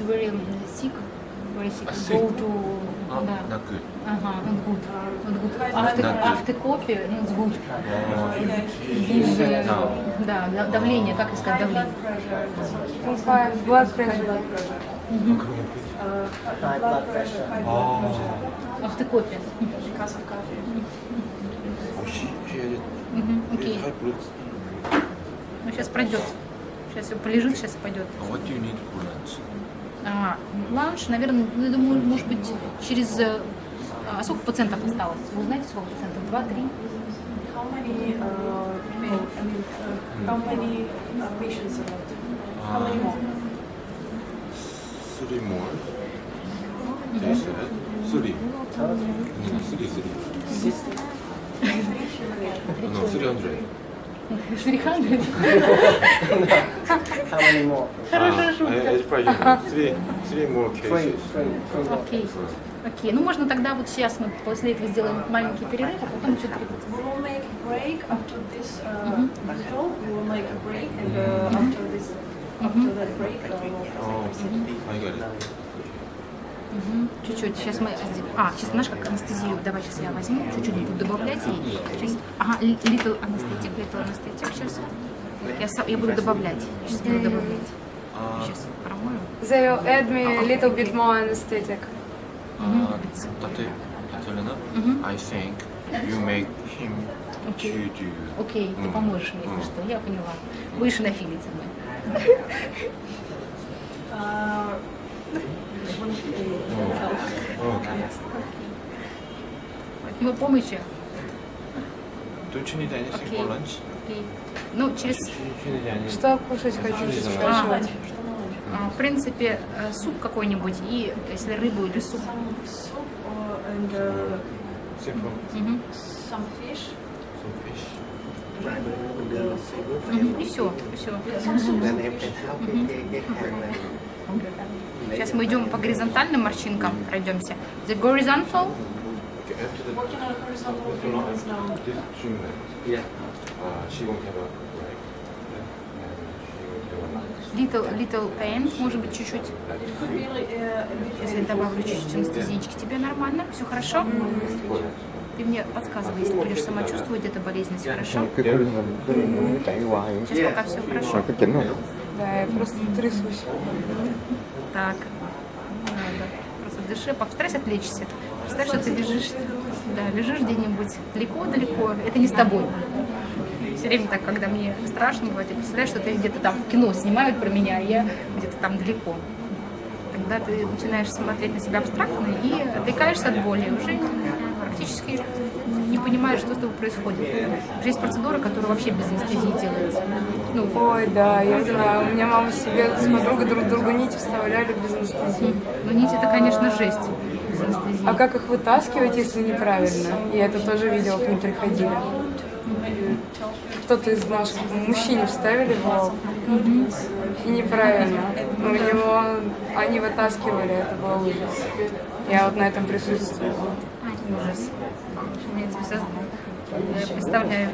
very sick, go to not good. not good. After coffee, not good. Да, давление, как искать давление? Blood pressure. After coffee. Because of coffee. Окей. Ну сейчас пройдет. Сейчас все полежит, сейчас пойдет. What do you need for lunch? Ланч, наверное, я думаю, может быть, через... А сколько пациентов осталось? Вы знаете, сколько пациентов? 2-3? How many patients are left? How many more? 3 more. They said 3. No, 300. 300? How many more? Хорошая шутка. It's probably 3 more cases. Окей. Окей. Ну можно тогда вот сейчас мы после этого сделаем маленький перерыв, а потом еще 3. We will make a break after this battle. We will make a break, and after that break, I got it. Чуть-чуть. Сейчас мы... сейчас знаешь, как анестезию. Давай сейчас я возьму, чуть-чуть буду добавлять ей. Сейчас... little anesthetic. Сейчас я буду добавлять. Сейчас буду добавлять. Сейчас промою. They will add me a little bit more anesthetic. Татьяна, I think you make him to do. Окей, ты поможешь мне, если что, я поняла. Будешь нафилить со мной. Вы помощи? Don't you need anything for lunch? Окей. Ну, через... Что кушать хотите, спрашивать? В принципе, суп какой-нибудь, и если рыбу или суп. Some fish. И все. Сейчас мы идем по горизонтальным морщинкам, пройдемся. The horizontal. Working on horizontal movements now. Yeah. She won't have a Little pain, может быть, чуть-чуть. Если добавлю чуть-чуть анестезички, тебе нормально? Все хорошо? Ты мне подсказывай, если будешь сама чувствовать эту болезненность, хорошо? Сейчас пока все хорошо. Да, я просто трясусь. Так, просто дыши, постарайся отвлечься. Представь, что ты лежишь где-нибудь далеко-далеко, это не с тобой. Все время так, когда мне страшно бывает, я представляю, что ты где-то там в кино снимают про меня, а я где-то там далеко. Тогда ты начинаешь смотреть на себя абстрактно и отвлекаешься от боли, уже практически не понимаешь, что с тобой происходит. Уже есть процедура, которая вообще без анестезии делается. Ой, да, я знаю, у меня мама себе с подругой друг другу нити вставляли без анестезии. Ну, нити это, конечно, жесть. А как их вытаскивать, если неправильно? Я это тоже видела, к ним приходили. Кто-то из наших мужчин вставили в лоб. И неправильно. У него они вытаскивали, это был ужас. Я вот на этом присутствовала. Ужас. Я представляю.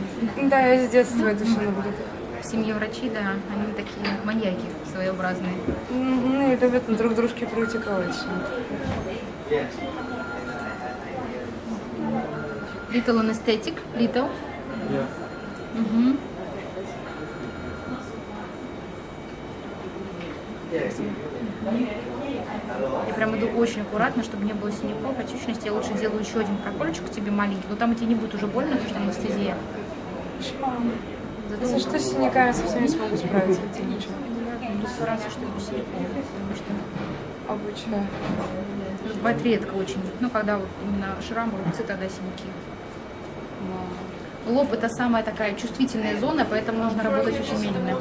Да, я с детства это все наблюдаю. В семье врачи, да, они такие маньяки своеобразные. Ну и любят друг дружке практиковать. Little anesthetic, little. Я прям иду очень аккуратно, чтобы не было синяков, отечности. Я лучше делаю еще один прокольчик тебе маленький, но там тебе не будет уже больно, потому что анестезия. За что с синяками совсем не смогу справиться, это ничего. Стараться, чтобы синяков, потому что обычно бывает редко очень. Ну, когда вот именно шрамы, рубцы, тогда синяки. Лоб это самая такая чувствительная зона, поэтому нужно работать очень медленно.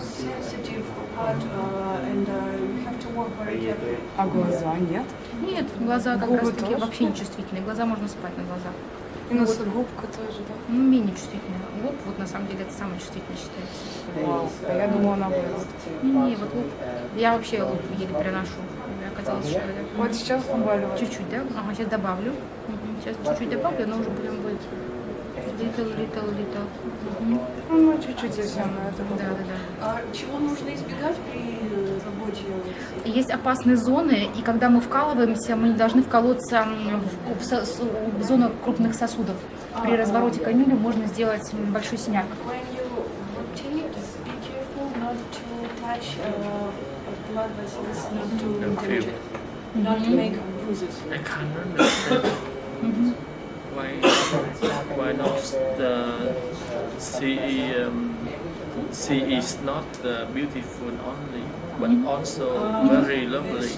А глаза нет? Нет, глаза как раз таки вообще не чувствительные. Глаза можно спать на глазах. И носогубка тоже, да? Ну, менее чувствительная. Лоб, вот на самом деле, это самое чувствительное считается. Вау, а я думала наоборот. Не, вот лоб. Я вообще лоб еле переношу. Мне оказалось, что это... Вот сейчас побаливает. Чуть-чуть, да? Ага, сейчас добавлю. Сейчас чуть-чуть добавлю, но уже будем будет. Little. Ну, чуть-чуть совсем на этом. Да. А чего нужно избегать при работе? Есть опасные зоны, и когда мы вкалываемся, мы не должны вколоться в зону крупных сосудов. При развороте канюли можно сделать большой синяк. I can't understand why not the sea is not beautiful only, but also very lovely.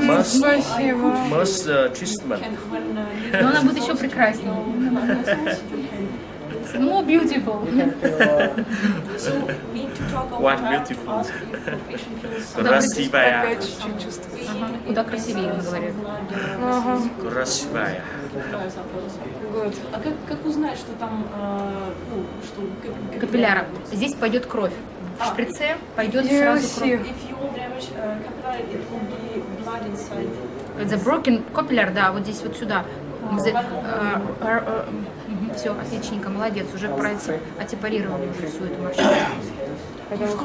Most treatment. Но она будет еще прекраснее. More beautiful. What beautiful. Красивая. Куда красивее, он говорит. Красивая. А как узнать, что там капилляра? Здесь пойдет кровь. В шприце пойдет сразу кровь. The broken capillary, да, вот здесь вот сюда. Все, отличненько, молодец, уже отсепарировали уже всю эту морщину.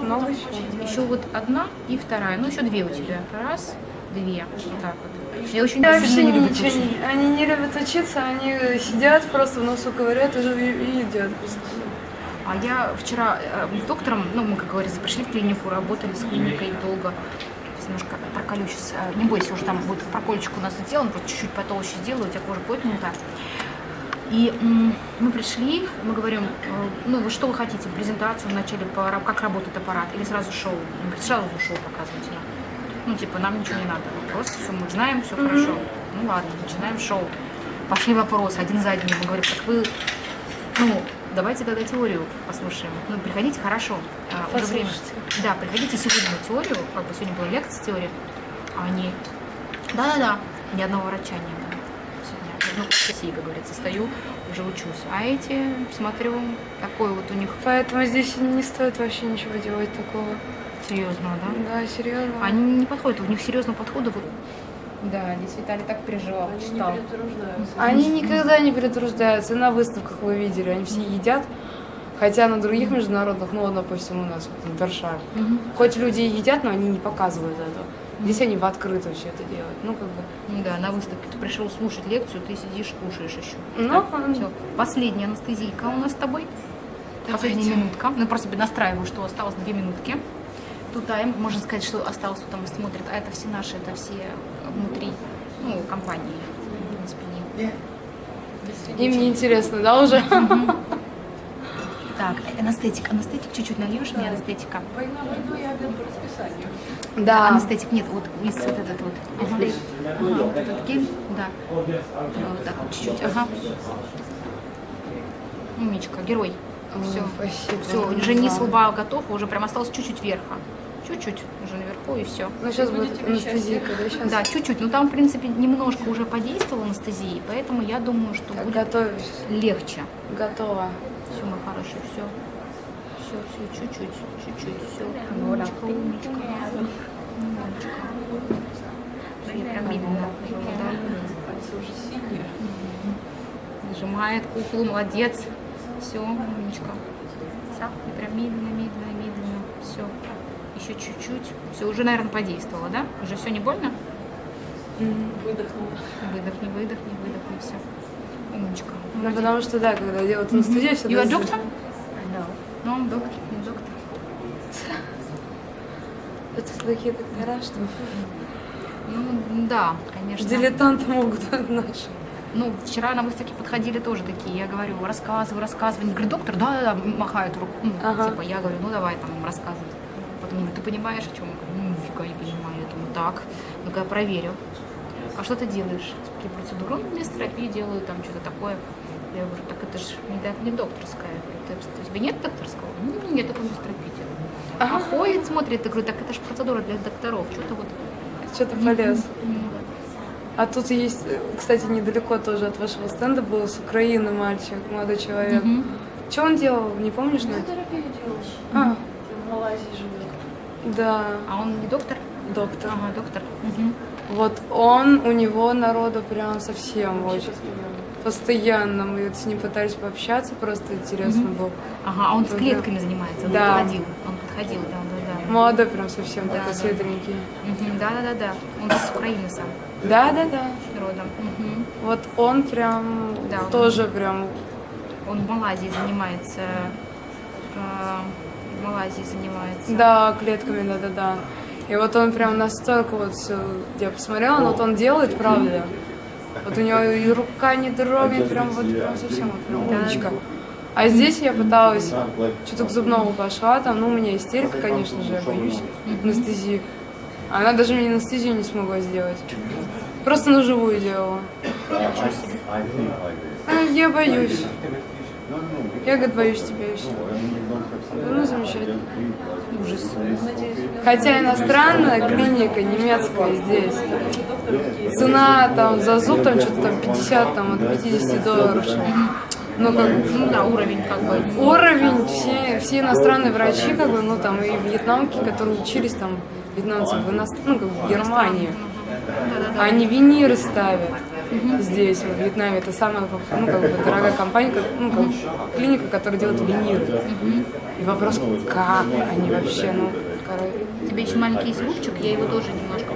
Много еще? Еще вот одна и вторая, ну еще две у тебя. Раз, две, вот так вот. Я очень Они не любят учиться, они сидят, просто в носу ковыряют и едят. А я вчера с доктором, ну мы, как говорится, пришли в клинику, работали с клиникой долго. Немножко проколю сейчас, не бойся, уже там будет прокольчик у нас сделан, просто чуть-чуть потолще сделаю, у тебя кожа плотненькая. И мы пришли, мы говорим, ну вы что вы хотите, презентацию вначале, как работает аппарат, или сразу шоу? Он говорит, сразу шоу показывайте нам. Ну типа нам ничего не надо, просто все мы знаем, все хорошо. Ну ладно, начинаем шоу. Пошли вопросы один за одним, мы говорим, так вы, ну давайте тогда теорию послушаем. Ну приходите, хорошо, уже время. Да, приходите сегодня на теорию, как бы сегодня была лекция теории, а они, да, ни одного врача не было сегодня. Ну, как говорится, стою, уже учусь. А эти, смотрю, такой вот у них. Поэтому здесь не стоит вообще ничего делать такого. Серьезно, да? Да, серьезно. Они не подходят, у них серьезного подхода. Да, здесь Виталий так переживал, читал. Они никогда не перетруждаются. На выставках вы видели, они все едят. Хотя на других международных, ну вот, допустим, у нас в Варшаве, хоть люди и едят, но они не показывают этого. Здесь они в открытую все это делают. Ну, как бы. Да, на выставке ты пришел слушать лекцию, ты сидишь, кушаешь еще. Ну, все. Последняя анестезийка у нас с тобой. Последняя минутка. Ну, просто себе настраиваю, что осталось 2 минутки. Тут тайм, можно сказать, что осталось, кто там смотрит, а это все наши, это все внутри, ну, компании. В принципе, им не интересно, да, уже? Так, анестетик чуть-чуть нальешь мне, анестетика. Я обед по расписанию. Да. Анестетик, нет, вот весь вот этот вот. Вот этот гель, да. Вот так вот чуть-чуть, ага. Умничка, герой. Все, спасибо. Все, уже низ лба готов, уже прям осталось чуть-чуть вверха. Чуть-чуть уже наверху и все. Ну сейчас будет анестезийка, да? Сейчас? Да, чуть-чуть. Но там, в принципе, немножко уже подействовала анестезия, поэтому я думаю, что будет легче. Готово. Все, мой хороший, все. Все, чуть-чуть, все. Умничка, умничка. Прям медленно. Нажимает куклу, молодец. Все, умничка. Все, и прям медленно. Все. Еще чуть-чуть. Все, уже, наверное, подействовало, да? Уже все не больно? Выдохнула. Выдохни, все. Умничка. Ну, потому что, да, когда делают анестезию, все. You are doctor? No, I'm doctor, не доктор. Это такие доктора, что? Ну, да, конечно. Дилетанты могут наши. Ну, вчера на выставке подходили тоже такие, я говорю, рассказывай. Они говорят, доктор, да, махают руку. Типа, я говорю, ну давай там рассказывай. Потом говорю, ты понимаешь, о чем? Я говорю, ну, нифига не понимаю. Я думаю, так, ну-ка я проверю. А что ты делаешь? Какие процедуры? Ну, мезотерапию делаю, там что-то такое. Я говорю, так это же не докторская. У тебя нет докторского? Ну, нет, это мезотерапия делаю. А ходит, смотрит, я говорю, так это же процедура для докторов. Что-то вот. Что-то полез. А тут есть, кстати, недалеко тоже от вашего стенда был с Украины мальчик, молодой человек. Что он делал, не помнишь? Мезотерапию делал. В Малайзии живет. Да. А он не доктор? Доктор. Ага, доктор. Вот он, у него народу прям совсем очень. постоянно. Мы вот с ним пытались пообщаться, просто интересно было. Ага, а он с клетками занимается, он подходил, да. Молодой прям совсем, такой светленький. Да. Он с Украины сам. Да. Родом. Вот он прям, тоже прям... Он в Малайзии занимается. Да, клетками, да. И вот он прям настолько вот все, я посмотрела, но вот он делает, правда. Вот у него и рука не дрогнет, прям совсем вот прям умничка. А здесь я пыталась, что-то к зубному пошла, там, ну, у меня истерика, конечно же, я боюсь анестезии. Она даже мне анестезию не смогла сделать. Просто на живую делала. Я боюсь. Я, говорит, боюсь тебя и все. Ну, замечательно. Ужас. Хотя иностранная клиника, немецкая здесь. Цена там за зуб там что-то там 50, там от $50. Ну, как, ну да, уровень как бы. Уровень, все иностранные врачи, как бы, ну там и вьетнамки, которые учились там, вьетнамцы ну, как в Германии. Они виниры ставят здесь, в Вьетнаме. Это самая, ну, как бы, дорогая компания, ну, как, клиника, которая делает виниры. И вопрос, как они вообще, ну, короче. У тебя еще маленький звукчик, я его тоже немножко